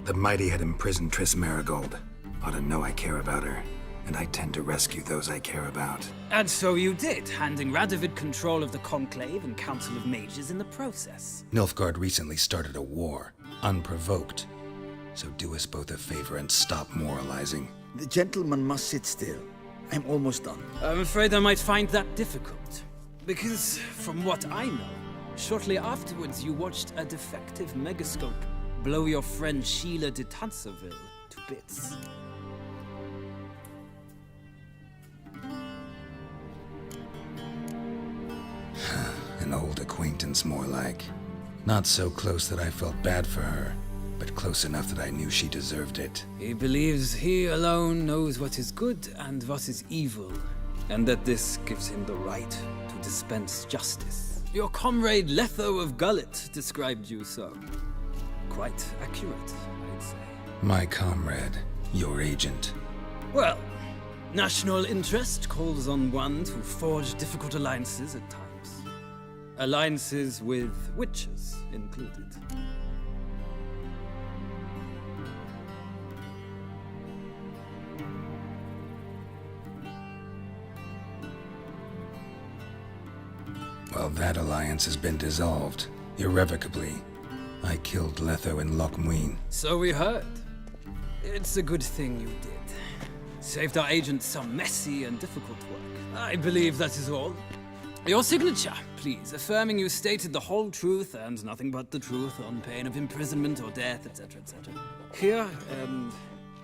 Speaker 2: The mighty had imprisoned Triss Marigold. Ought to know I care about her, and I tend to rescue those I care about.
Speaker 7: And so you did, handing Radovid control of the Conclave and Council of Mages in the process.
Speaker 2: Nilfgaard recently started a war, unprovoked. So do us both a favor and stop moralizing.
Speaker 11: The gentleman must sit still. I'm almost done.
Speaker 7: I'm afraid I might find that difficult. Because, from what I know, shortly afterwards you watched a defective megascope blow your friend Sheila de Tanserville to bits.
Speaker 2: An old acquaintance, more like. Not so close that I felt bad for her, but close enough that I knew she deserved it.
Speaker 7: He believes he alone knows what is good and what is evil, and that this gives him the right to dispense justice. Your comrade Letho of Gullet described you so. Quite accurate, I'd say.
Speaker 2: My comrade, your agent.
Speaker 7: Well, national interest calls on one to forge difficult alliances at times. Alliances with witches included.
Speaker 2: Well, that alliance has been dissolved, irrevocably. I killed Letho in Loch Muin.
Speaker 7: So we heard. It's a good thing you did. Saved our agent some messy and difficult work. I believe that is all. Your signature, please, affirming you stated the whole truth and nothing but the truth on pain of imprisonment or death, etc., etc. Here and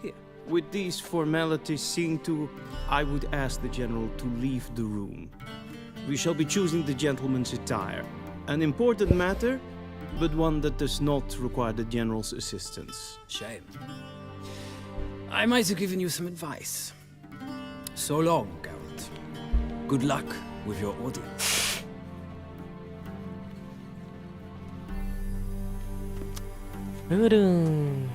Speaker 7: here.
Speaker 20: With these formalities seen to, I would ask the general to leave the room. We shall be choosing the gentleman's attire. An important matter, but one that does not require the general's assistance.
Speaker 7: Shame. I might have given you some advice. So long, Geralt. Good luck with your audience.
Speaker 1: Aduh.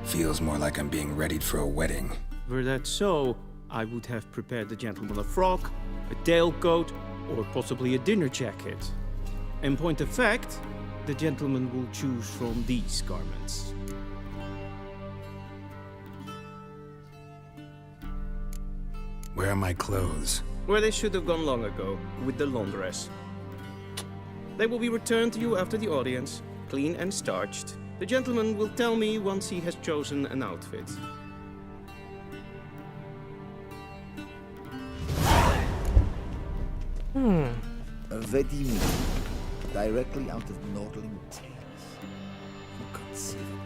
Speaker 2: Feels feels more like I'm being readied for a wedding.
Speaker 20: Were that so, I would have prepared the gentleman a frock, a tailcoat, or possibly a dinner jacket. In point of fact, the gentleman will choose from these garments.
Speaker 2: Where are my clothes?
Speaker 20: Where they should have gone long ago, with the laundress. They will be returned to you after the audience, clean and starched. The gentleman will tell me once he has chosen an outfit.
Speaker 21: Ready me, directly out of Nordling Tales. Inconceivable.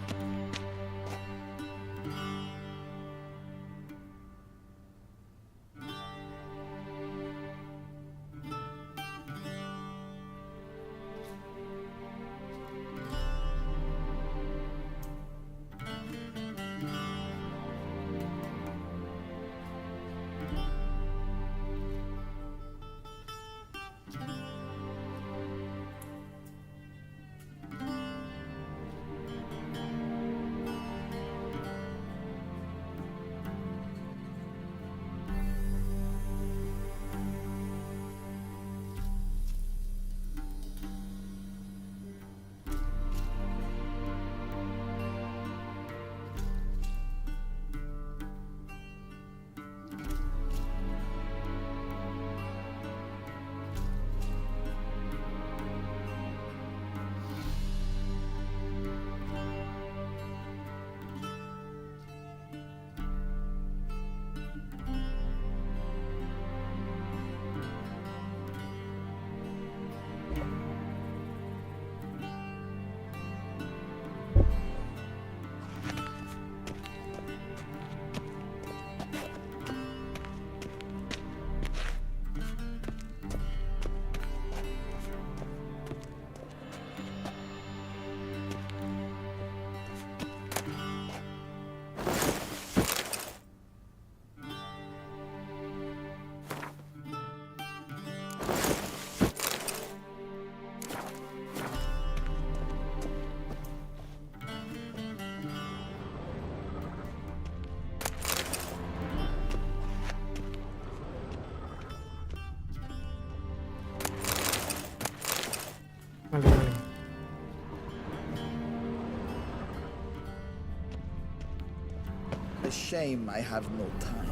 Speaker 21: A shame I have no time.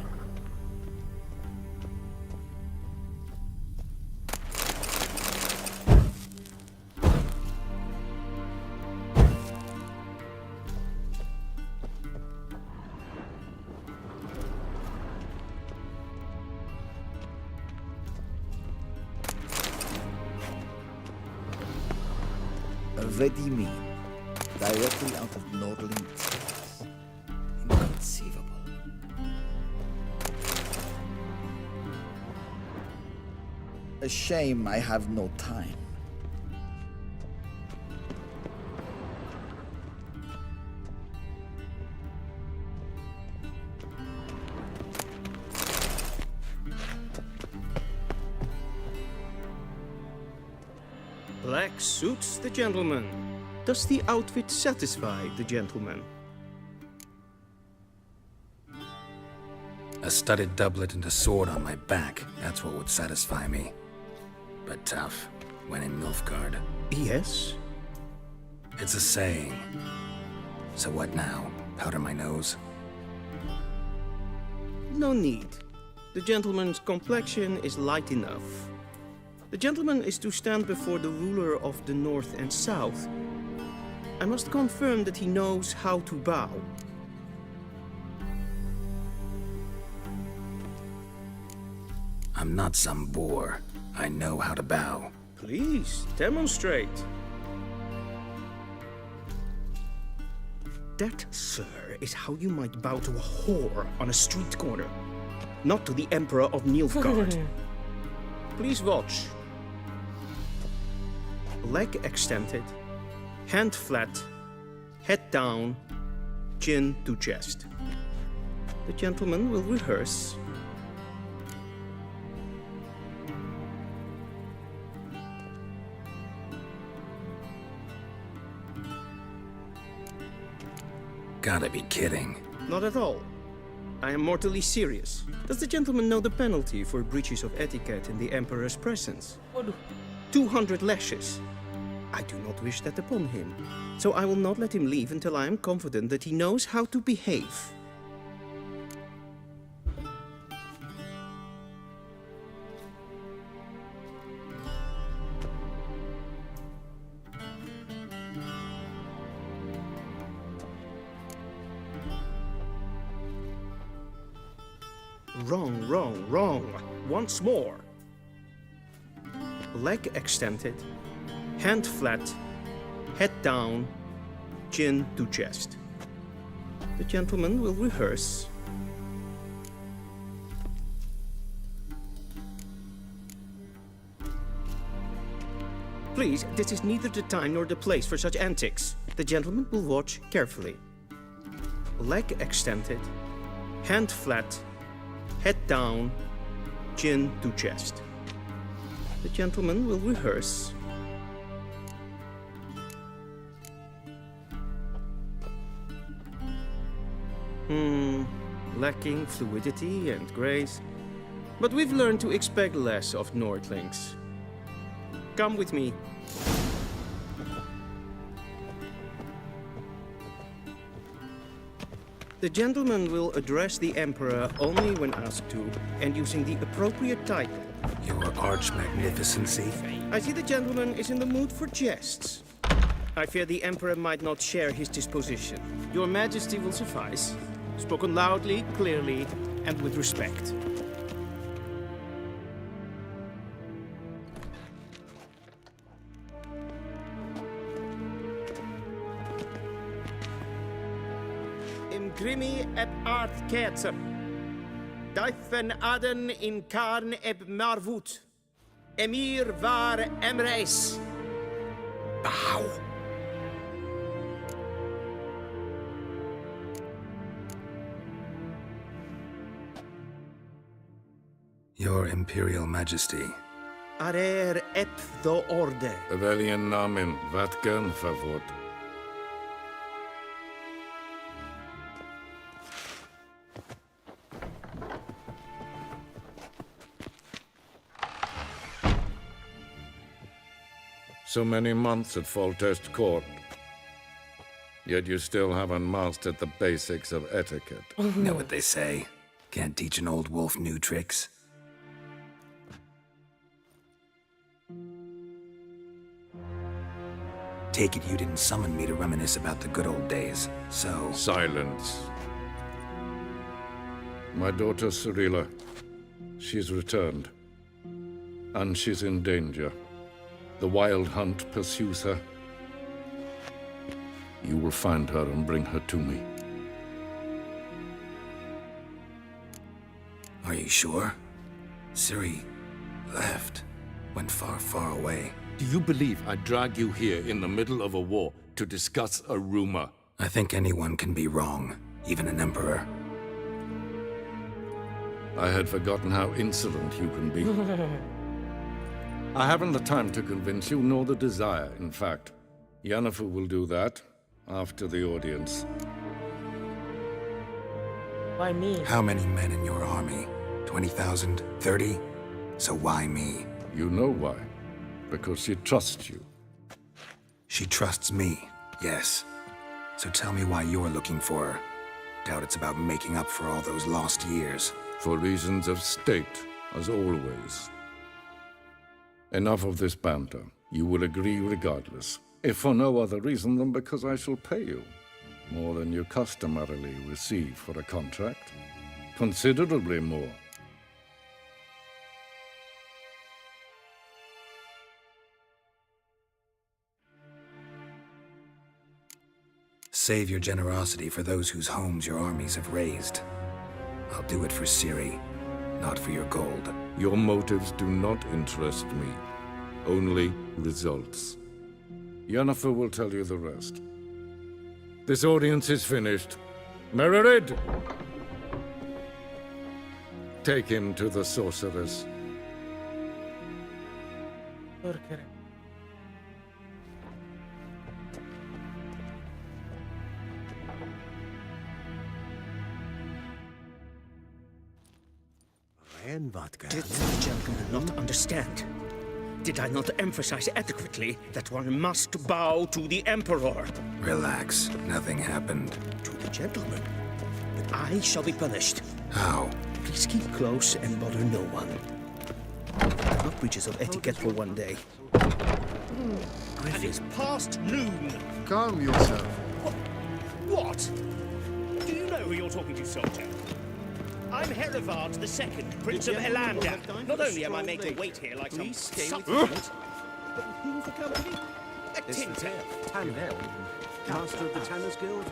Speaker 21: A ready meal, directly out of Nordling Tales. Inconceivable. A shame I have no time.
Speaker 20: Black suits the gentleman. Does the outfit satisfy the gentleman?
Speaker 2: A studded doublet and a sword on my back, that's what would satisfy me. But tough, when in Nilfgaard.
Speaker 20: Yes?
Speaker 2: It's a saying. So what now? Powder my nose?
Speaker 20: No need. The gentleman's complexion is light enough. The gentleman is to stand before the ruler of the North and South. I must confirm that he knows how to bow.
Speaker 2: I'm not some boor. I know how to bow.
Speaker 20: Please, demonstrate. That, sir, is how you might bow to a whore on a street corner, not to the Emperor of Nilfgaard. Please watch. Leg extended, hand flat, head down, chin to chest. The gentleman will rehearse.
Speaker 2: Got gotta be kidding.
Speaker 20: Not at all. I am mortally serious. Does the gentleman know the penalty for breaches of etiquette in the Emperor's presence? 200 lashes. I do not wish that upon him, so I will not let him leave until I am confident that he knows how to behave. Wrong, wrong, wrong. Once more. Leg extended, hand flat, head down, chin to chest. The gentleman will rehearse. Please, this is neither the time nor the place for such antics. The gentleman will watch carefully. Leg extended, hand flat, head down, chin to chest. The gentleman will rehearse. Lacking fluidity and grace. But we've learned to expect less of Nordlings. Come with me. The gentleman will address the Emperor only when asked to, and using the appropriate title.
Speaker 2: Your Arch Magnificency?
Speaker 20: I see the gentleman is in the mood for jests. I fear the Emperor might not share his disposition. Your Majesty will suffice. Spoken loudly, clearly, and with respect. Imgrimi eb art ketzem. Duifen aden in karn eb marvut. Emir var emreis.
Speaker 2: Bow. Your Imperial Majesty.
Speaker 20: Arer ep the orde.
Speaker 4: Welchen Namen? Wat gern verwort? So many months at Foltest Court. Yet you still haven't mastered the basics of etiquette.
Speaker 2: Know what they say? Can't teach an old wolf new tricks. Take it you didn't summon me to reminisce about the good old days, so...
Speaker 4: Silence. My daughter Cyrilla, she's returned. And she's in danger. The Wild Hunt pursues her. You will find her and bring her to me.
Speaker 2: Are you sure? Ciri left. Went far, far away.
Speaker 4: Do you believe I'd drag you here in the middle of a war to discuss a rumor?
Speaker 2: I think anyone can be wrong, even an emperor.
Speaker 4: I had forgotten how insolent you can be. I haven't the time to convince you, nor the desire, in fact. Yennefer will do that after the audience.
Speaker 1: Why me?
Speaker 2: How many men in your army? 20,000? 30? So why me?
Speaker 4: You know why. Because she trusts you.
Speaker 2: She trusts me, yes. So tell me why you're looking for her. Doubt it's about making up for all those lost years.
Speaker 4: For reasons of state, as always. Enough of this banter. You will agree regardless. If for no other reason than because I shall pay you. More than you customarily receive for a contract. Considerably more.
Speaker 2: Save your generosity for those whose homes your armies have razed. I'll do it for Ciri, not for your gold.
Speaker 4: Your motives do not interest me. Only results. Yennefer will tell you the rest. This audience is finished. Mererid! Take him to the sorceress.
Speaker 7: Did the gentleman not understand? Did I not emphasize adequately that one must bow to the Emperor?
Speaker 2: Relax. Nothing happened.
Speaker 7: To the gentleman. But I shall be punished.
Speaker 2: How?
Speaker 7: Please keep close and bother no one. Not breaches of etiquette for one day. And it's past noon.
Speaker 11: Calm yourself.
Speaker 7: What? Do you know who you're talking to, soldier? I'm Herivard II, Prince of Elander. Not only am I made to wait here like some supplement, but who's the company? A tinter.
Speaker 18: Master of the Tanners Guild.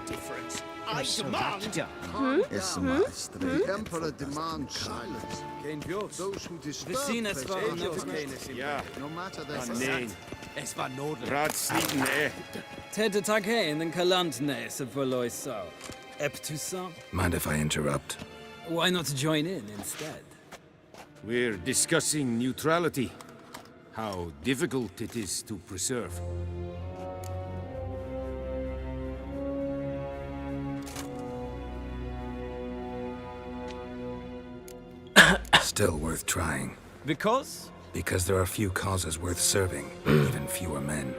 Speaker 7: Difference. I demand.
Speaker 11: The Emperor demands silence. Those who disturb
Speaker 14: Ja.
Speaker 11: no matter their
Speaker 14: Nee.
Speaker 13: Es war notwendig.
Speaker 14: Ratsliten,
Speaker 13: Tete Taghain and Kalantnes of Verloisau. Eptusan?
Speaker 2: Mind if I interrupt?
Speaker 13: Why not join in instead?
Speaker 14: We're discussing neutrality. How difficult it is to preserve.
Speaker 2: Still worth trying.
Speaker 13: Because?
Speaker 2: Because there are few causes worth serving, even fewer men.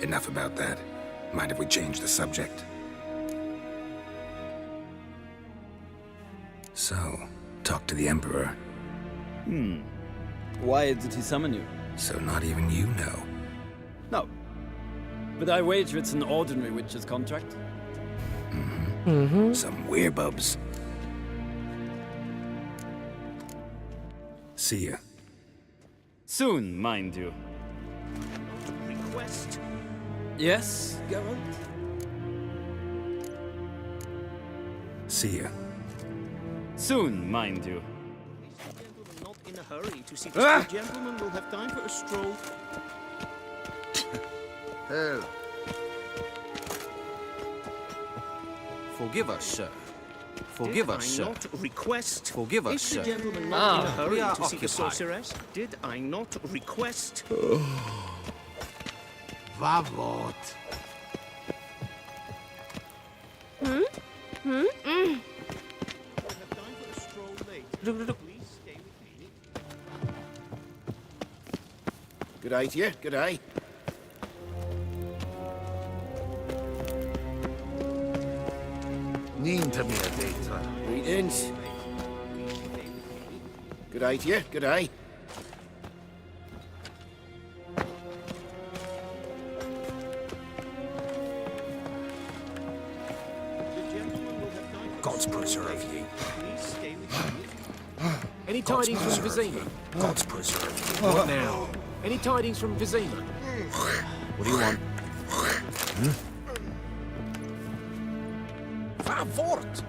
Speaker 2: Enough about that. Mind if we change the subject? So, talk to the Emperor.
Speaker 13: Why did he summon you?
Speaker 2: So not even you know.
Speaker 13: No. But I wager it's an ordinary witcher's contract.
Speaker 2: Some werebubs. See ya.
Speaker 13: Soon, mind you.
Speaker 7: Request.
Speaker 13: Yes, Geralt?
Speaker 2: See ya.
Speaker 13: Soon, mind you.
Speaker 7: Not in a hurry to see the
Speaker 20: Gentlemen will have time for a stroll.
Speaker 11: Hell.
Speaker 8: Forgive us, sir. Forgive us, sir.
Speaker 7: Not request.
Speaker 8: Forgive us,
Speaker 20: Is the
Speaker 8: sir.
Speaker 20: gentleman not in a
Speaker 8: we
Speaker 20: hurry
Speaker 8: are
Speaker 20: to see the
Speaker 8: occupied.
Speaker 20: sorceress? Did I not request?
Speaker 11: Vavot.
Speaker 4: Good day to you. Good day.
Speaker 11: Ninta mia detra.
Speaker 4: Greetings. Good day to you. Good day.
Speaker 2: Gods preserve ye.
Speaker 15: Any tidings from Vizima?
Speaker 2: Gods preserve ye.
Speaker 15: What now? Any tidings from Vizima?
Speaker 2: What do you want?
Speaker 8: Favort!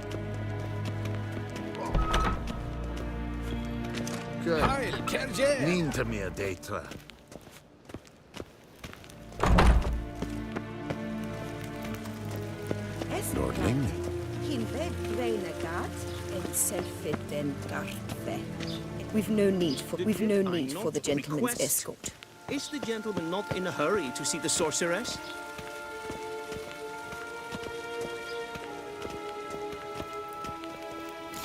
Speaker 11: Good.
Speaker 8: Heil, Kerje!
Speaker 11: Ninta mia detra.
Speaker 2: Lordling?
Speaker 10: We've no need for the gentleman's
Speaker 20: request?
Speaker 10: escort.
Speaker 20: Is the gentleman not in a hurry to see the sorceress?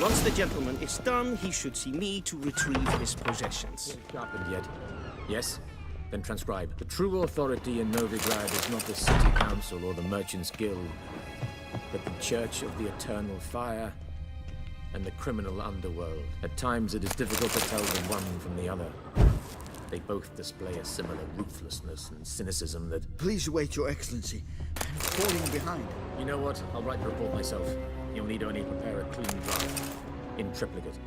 Speaker 20: Once the gentleman is done, he should see me to retrieve his possessions.
Speaker 15: Sharpened yet? Yes? Then transcribe. The true authority in Novigrad is not the city council or the merchants' guild, but the Church of the Eternal Fire and the criminal underworld. At times it is difficult to tell the one from the other. They both display a similar ruthlessness and cynicism that...
Speaker 11: Please wait, Your Excellency. I'm falling behind.
Speaker 15: You know what? I'll write the report myself. You'll need only prepare a clean draft. In triplicate.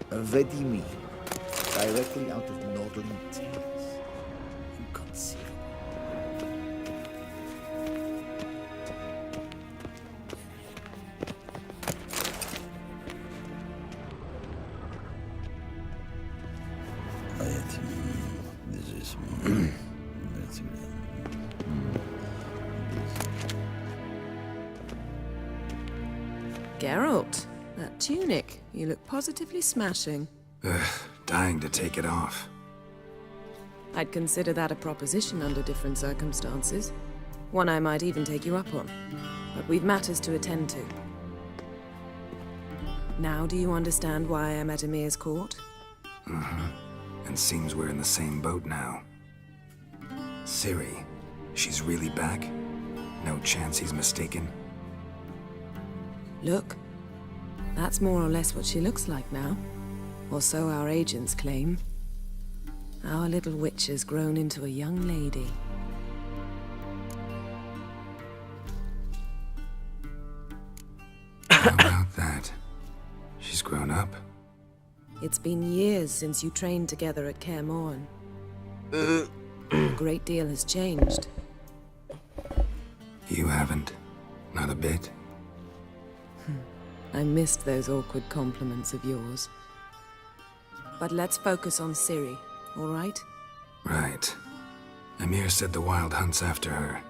Speaker 21: Vedimi, directly out of Nordling tales. Inconceivable.
Speaker 3: Geralt, that tunic. You look positively smashing.
Speaker 2: Dying to take it off.
Speaker 3: I'd consider that a proposition under different circumstances. One I might even take you up on. But we've matters to attend to. Now do you understand why I'm at Emir's court?
Speaker 2: Mm-hmm. And seems we're in the same boat now. Ciri, she's really back? No chance he's mistaken?
Speaker 3: Look, that's more or less what she looks like now. Or so our agents claim. Our little witch has grown into a young lady.
Speaker 2: How about that? She's grown up?
Speaker 3: It's been years since you trained together at Kaer Morhen. A great deal has changed.
Speaker 2: You haven't? Not a bit?
Speaker 3: I missed those awkward compliments of yours. But let's focus on Ciri, all right?
Speaker 2: Right. Emir said the Wild Hunt's after her.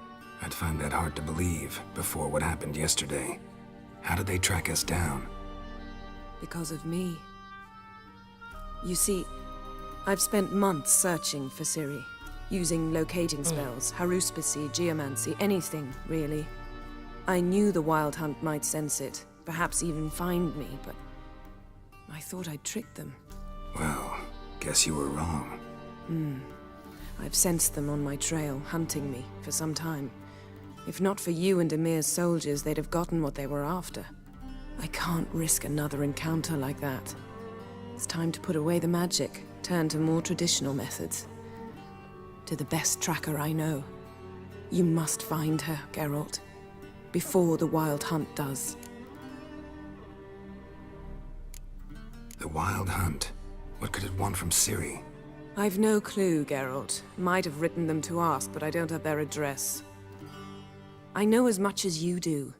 Speaker 2: I'd find that hard to believe before what happened yesterday. How did they track us down?
Speaker 3: Because of me. You see, I've spent months searching for Ciri, using locating spells, haruspicy, geomancy, anything, really. I knew the Wild Hunt might sense it, perhaps even find me, but I thought I'd tricked them.
Speaker 2: Well, guess you were wrong.
Speaker 3: I've sensed them on my trail, hunting me, for some time. If not for you and Emir's soldiers, they'd have gotten what they were after. I can't risk another encounter like that. It's time to put away the magic, turn to more traditional methods. To the best tracker I know. You must find her, Geralt. Before the Wild Hunt does.
Speaker 2: The Wild Hunt? What could it want from Ciri?
Speaker 3: I've no clue, Geralt. Might have written them to ask, but I don't have their address. I know as much as you do.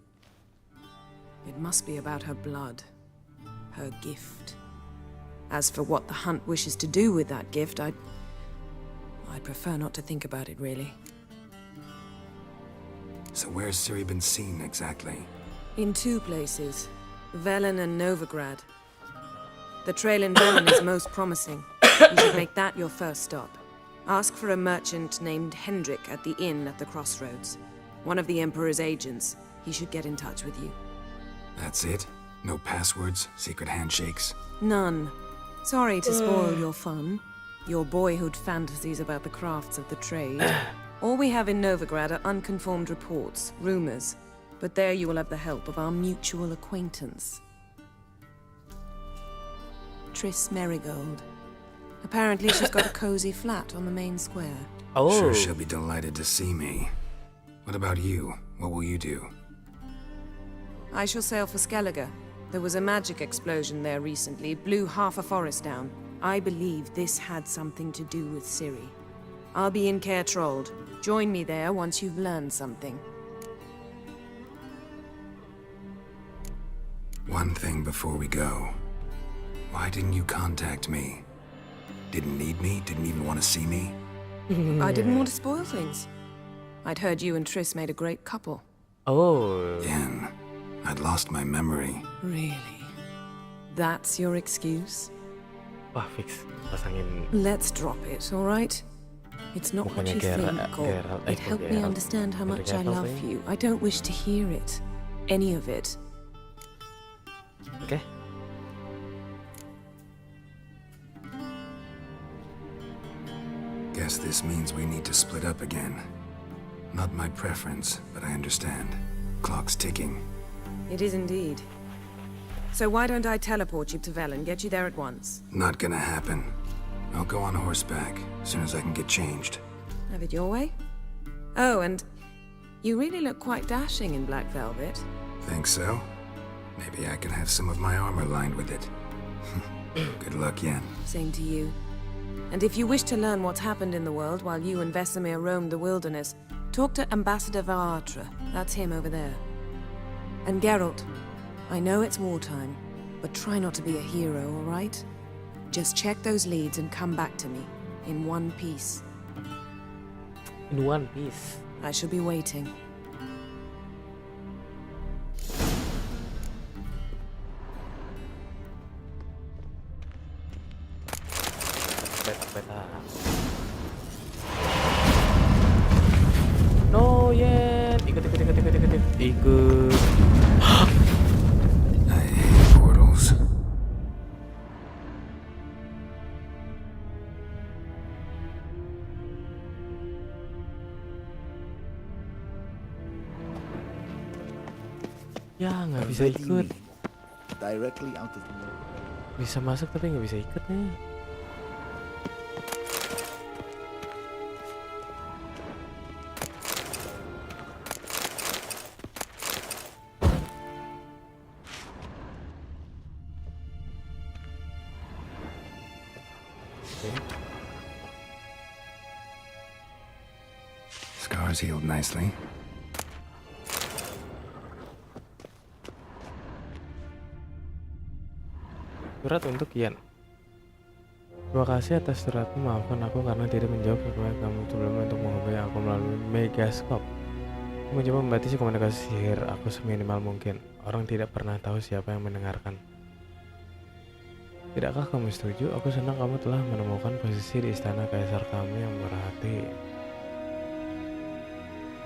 Speaker 3: It must be about her blood. Her gift. As for what the Hunt wishes to do with that gift, I'd prefer not to think about it, really.
Speaker 2: So where's Ciri been seen, exactly?
Speaker 3: In two places. Velen and Novigrad. The trail in Velen is most promising. You should make that your first stop. Ask for a merchant named Hendrik at the inn at the crossroads. One of the Emperor's agents. He should get in touch with you.
Speaker 2: That's it? No passwords? Secret handshakes?
Speaker 3: None. Sorry to spoil your fun. Your boyhood fantasies about the crafts of the trade. All we have in Novigrad are unconfirmed reports, rumors. But there you will have the help of our mutual acquaintance. Triss Merigold. Apparently she's got a cozy flat on the main square.
Speaker 2: Sure she'll be delighted to see me. What about you? What will you do?
Speaker 3: I shall sail for Skellige. There was a magic explosion there recently, blew half a forest down. I believe this had something to do with Ciri. I'll be in Caer Trold. Join me there once you've learned something.
Speaker 2: One thing before we go. Why didn't you contact me? Didn't need me? Didn't even want to see me?
Speaker 3: I didn't want to spoil things. I'd heard you and Triss made a great couple.
Speaker 2: Yen, I'd lost my memory.
Speaker 3: Really? That's your excuse?
Speaker 1: Wah, fix. Pasangin
Speaker 3: Let's drop it, all right? It's not what you think, or it helped me understand how much I love you. I don't wish to hear it. Any of it.
Speaker 1: Okay.
Speaker 2: Guess this means we need to split up again. Not my preference, but I understand. Clock's ticking.
Speaker 3: It is indeed. So why don't I teleport you to Velen, get you there at once?
Speaker 2: Not gonna happen. I'll go on horseback, as soon as I can get changed.
Speaker 3: Have it your way? Oh, and you really look quite dashing in black velvet.
Speaker 2: Think so? Maybe I can have some of my armor lined with it. Good luck, Yen.
Speaker 3: Same to you. And if you wish to learn what's happened in the world while you and Vesemir roamed the wilderness, talk to Ambassador Varatra. That's him over there. And Geralt, I know it's wartime, but try not to be a hero, all right? Just check those leads and come back to me, in one piece.
Speaker 1: In one piece?
Speaker 3: I shall be waiting.
Speaker 1: ikut.
Speaker 2: I hate portals.
Speaker 1: Ya nggak bisa ikut.
Speaker 21: Directly out of the
Speaker 1: Bisa masuk tapi nggak bisa ikut nih.
Speaker 2: Scars healed nicely.
Speaker 1: Surat untuk Ian. Terima kasih atas suratmu. Maafkan aku karena tidak menjawab request kamu sebelumnya untuk menghubungi aku melalui Megascope. Aku mencoba membatasi komunikasi sihir aku seminimal mungkin. Orang tidak pernah tahu siapa yang mendengarkan. Tidakkah kamu setuju? Aku senang kamu telah menemukan posisi di istana kaisar kami yang berhati.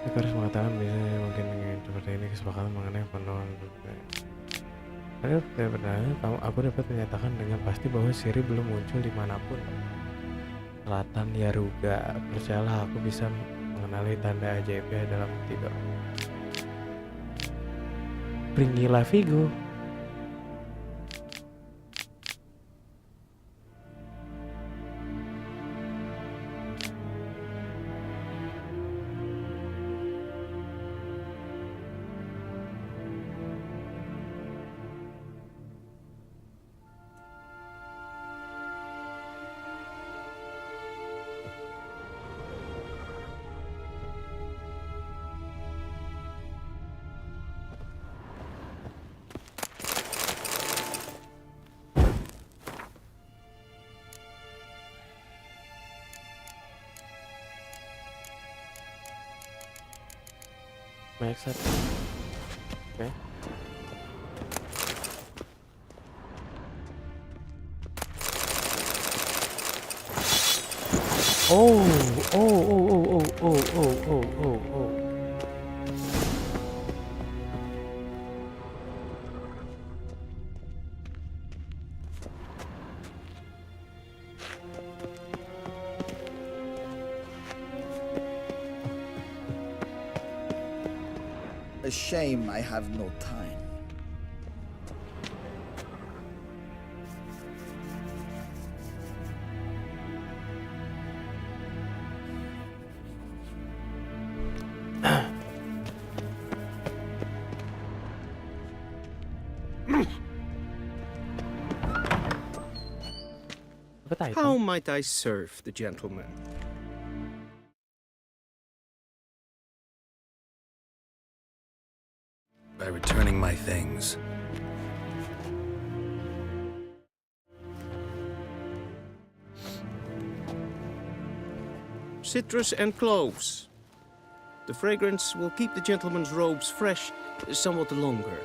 Speaker 1: Aku harus mengatakan bisa mungkin seperti ini kesepakatan mengenai penuh. Aku dapat menyatakan dengan pasti bahwa Siri belum muncul dimanapun. Selatan Yaruga, percayalah aku bisa mengenali tanda ajaibnya dalam tidur. Pringgila Vigo. Max set. Oke. Oh.
Speaker 21: A shame I have no time.
Speaker 20: How might I serve the gentleman?
Speaker 2: By returning my things.
Speaker 20: Citrus and cloves. The fragrance will keep the gentleman's robes fresh somewhat longer.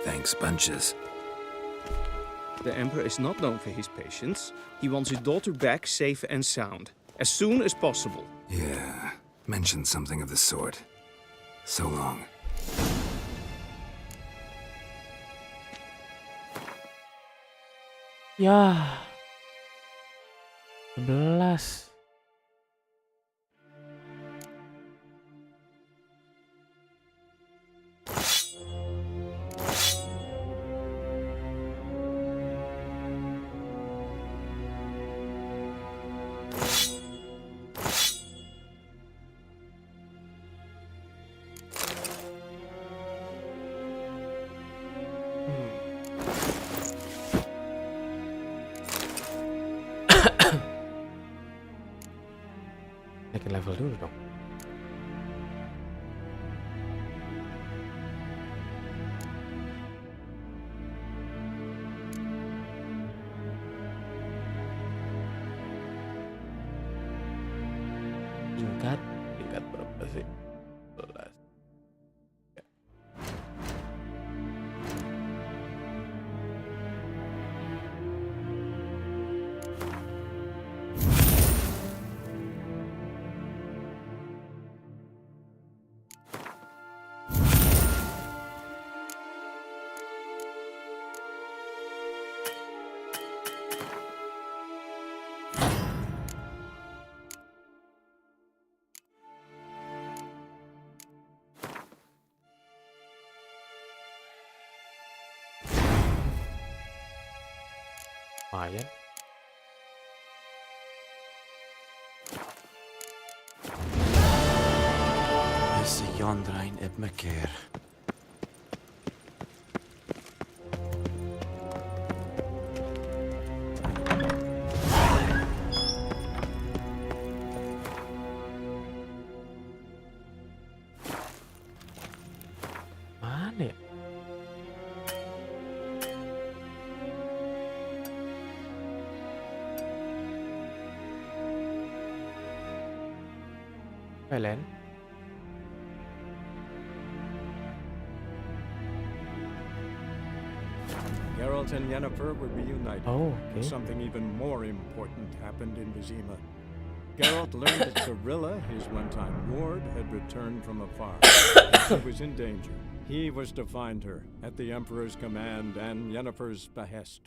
Speaker 2: Thanks, bunches.
Speaker 20: The Emperor is not known for his patience. He wants his daughter back safe and sound, as soon as possible.
Speaker 2: Yeah, mentioned something of the sort. So long.
Speaker 1: Ya. 11. Naikin level dulu dong. Tingkat berapa sih? 11. Lumayan.
Speaker 8: Disse jandrein et me keer.
Speaker 1: Mana ya? Helen?
Speaker 9: Geralt and Yennefer were reunited.
Speaker 1: Oh,
Speaker 9: And
Speaker 1: okay.
Speaker 9: something even more important happened in Vizima. Geralt learned that Cirilla, his one-time ward, had returned from afar. And she was in danger. He was to find her, at the Emperor's command and Yennefer's behest.